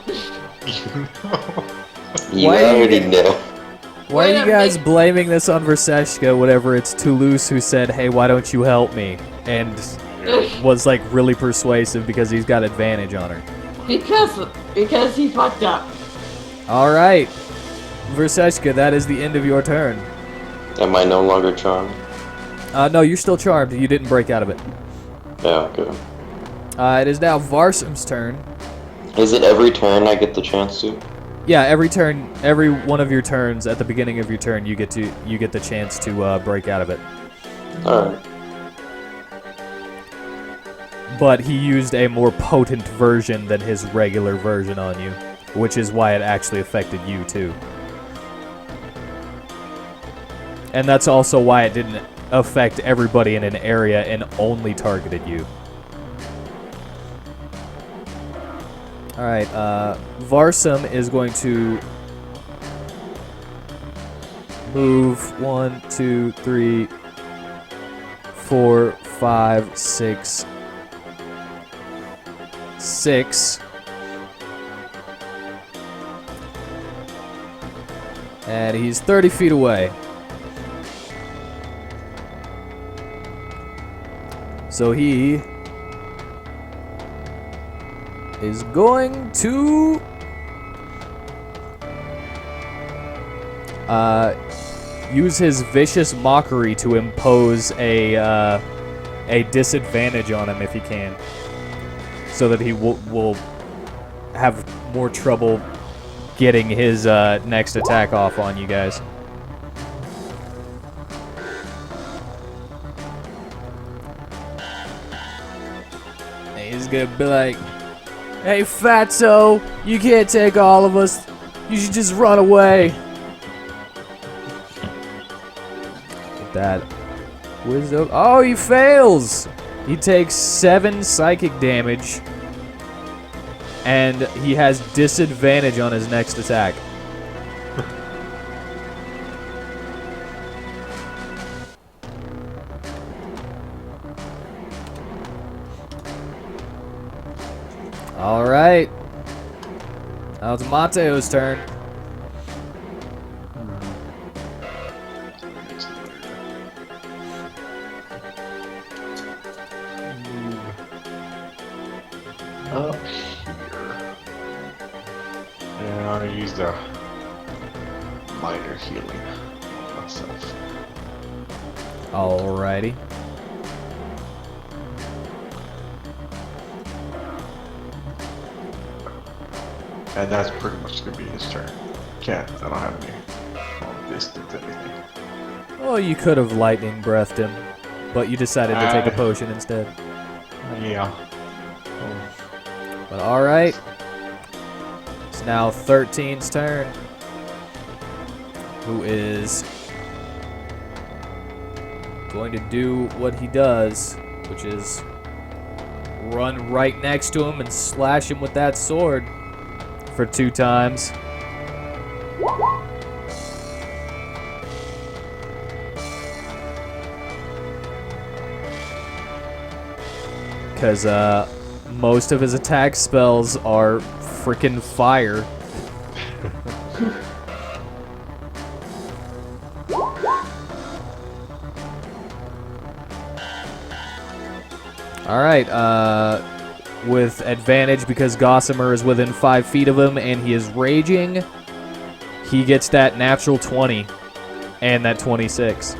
S5: You
S1: Why are you
S5: already
S1: get-
S5: know.
S1: Why are you guys blaming this on Verseshka whenever it's Toulouse who said, "Hey, why don't you help me?" and was like really persuasive because he's got advantage on her.
S2: Because he fucked up.
S1: All right, Verseshka, that is the end of your turn.
S5: Am I no longer charmed?
S1: No, you're still charmed. You didn't break out of it.
S5: Yeah, okay.
S1: It is now Varsum's turn.
S5: Is it every turn I get the chance to?
S1: Yeah, every turn, every one of your turns at the beginning of your turn, you get the chance to break out of it.
S5: Alright.
S1: But he used a more potent version than his regular version on you, which is why it actually affected you too. And that's also why it didn't affect everybody in an area and only targeted you. Alright, Varsum is going to move 1, 2, 3, 4, 5, 6, 6. And he's 30 feet away. So he is going to use his vicious mockery to impose a disadvantage on him if he can, so that he will have more trouble getting his next attack off on you guys. He's gonna be like, "Hey, Fatso, you can't take all of us. You should just run away." That wisdom. Oh, he fails. He takes 7 psychic damage, and he has disadvantage on his next attack. All right. Now it's Mateo's turn.
S4: Up here. And I'm gonna use the minor healing on myself.
S1: Alrighty.
S4: And that's pretty much gonna be his turn. I don't have any distance anything.
S1: Well, you could have lightning breathed him, but you decided to take a potion instead.
S4: Yeah.
S1: But alright. It's now 13's turn. Who is going to do what he does, which is run right next to him and slash him with that sword for 2 times. Because most of his attack spells are freaking fire. Alright, with advantage because Gossamer is within 5 feet of him and he is raging, he gets that natural 20 and that 26.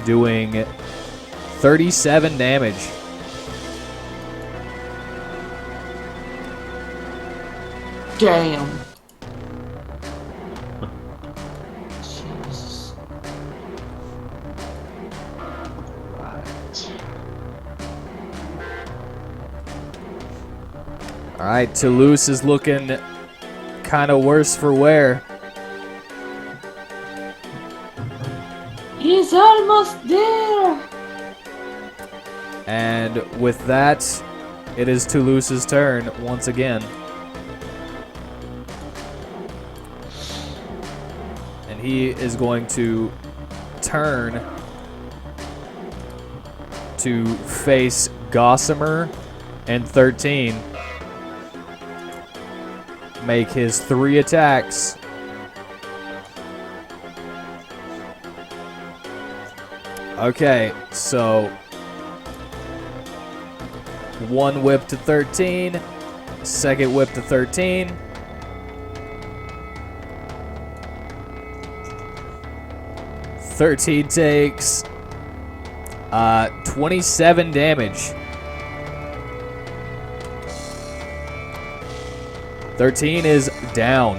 S1: doing 37 damage.
S2: Damn.
S3: Jesus.
S1: All right, Toulouse is looking kind of worse for wear.
S2: He's almost there.
S1: And with that, it is Toulouse's turn once again. And he is going to turn to face Gossamer and 13. Make his 3 attacks. Okay, so 1 whip to 13, second whip to 13. Thirteen takes 27 damage. 13 is down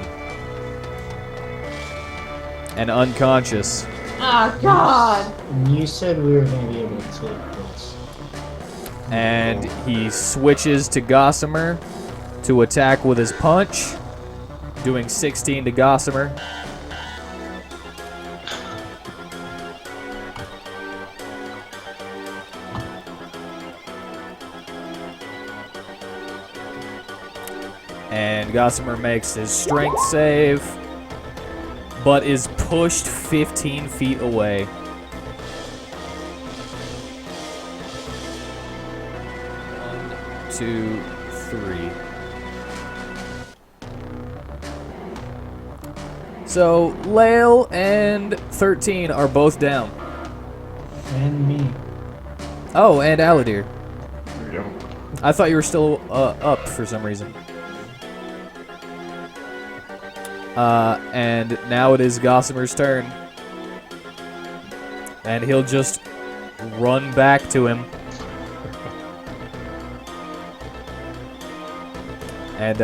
S1: and unconscious.
S2: Oh, God.
S3: You said we were going to be able to take this.
S1: And he switches to Gossamer to attack with his punch, doing 16 to Gossamer. And Gossamer makes his strength save, but is pushed 15 feet away. 1, 2, 3. So Lael and 13 are both down.
S3: And me.
S1: Oh, and Aladir.
S4: There we go.
S1: I thought you were still up for some reason. And now it is Gossamer's turn. And he'll just run back to him. And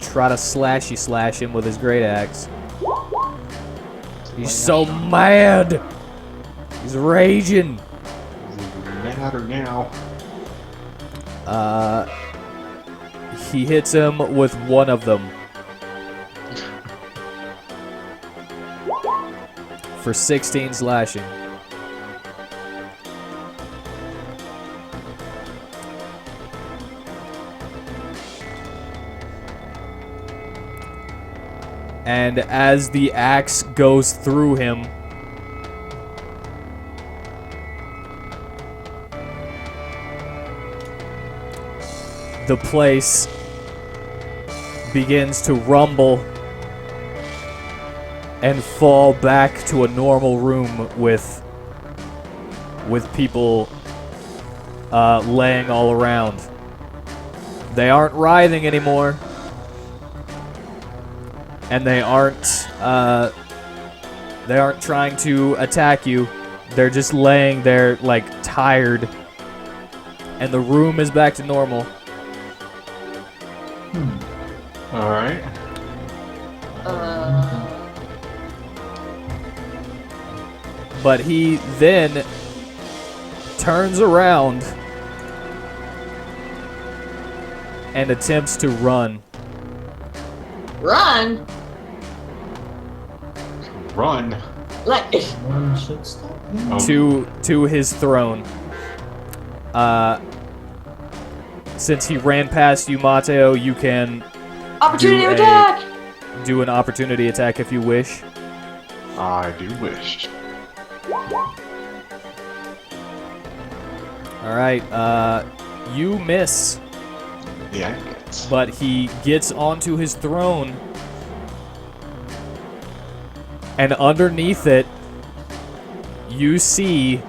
S1: try to slash him with his great axe. He's so mad! He's raging!
S4: Madder now.
S1: He hits him with one of them. For 16 slashing. And as the axe goes through him, the place begins to rumble and fall back to a normal room with people laying all around. They aren't writhing anymore, and they aren't trying to attack you. They're just laying there like tired, and the room is back to normal.
S4: All right.
S1: But he then turns around and attempts to run.
S2: Run?
S4: Run.
S2: Like,
S3: One should stop him.
S1: to his throne. Since he ran past you, Mateo, you can
S2: opportunity
S1: do
S2: attack!
S1: do an opportunity attack if you wish.
S4: I do wish.
S1: All right, you miss,
S4: Yeah, I guess.
S1: but he gets onto his throne, and underneath it, you see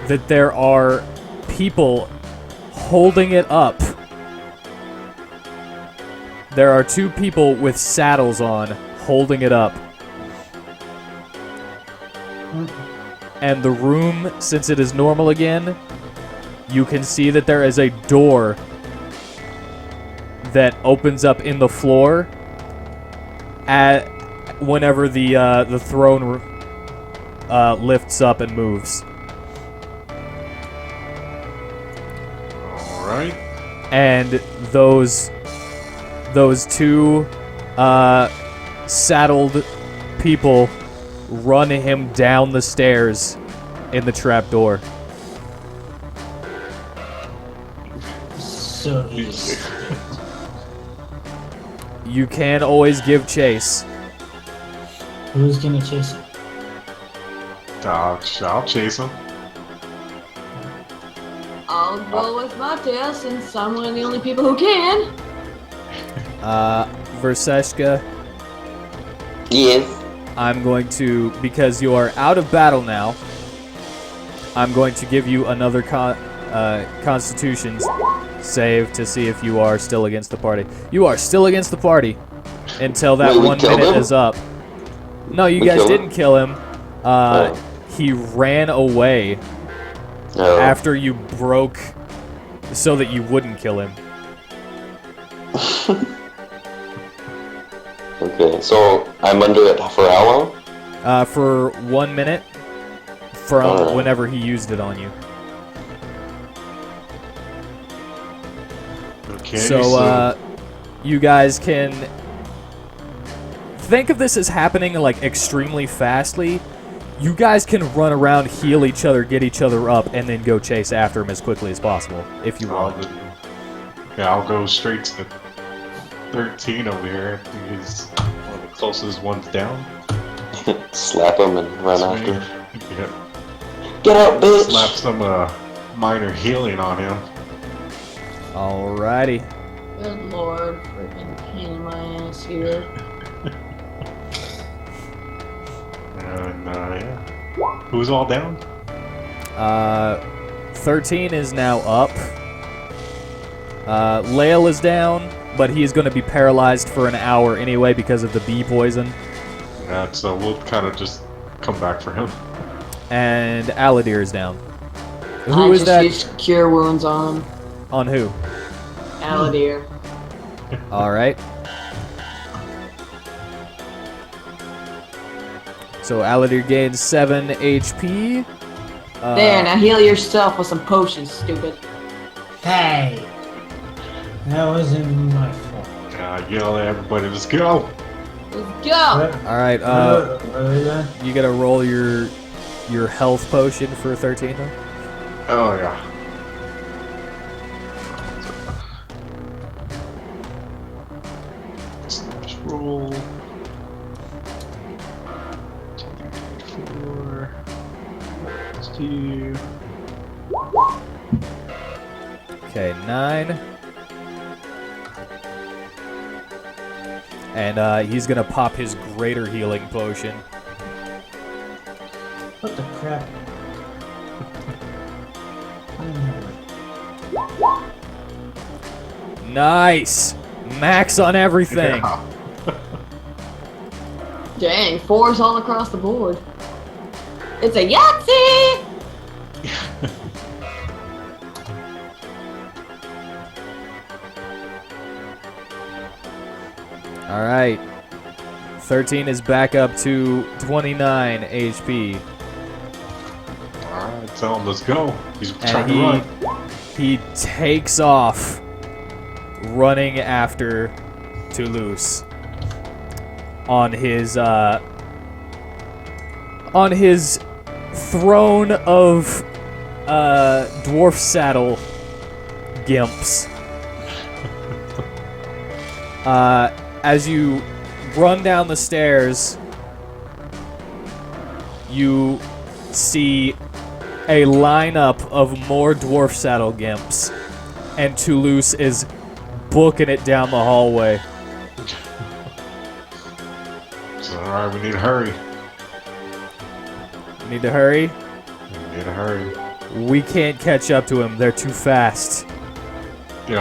S1: that there are people holding it up. There are 2 people with saddles on, holding it up. and the room, since it is normal again, you can see that there is a door that opens up in the floor whenever the throne lifts up and moves.
S4: All right.
S1: And those two saddled people run him down the stairs in the trapdoor.
S3: So easy.
S1: You can always give chase.
S3: Who's gonna chase him?
S4: I'll chase him.
S2: I'll go with my tail since I'm one of the only people who can.
S1: Verseshka,
S5: Yes.
S1: I'm going to, because you are out of battle now, I'm going to give you another Constitution save to see if you are still against the party. You are still against the party until that
S5: Wait, we
S1: 1
S5: killed
S1: minute
S5: him?
S1: is up. No, you
S5: We
S1: guys
S5: killed him?
S1: didn't kill him.
S5: Oh.
S1: He ran away
S5: No.
S1: after you broke so that you wouldn't kill him.
S5: Okay, so I'm under it for how long?
S1: For 1 minute from
S5: Alright.
S1: whenever he used it on you.
S4: Okay.
S1: So, you guys can think of this as happening like extremely fastly. You guys can run around, heal each other, get each other up, and then go chase after him as quickly as possible if you want.
S4: I'll go straight to 13 over here. I think he's one of the closest ones down.
S5: Slap him and run
S4: Swing.
S5: after.
S4: Yeah.
S5: Get out, bitch!
S4: Slap some minor healing on him.
S1: Alrighty.
S2: Good lord, freaking pain in my ass here.
S4: And yeah. Who's all down?
S1: 13 is now up. Lael is down, but he is going to be paralyzed for an hour anyway because of the bee poison.
S4: Yeah, so we'll kind of just come back for him.
S1: And Aladir is down.
S2: I
S1: Who is
S2: just
S1: that?
S2: used cure wounds on him.
S1: On who?
S2: Aladir.
S1: Alright. So Aladir gains 7 HP.
S2: There, now heal yourself with some potions, stupid.
S3: Hey! That wasn't my fault.
S4: Yell at everybody, let's go!
S2: Let's go!
S1: Alright,
S3: What are they doing?
S1: you gotta roll your health potion for 13 though.
S4: Oh yeah. Just roll. 4. 2.
S1: Okay, 9. And he's gonna pop his greater healing potion.
S3: What the crap?
S1: Nice! Max on everything!
S4: Yeah.
S2: Dang, 4s all across the board. It's a Yahtzee!
S1: Alright. 13 is back up to 29 HP.
S4: Alright, tell him let's go. He's trying
S1: And
S4: to run.
S1: he takes off running after Toulouse on his throne of dwarf saddle gimps. As you run down the stairs, you see a lineup of more dwarf saddle gimps, and Toulouse is booking it down the hallway.
S4: Alright, we need to hurry.
S1: Need to hurry?
S4: We need to hurry.
S1: We can't catch up to him. They're too fast. 13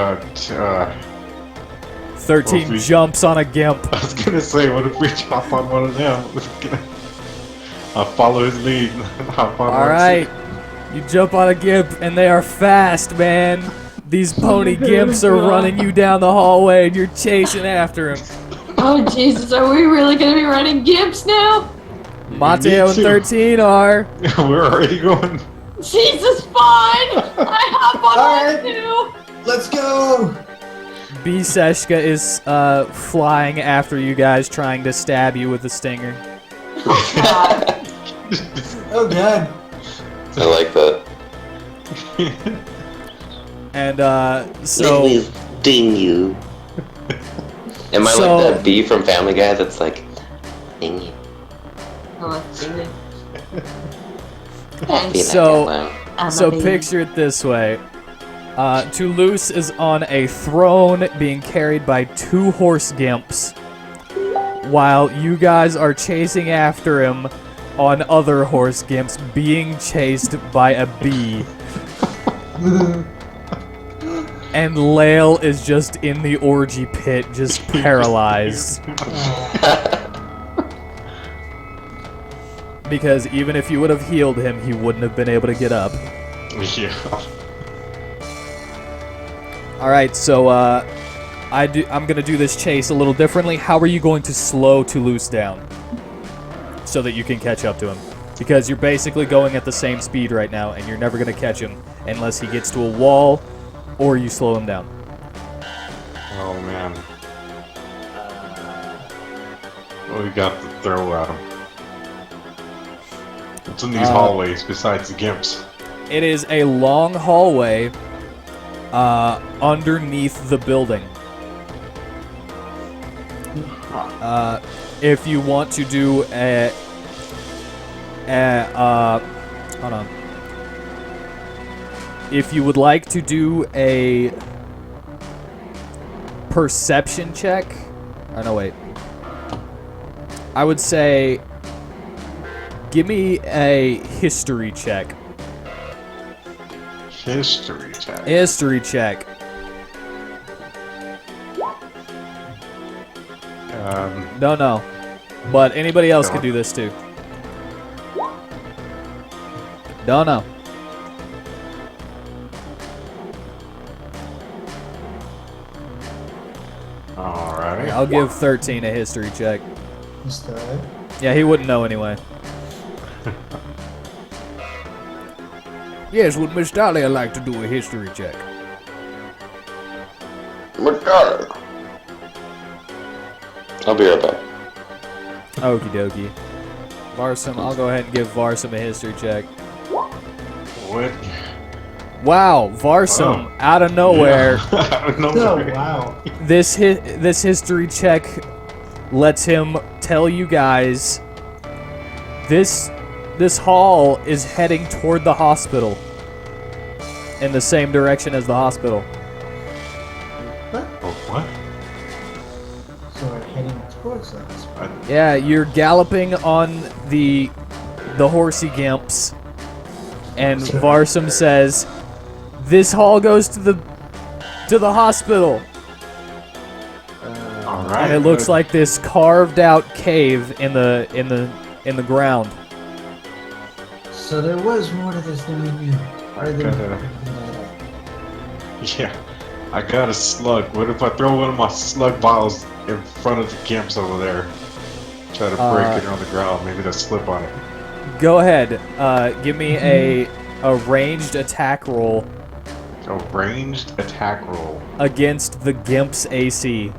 S4: Well, we-
S1: jumps on a gimp.
S4: I was gonna say, what if we chop on one of them? I'll follow his lead.
S1: All right, you jump on a Gimp, and they are fast, man. These pony Gimps are running you down the hallway, and you're chasing after him.
S2: Oh Jesus, are we really gonna be running Gimps now?
S1: Mateo and 13 are.
S4: We're already going.
S2: Jesus, fine! I have one
S3: Alright.
S2: too!
S3: Let's go!
S1: Biseshka is flying after you guys, trying to stab you with the stinger.
S2: God.
S3: Oh god.
S5: I like that.
S1: And so
S5: ding you. Am I
S1: So-
S5: like that bee from Family Guy that's like, ding you?
S2: Oh, that's silly.
S5: Be
S2: Thanks.
S5: like
S1: So-
S5: that loud.
S2: I'm
S1: So
S2: a baby.
S1: picture it this way. Toulouse is on a throne being carried by 2 horse Gimps, while you guys are chasing after him on other horse Gimps being chased by a bee. And Lael is just in the orgy pit, just paralyzed. Because even if you would have healed him, he wouldn't have been able to get up.
S4: Yeah.
S1: All right, so I'm gonna do this chase a little differently. How are you going to slow Toulouse down so that you can catch up to him? Because you're basically going at the same speed right now, and you're never gonna catch him unless he gets to a wall or you slow him down.
S4: Oh man. What we got to throw at him? What's in these hallways besides the Gimps?
S1: It is a long hallway underneath the building. If you want to do hold on. If you would like to do a perception check, oh no wait. I would say give me a history check.
S4: History check.
S1: History check. No. But anybody else can do this too. No.
S4: Alright.
S1: I'll give 13 a history check.
S3: Instead.
S1: Yeah, he wouldn't know anyway. Yes, would Miss Dahlia like to do a history check?
S5: I'll be right back.
S1: Okie dokie. Varsum, I'll go ahead and give Varsum a history check.
S4: What?
S1: Wow, Varsum, out of nowhere,
S4: I don't know.
S3: Oh wow.
S1: this history check lets him tell you guys this hall is heading toward the hospital in the same direction as the hospital.
S4: Oh, what?
S3: So we're heading towards us.
S1: Yeah, you're galloping on the horsey Gimps, and Varsum says, "This hall goes to the hospital."
S4: Alright.
S1: And it looks like this carved out cave in the ground.
S3: So there was more to this than we knew. Or than
S4: Yeah. I got a slug. What if I throw one of my slug bottles in front of the Gimps over there? Try to break it on the ground. Maybe they'll slip on it.
S1: Go ahead. Give me a ranged attack roll
S4: A ranged attack roll.
S1: against the Gimp's AC.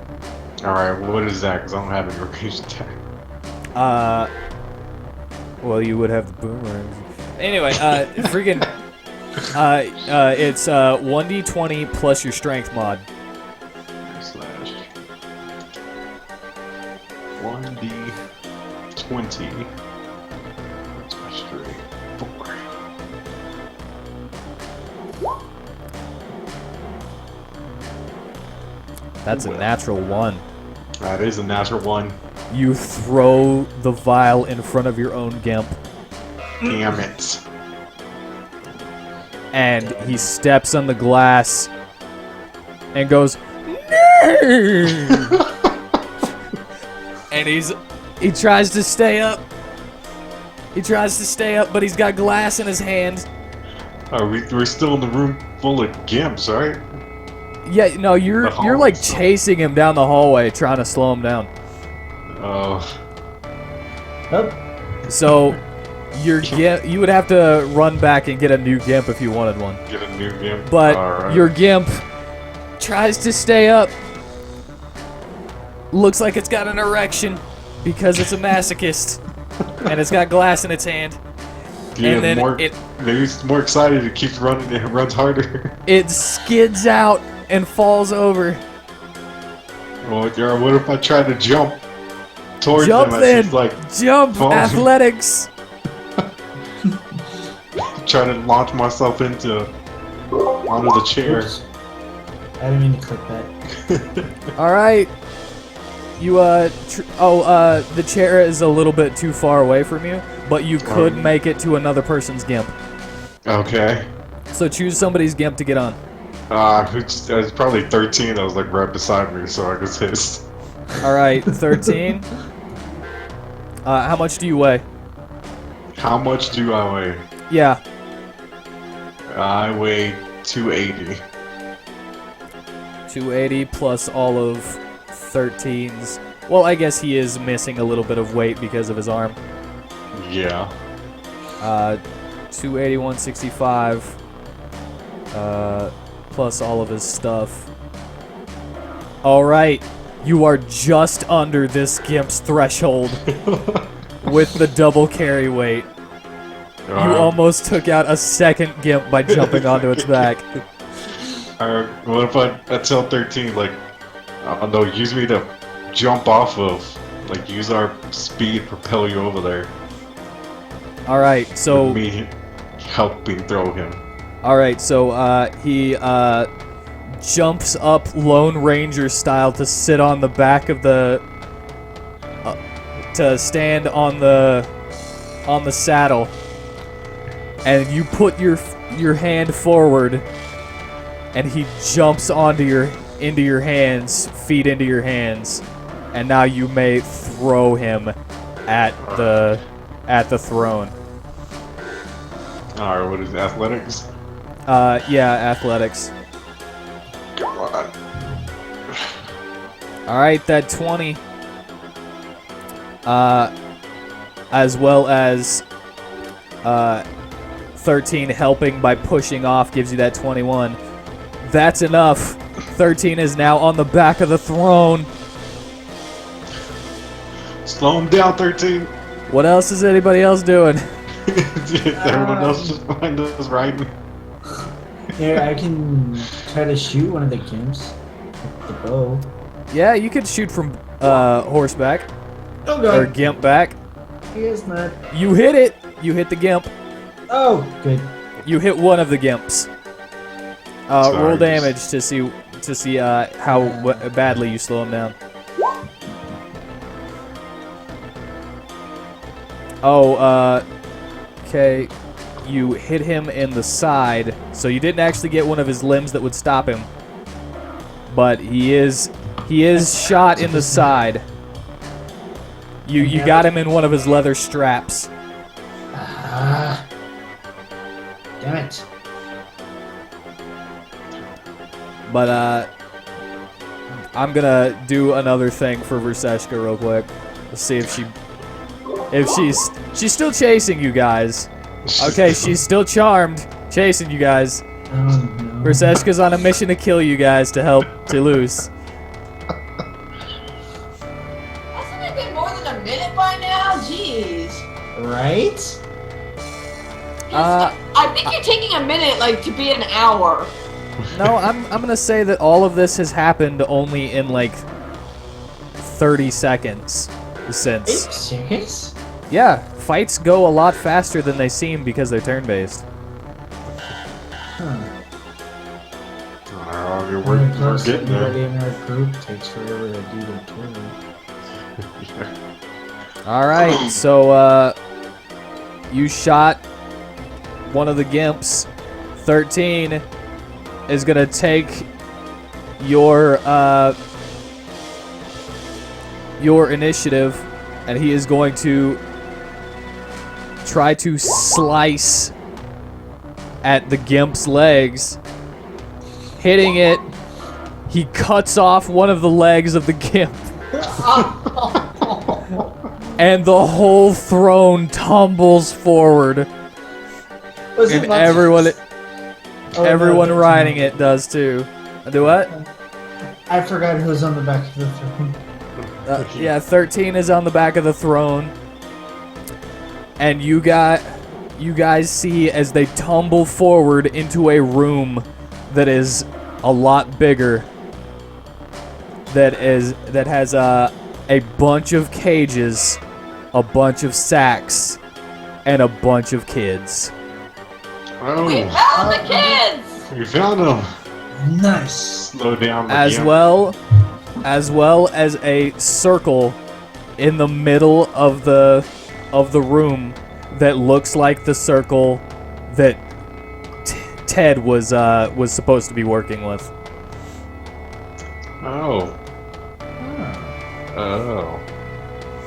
S4: Alright, what is that? Because I don't have any ranged attack.
S1: Well, you would have the boomerangs. Anyway, freaking, it's 1d20 plus your strength mod.
S4: Slash 1d20. Slash 3. 4.
S1: That's a natural 1.
S4: That is a natural 1.
S1: You throw the vial in front of your own Gimp,
S4: Damn it.
S1: and he steps on the glass and goes, "No!" And he tries to stay up, He tries to stay up, but he's got glass in his hand.
S4: We're still in the room full of gimps, right?
S1: Yeah, no, you're like chasing him down the hallway, trying to slow him down.
S4: Oh.
S3: Oh,
S1: So, you would have to run back and get a new Gimp if you wanted one.
S4: Get a new gimp.
S1: But
S4: Alright.
S1: your Gimp tries to stay up. Looks like it's got an erection because it's a masochist. And it's got glass in its hand.
S4: Yeah,
S1: and then
S4: maybe it's more excited. It keeps running. It runs harder.
S1: it skids out and falls over.
S4: Well, Jared, what if I try to jump towards
S1: Jump
S4: them?
S1: then!
S4: As he's, like,
S1: Jump!
S4: falling?
S1: Athletics!
S4: Try to launch myself onto the chair.
S3: oops. I didn't mean to click that.
S1: Alright. You, the chair is a little bit too far away from you, but you could make it to another person's Gimp.
S4: Okay.
S1: So choose somebody's Gimp to get on.
S4: It was probably 13 that was like right beside me, so I was hissed.
S1: Alright, 13. How much do you weigh?
S4: How much do I weigh?
S1: Yeah.
S4: I weigh 280.
S1: 280 plus all of 13's. Well, I guess he is missing a little bit of weight because of his arm.
S4: Yeah.
S1: 280, 165. Plus all of his stuff. Alright. You are just under this Gimp's threshold with the double carry weight. You almost took out a second Gimp by jumping onto its back.
S4: What if I tell 13, like, I don't know, use me to jump off of, like, use our speed, propel you over there.
S1: Alright, so...
S4: With me helping throw him.
S1: Alright, so he jumps up Lone Ranger style to sit on the back of the... to stand on the saddle. And you put your hand forward, and he jumps into your hands, feet into your hands, and now you may throw him at the throne.
S4: Alright, what is it, athletics?
S1: Yeah, athletics.
S4: Come on.
S1: Alright, that 20. As well as 13 helping by pushing off gives you that 21. That's enough. 13 is now on the back of the throne.
S4: Slow him down, 13.
S1: What else is anybody else doing?
S4: Everyone else just behind us riding.
S3: Here, I can try to shoot one of the Gimps with the bow.
S1: Yeah, you could shoot from horseback
S3: Oh
S1: or
S3: god,
S1: Gimp back.
S3: he is not.
S1: You hit it. You hit the Gimp.
S3: Oh, good.
S1: You hit one of the Gimps. Roll
S4: Sorry,
S1: damage to see how badly you slow him down. Oh, okay. You hit him in the side, so you didn't actually get one of his limbs that would stop him. But he is shot in the side. You got him in one of his leather straps.
S3: Damn it.
S1: But I'm gonna do another thing for Verseshka real quick. Let's see if she's still chasing you guys. Okay, she's still charmed, chasing you guys.
S3: Oh no.
S1: Verseshka's on a mission to kill you guys to help Toulouse.
S2: Hasn't it been more than a minute by now? Jeez.
S3: Right?
S2: I think you're taking a minute, like, to be an hour.
S1: No, I'm gonna say that all of this has happened only in like 30 seconds
S3: Are you
S1: since.
S3: serious?
S1: Yeah, fights go a lot faster than they seem because they're turn-based.
S3: Huh.
S4: We're
S3: Plus,
S4: getting
S3: everybody
S4: there.
S3: in our group takes forever to do their turn.
S1: All right, so you shot one of the Gimps. 13 is gonna take your initiative, and he is going to try to slice at the Gimp's legs. Hitting it, he cuts off one of the legs of the Gimp. And the whole throne tumbles forward.
S3: Was
S1: And
S3: it not
S1: everyone
S3: just- Oh,
S1: everyone
S3: no,
S1: riding it does too. Do what?
S3: I forgot who was on the back of the throne.
S1: Yeah, 13 is on the back of the throne. And you guys see as they tumble forward into a room that is a lot bigger. That has a bunch of cages, a bunch of sacks, and a bunch of kids.
S2: We
S4: Oh,
S2: found the kids!
S4: we found them.
S3: Nice.
S4: Slow down.
S1: As
S4: again.
S1: well as a circle in the middle of the room that looks like the circle that Ted was supposed to be working with.
S4: Oh. Oh.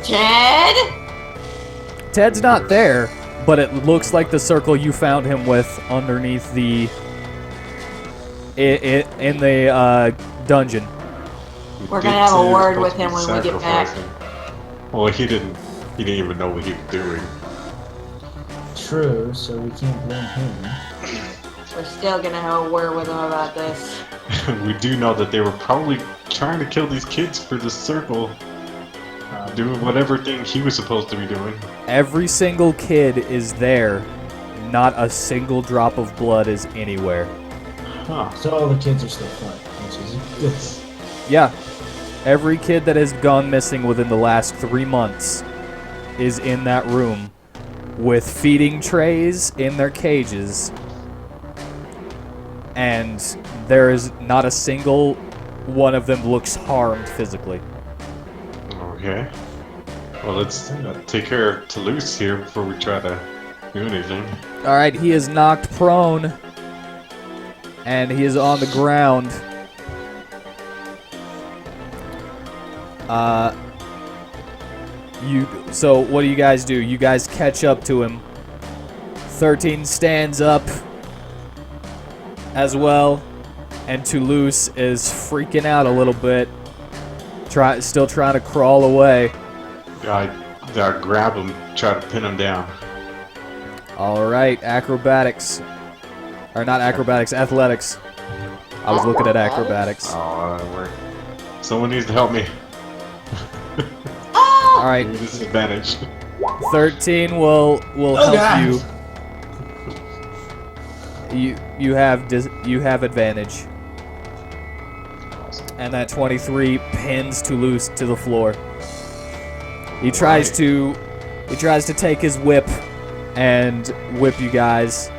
S2: Ted?
S1: Ted's not there, but it looks like the circle you found him with underneath the in the dungeon.
S2: We're gonna have a word with him when we get back.
S4: Well, he didn't even know what he was doing.
S3: True, so we can't blame him.
S2: We're still gonna have a word with him about this.
S4: We do know that they were probably trying to kill these kids for the circle, doing whatever thing he was supposed to be doing.
S1: Every single kid is there. Not a single drop of blood is anywhere.
S4: Huh.
S3: So all the kids are still fine, which is a good thing.
S1: Yeah. Every kid that has gone missing within the last 3 months is in that room with feeding trays in their cages. And there is not a single one of them looks harmed physically.
S4: Okay. Well, let's take care of Toulouse here before we try to do anything.
S1: Alright, he is knocked prone. And he is on the ground. So what do you guys do? You guys catch up to him. 13 stands up as well, and Toulouse is freaking out a little bit. Still trying to crawl away.
S4: I grab him, try to pin him down.
S1: All right, acrobatics, or not acrobatics, athletics. I was looking at acrobatics.
S4: Oh, someone needs to help me.
S1: All right,
S4: Disadvantage.
S1: 13 will help
S3: God.
S1: you. You have advantage. And that 23 pins Toulouse to the floor. He tries to take his whip and whip you guys.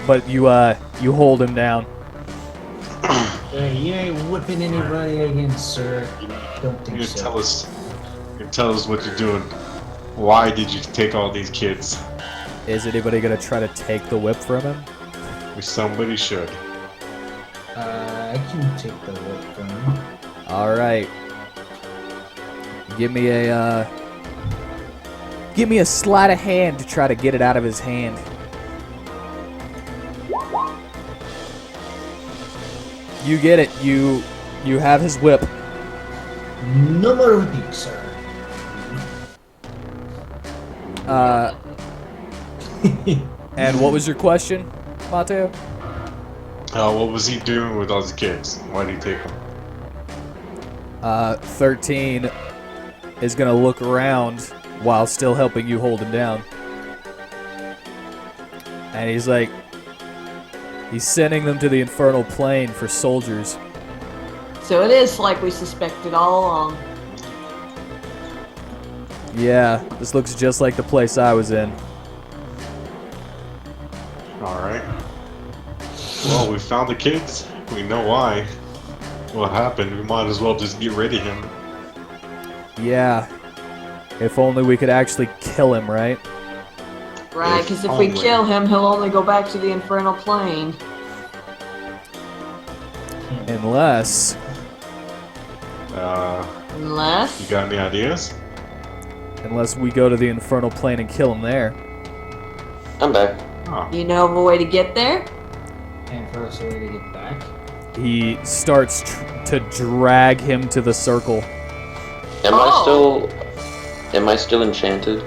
S1: But you hold him down.
S3: Hey, you ain't whipping anybody again, sir. Don't
S4: You
S3: think
S4: can
S3: so.
S4: tell us what you're doing. Why did you take all these kids?
S1: Is anybody gonna try to take the whip from him?
S4: Somebody should.
S3: I can take the whip from him.
S1: All right. Give me a sleight of hand to try to get it out of his hand. You get it. You have his whip.
S3: No more whipping, sir.
S1: And what was your question, Mateo?
S4: What was he doing with all his kids? Why did he take them?
S1: 13 is gonna look around while still helping you hold him down. And he's like, he's sending them to the infernal plane for soldiers.
S2: So it is like we suspected all along.
S1: Yeah, this looks just like the place I was in.
S4: Alright. Well, we found the kids. We know why. What happened. We might as well just get rid of him.
S1: Yeah. If only we could actually kill him, right?
S2: Right, because if we
S4: only.
S2: kill him, he'll only go back to the infernal plane.
S1: Unless...
S4: You
S2: Unless...
S4: got any ideas?
S1: Unless we go to the infernal plane and kill him there.
S5: I'm back.
S4: Oh,
S2: You know of a way to get there?
S3: And for us a way to get back.
S1: He starts to drag him to the circle.
S5: Am I still enchanted?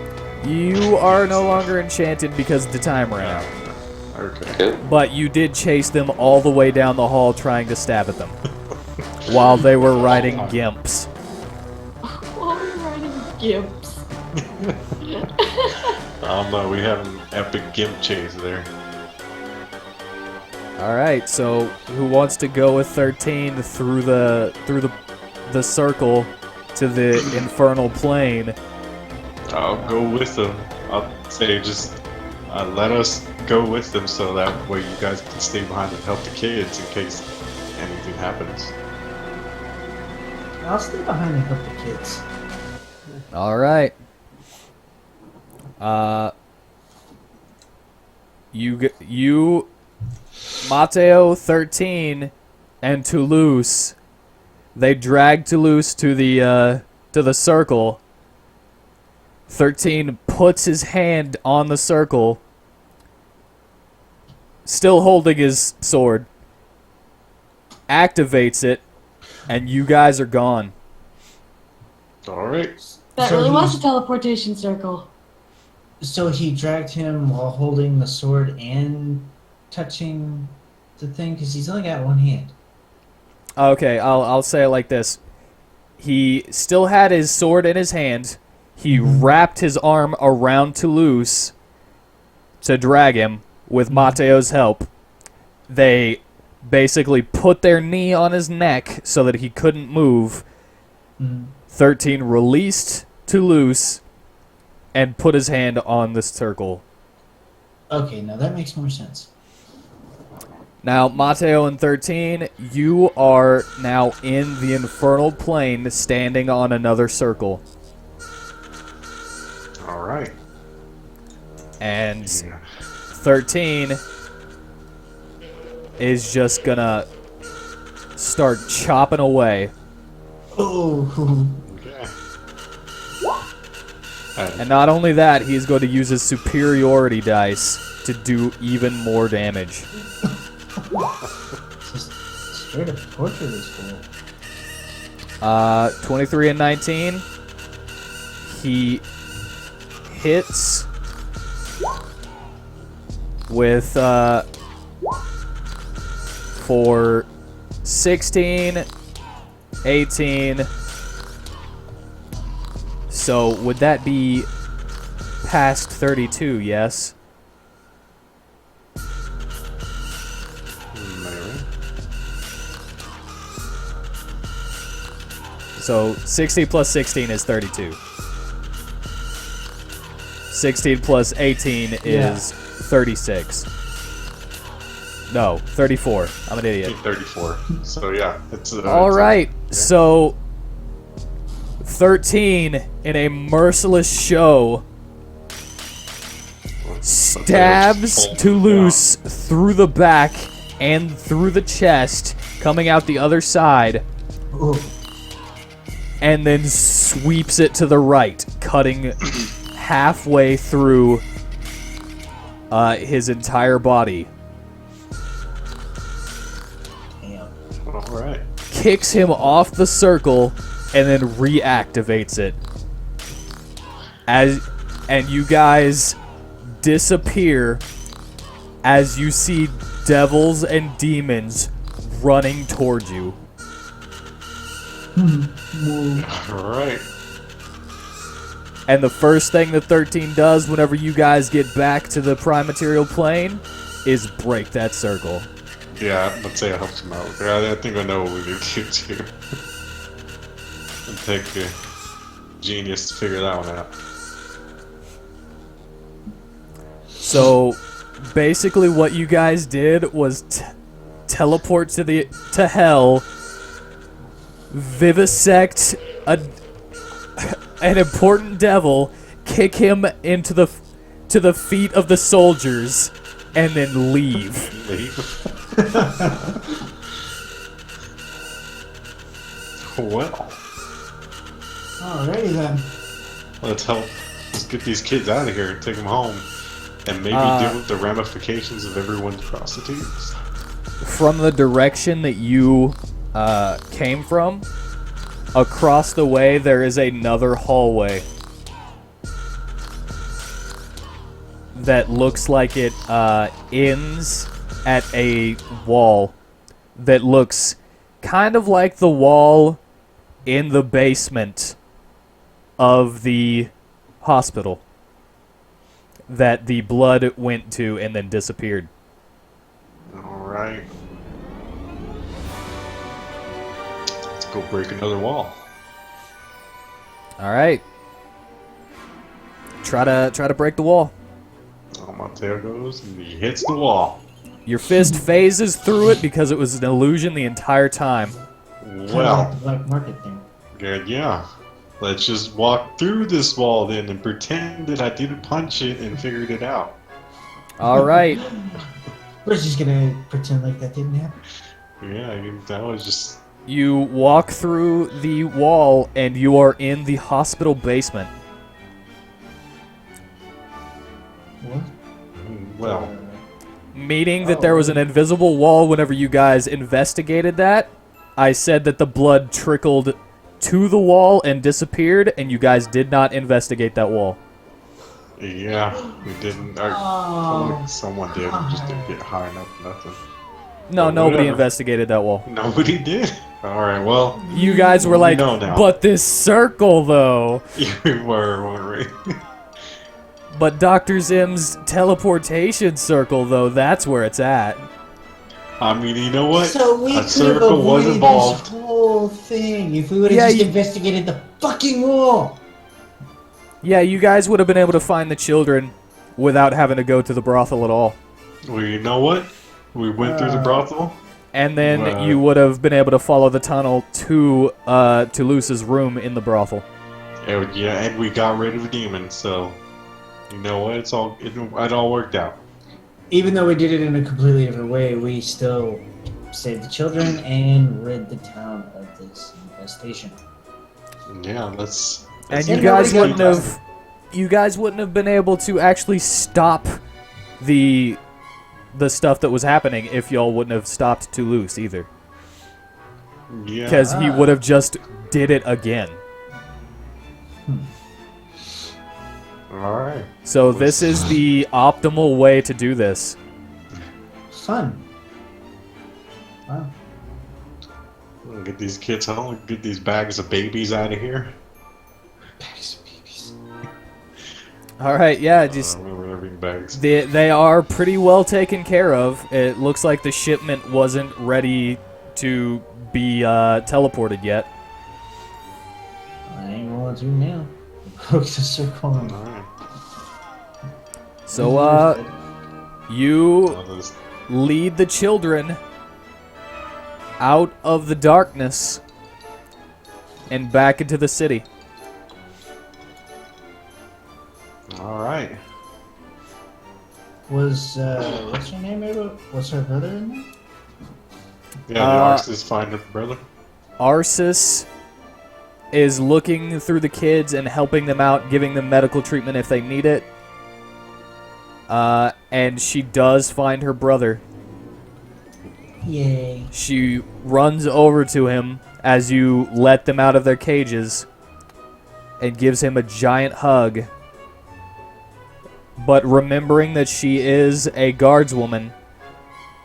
S1: You are no longer enchanted because the time ran out.
S4: okay.
S5: Good.
S1: But you did chase them all the way down the hall trying to stab at them. While they were riding Gimps.
S2: Oh, we're riding Gimps.
S4: I don't know, we have an epic Gimp chase there.
S1: Alright, so who wants to go with 13 through the circle to the infernal plane?
S4: I'll go with them. I'll say just let us go with them so that way you guys can stay behind and help the kids in case anything happens.
S3: I'll stay behind and help the kids.
S1: Alright. You, Mateo, 13, and Toulouse, they drag Toulouse to the circle. 13 puts his hand on the circle, still holding his sword, activates it, and you guys are gone.
S4: Alright.
S2: That
S3: So
S2: really was
S3: he's-
S2: a teleportation circle.
S3: So he dragged him while holding the sword and touching the thing? Because he's only got one hand.
S1: Okay, I'll say it like this. He still had his sword in his hand. He wrapped his arm around Toulouse to drag him with Mateo's help. They basically put their knee on his neck so that he couldn't move. 13 released Toulouse and put his hand on the circle.
S3: Okay, now that makes more sense.
S1: Now, Mateo and 13, you are now in the infernal plane standing on another circle.
S4: Alright.
S1: And
S4: Yeah.
S1: 13 is just gonna start chopping away.
S3: Oh,
S4: Okay.
S1: And not only that, he's going to use his superiority dice to do even more damage.
S3: just straight up torture this fool.
S1: 23 and 19. He hits with, for 16, 18. So would that be past 32, yes?
S4: Maybe.
S1: So 60 plus 16 is 32. 16 plus 18 is 36. No, 34. I'm an idiot.
S4: 34. So yeah, it's
S1: All right, so 13 in a merciless show stabs Toulouse through the back and through the chest, coming out the other side,
S3: Oh,
S1: and then sweeps it to the right, cutting halfway through his entire body.
S3: damn.
S4: Alright.
S1: Kicks him off the circle and then reactivates it. And you guys disappear as you see devils and demons running towards you.
S4: Alright.
S1: And the first thing that 13 does whenever you guys get back to the prime material plane is break that circle.
S4: Yeah, let's say I helped him out. Yeah, I think I know what we need to do. It'll take a genius to figure that one out.
S1: So basically what you guys did was teleport to hell, vivisect an important devil, kick him into to the feet of the soldiers, and then leave.
S4: Well,
S3: Alrighty then.
S4: let's get these kids out of here and take them home, and maybe deal with the ramifications of everyone's prostitutes.
S1: From the direction that you came from, across the way there is another hallway that looks like it ends at a wall that looks kind of like the wall in the basement of the hospital that the blood went to and then disappeared.
S4: Alright. Let's go break another wall.
S1: All right. Try to break the wall.
S4: Oh, my tail goes and he hits the wall.
S1: Your fist phases through it because it was an illusion the entire time.
S3: Kind of
S4: Well,
S3: like the black market thing.
S4: good, yeah. Let's just walk through this wall then and pretend that I didn't punch it and figured it out.
S1: All right.
S3: We're just gonna pretend like that didn't happen.
S4: Yeah, that was just...
S1: You walk through the wall and you are in the hospital basement.
S3: What?
S4: Well,
S1: Meaning that there was an invisible wall whenever you guys investigated that. I said that the blood trickled to the wall and disappeared, and you guys did not investigate that wall.
S4: yeah, we didn't... someone did, we just didn't get high enough for nothing.
S1: No,
S4: Well,
S1: nobody
S4: whatever.
S1: investigated that wall.
S4: Nobody did? Alright, well,
S1: You guys were like,
S4: know now.
S1: but this circle, though.
S4: you weren't we?
S1: But Dr. Zim's teleportation circle, though, that's where it's at.
S4: I mean, you know what?
S3: So we
S4: A
S3: could have
S4: circle was
S3: avoided
S4: involved.
S3: this whole thing if we would have
S1: Yeah,
S3: just
S1: you-
S3: investigated the fucking wall.
S1: Yeah, you guys would have been able to find the children without having to go to the brothel at all.
S4: Well, you know what? We went through the brothel.
S1: And then
S4: Right.
S1: you would have been able to follow the tunnel to Toulouse's room in the brothel.
S4: Yeah, and we got rid of the demon, so... You know what? It all worked out.
S3: Even though we did it in a completely different way, we still saved the children and rid the town of this infestation.
S4: Yeah, let's...
S1: And
S3: Yeah,
S1: you guys
S3: nobody
S1: wouldn't
S3: got
S1: have been able to actually stop the stuff that was happening if y'all wouldn't have stopped Toulouse either.
S4: Yeah.
S1: Because he would have just did it again.
S4: Alright.
S1: So this is the optimal way to do this.
S3: Fun. Wow.
S4: We'll get these kids home, get these bags of babies out of here.
S3: Bags of babies.
S1: Alright, yeah, just...
S4: We're having bags.
S1: They are pretty well taken care of. It looks like the shipment wasn't ready to be teleported yet.
S3: I ain't going to now. Broke the circle.
S4: Alright.
S1: So, you
S4: Well, this-
S1: lead the children out of the darkness and back into the city.
S4: Alright.
S3: Was what's her name? Ava? Was her brother in there?
S4: Yeah, the Arxes find her brother.
S1: Arsis is looking through the kids and helping them out, giving them medical treatment if they need it. And she does find her brother.
S3: Yay.
S1: She runs over to him as you let them out of their cages and gives him a giant hug. But remembering that she is a guardswoman,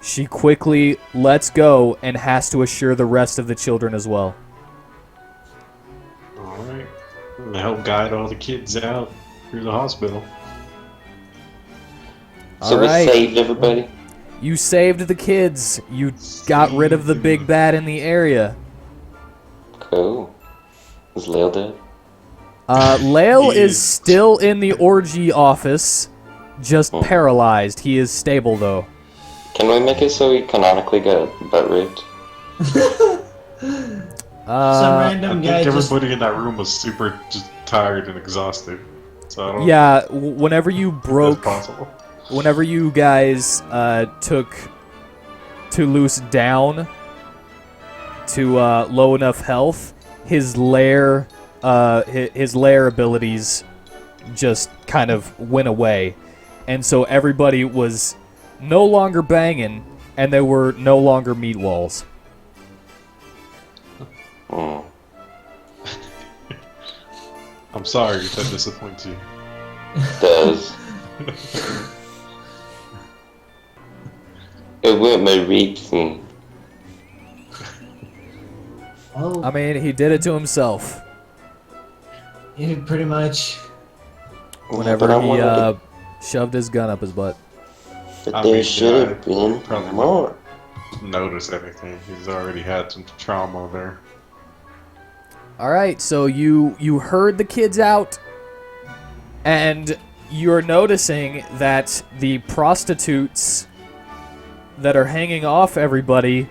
S1: she quickly lets go and has to assure the rest of the children as well.
S4: Alright. And help guide all the kids out through the hospital.
S5: So we
S1: Alright.
S5: saved everybody?
S1: You saved the kids. You got rid of the big bad in the area.
S5: Cool. Is Lale dead?
S1: Lael is
S4: Yes.
S1: still in the orgy office, just paralyzed. He is stable, though.
S5: Can we make it so he canonically got butt raped?
S3: Some
S1: Uh,
S3: random
S4: I
S3: guy
S4: think
S3: just
S4: everybody in that room was super just tired and exhausted. So I don't
S1: yeah, whenever you
S4: know if
S1: broke,
S4: that's possible.
S1: whenever you guys took Toulouse down to low enough health, his lair his lair abilities just kind of went away, and so everybody was no longer banging, and there were no longer meat walls.
S5: Oh.
S4: I'm sorry if that disappoints you.
S5: Does. It went my reaching.
S3: Oh,
S1: I mean, he did it to himself
S3: yeah, pretty much.
S1: whenever
S5: But I
S1: he
S5: wanted
S1: shoved his gun up his butt.
S5: But
S4: I
S5: there
S4: mean,
S5: should have
S4: yeah,
S5: been
S4: probably
S5: more.
S4: Notice anything. He's already had some trauma there.
S1: All right, so you heard the kids out, and you're noticing that the prostitutes that are hanging off everybody,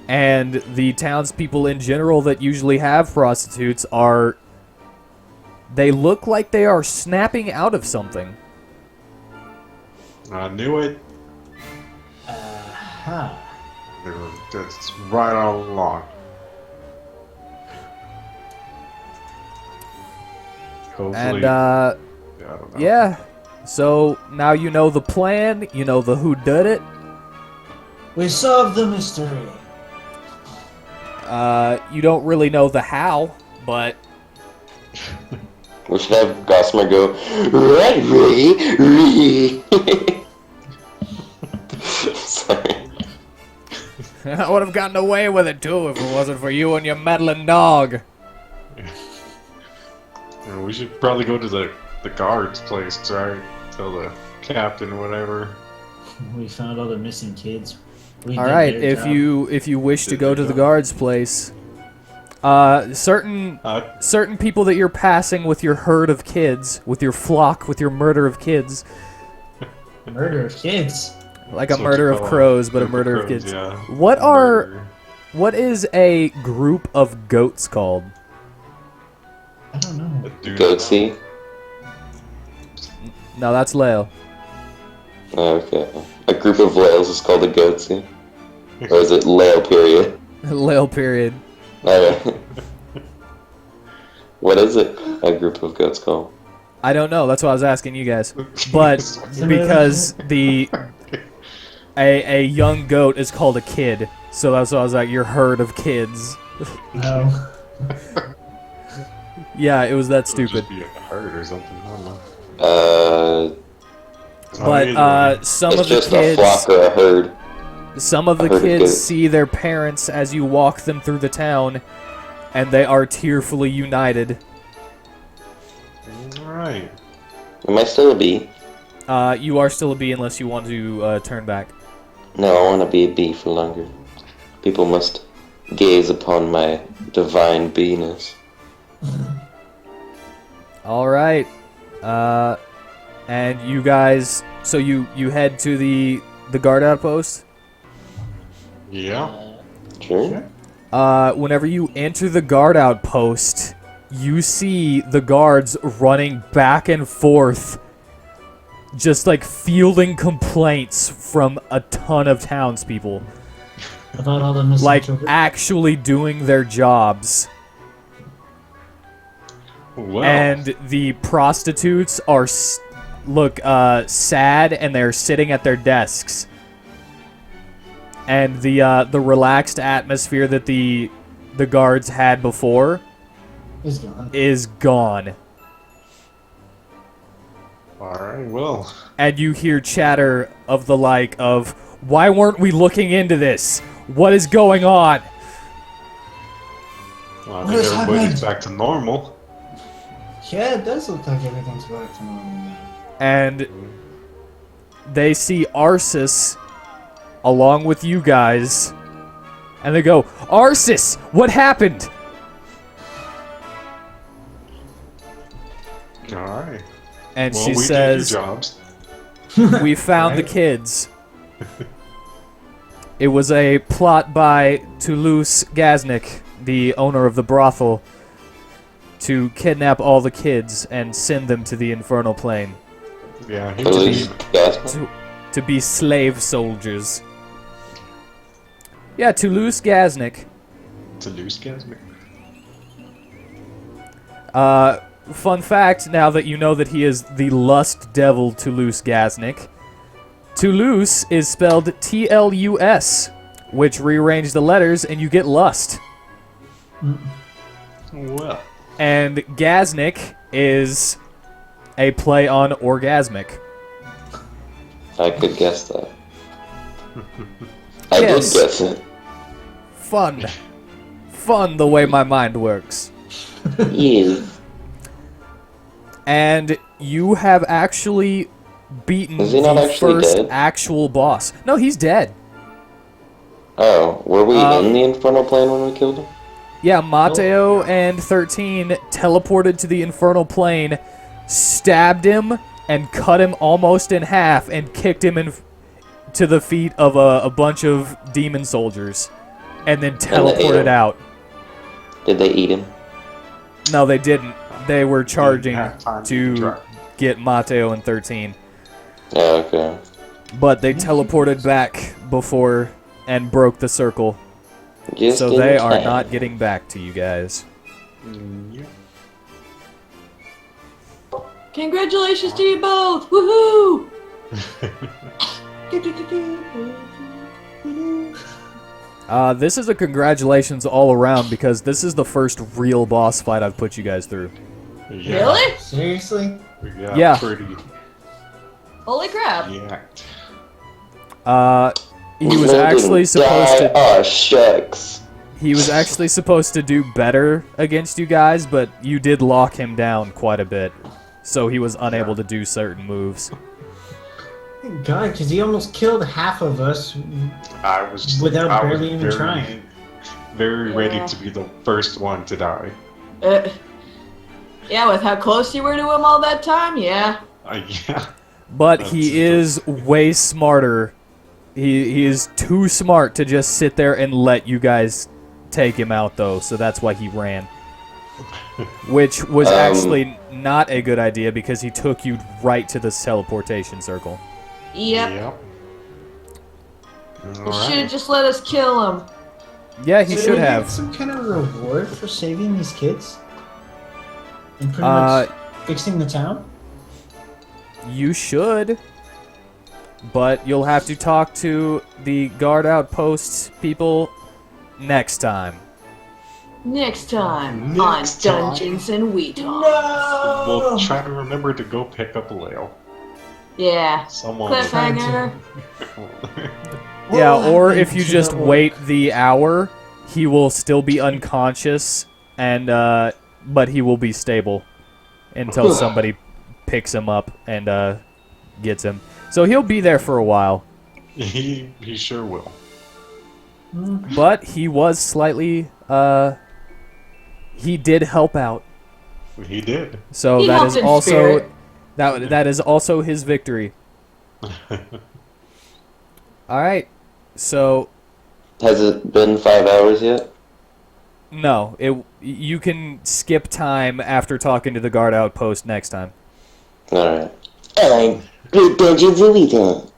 S1: and the townspeople in general that usually have prostitutes they look like they are snapping out of something.
S4: I knew it.
S3: Huh.
S4: That's right all along. Hopefully,
S1: And
S4: I don't know.
S1: yeah, so now you know the plan, you know the whodunit.
S3: We solved the mystery.
S1: You don't really know the how, but
S5: We should have Gossamer go, Re. Sorry.
S1: I would have gotten away with it too if it wasn't for you and your meddling dog.
S4: Yeah, we should probably go to the guard's place, right? Tell the captain or whatever.
S3: We found all the missing kids. We
S1: All
S3: did
S1: right,
S3: their job.
S1: if you wish to
S4: Did
S1: go
S4: they
S1: to the
S4: go?
S1: guard's place, certain certain people that you're passing with your herd of kids, with your flock, with your murder of kids,
S3: Murder of kids.
S1: like a
S4: That's what
S1: murder
S4: you
S1: of
S4: call
S1: crows, but a
S4: group of
S1: murder of
S4: crows,
S1: kids.
S4: Yeah.
S1: What
S4: Murder.
S1: is a group of goats called?
S3: I don't know.
S4: Dude,
S5: Goatsy?
S1: No, that's Leo.
S5: Okay. A group of whales is called a goatsy? Or is it Leo period?
S1: Leo period.
S5: Okay. What is it? A group of goats called?
S1: I don't know. That's why I was asking you guys. But because a young goat is called a kid, so that's why I was like, your herd of kids.
S3: No.
S1: Yeah, it was that
S4: It would
S1: stupid.
S4: just be a herd or something. I don't know.
S1: But
S4: Either way.
S1: some
S5: It's
S1: of the
S5: just a flock
S1: kids,
S5: or a herd.
S1: some of the
S5: I heard of
S1: kids
S5: goats.
S1: see their parents as you walk them through the town, and they are tearfully united.
S4: Alright.
S5: Am I still a bee?
S1: You are still a bee unless you want to turn back.
S5: No, I want to be a bee for longer. People must gaze upon my divine beeness.
S1: All right. And you guys, so you head to the guard outpost.
S4: Yeah.
S5: Sure.
S1: Whenever you enter the guard outpost, you see the guards running back and forth, just like fielding complaints from a ton of townspeople,
S3: About all the missing
S1: like
S3: children.
S1: actually doing their jobs.
S4: Well.
S1: And the prostitutes are look sad, and they're sitting at their desks. And the relaxed atmosphere that the guards had before
S3: He's gone.
S1: is gone.
S4: Alright, well.
S1: And you hear chatter of the like of, why weren't we looking into this? What is going on?
S4: I
S3: What
S4: think
S3: is
S4: everybody's
S3: happening?
S4: back to normal.
S3: Yeah, it does look like everything's back to normal now.
S1: And they see Arsis along with you guys, and they go, Arsis, what happened?
S4: Alright.
S1: And
S4: Well,
S1: she
S4: we
S1: says,
S4: did your jobs.
S1: we found the
S3: Right.
S1: kids. It was a plot by Toulouse Gaznik, the owner of the brothel, to kidnap all the kids and send them to the infernal plane
S4: Yeah, he
S5: Toulouse
S4: was
S5: Gaznik?
S1: to be slave soldiers. Yeah, Toulouse Gaznik.
S4: to lose Gasmic.
S1: Fun fact, now that you know that he is the lust devil Toulouse Gaznik, Toulouse is spelled T-L-U-S, which rearrange the letters and you get lust.
S4: Well,
S1: And Gaznik is a play on orgasmic.
S5: I could guess that. I
S1: Yes.
S5: did guess it.
S1: Fun. Fun the way my mind works.
S5: Yes.
S1: And you have actually beaten
S5: Is he not
S1: the
S5: actually
S1: first
S5: dead?
S1: actual boss. No, he's dead.
S5: Oh, were we in the infernal plane when we killed him?
S1: Yeah, Mateo and 13 teleported to the infernal plane, stabbed him, and cut him almost in half, and kicked him to the feet of a bunch of demon soldiers, and then
S5: they ate
S1: teleported
S5: him?
S1: out.
S5: Did they eat him?
S1: No, they didn't. They were charging
S4: have time
S1: to
S4: try.
S1: get Mateo and 13.
S5: Yeah, okay.
S1: But they teleported back before and broke the circle.
S5: Just
S1: So
S5: in
S1: they are
S5: time.
S1: not getting back to you guys.
S4: yeah.
S2: Congratulations to you both! Woohoo!
S1: This is a congratulations all around because this is the first real boss fight I've put you guys through.
S4: Yeah.
S2: Really?
S3: Seriously?
S4: We got
S1: Yeah.
S4: pretty
S2: Holy crap!
S4: yacked.
S1: He was
S5: Let him
S1: actually supposed
S5: die.
S1: to.
S5: Oh, shucks.
S1: He was actually supposed to do better against you guys, but you did lock him down quite a bit, so he was unable to do certain moves.
S3: Thank God, because he almost killed half of us.
S4: I was
S3: Without
S4: I was
S3: barely even trying.
S4: Very ready
S2: Yeah.
S4: to be the first one to die.
S2: Yeah, with how close you were to him all that time, yeah.
S4: Yeah.
S1: But
S4: That's
S1: he is way smarter. He is too smart to just sit there and let you guys take him out, though, so that's why he ran. Which was actually not a good idea because he took you right to this teleportation circle.
S2: Yep.
S4: All
S2: You
S4: right.
S2: should have just let us kill him.
S1: Yeah, he
S3: So
S1: should
S3: do we get
S1: have.
S3: some kind of reward for saving these kids? And pretty
S1: Uh,
S3: much fixing the town?
S1: You should. But you'll have to talk to the guard outpost people next time.
S2: Next time
S4: Next
S2: on
S4: time.
S2: Dungeons and WheatTon.
S4: We'll try to remember to go pick up Leo.
S2: Yeah.
S4: Someone.
S2: Cliffhanger.
S1: Yeah,
S3: Well,
S1: or
S3: I
S1: if you
S3: think
S1: just
S3: that'll
S1: wait the hour, he will still be unconscious, and but he will be stable until somebody picks him up and gets him. So he'll be there for a while,
S4: He sure will.
S1: but he was slightly he did help out.
S4: He did.
S1: So
S2: He
S1: that
S2: helped
S1: is
S2: in
S1: also
S2: spirit.
S1: that is also his victory. All right. So
S5: Has it been 5 hours yet?
S1: no, you can skip time after talking to the guard outpost next time.
S5: Alright. I'm Good Dungeons and WheatTon.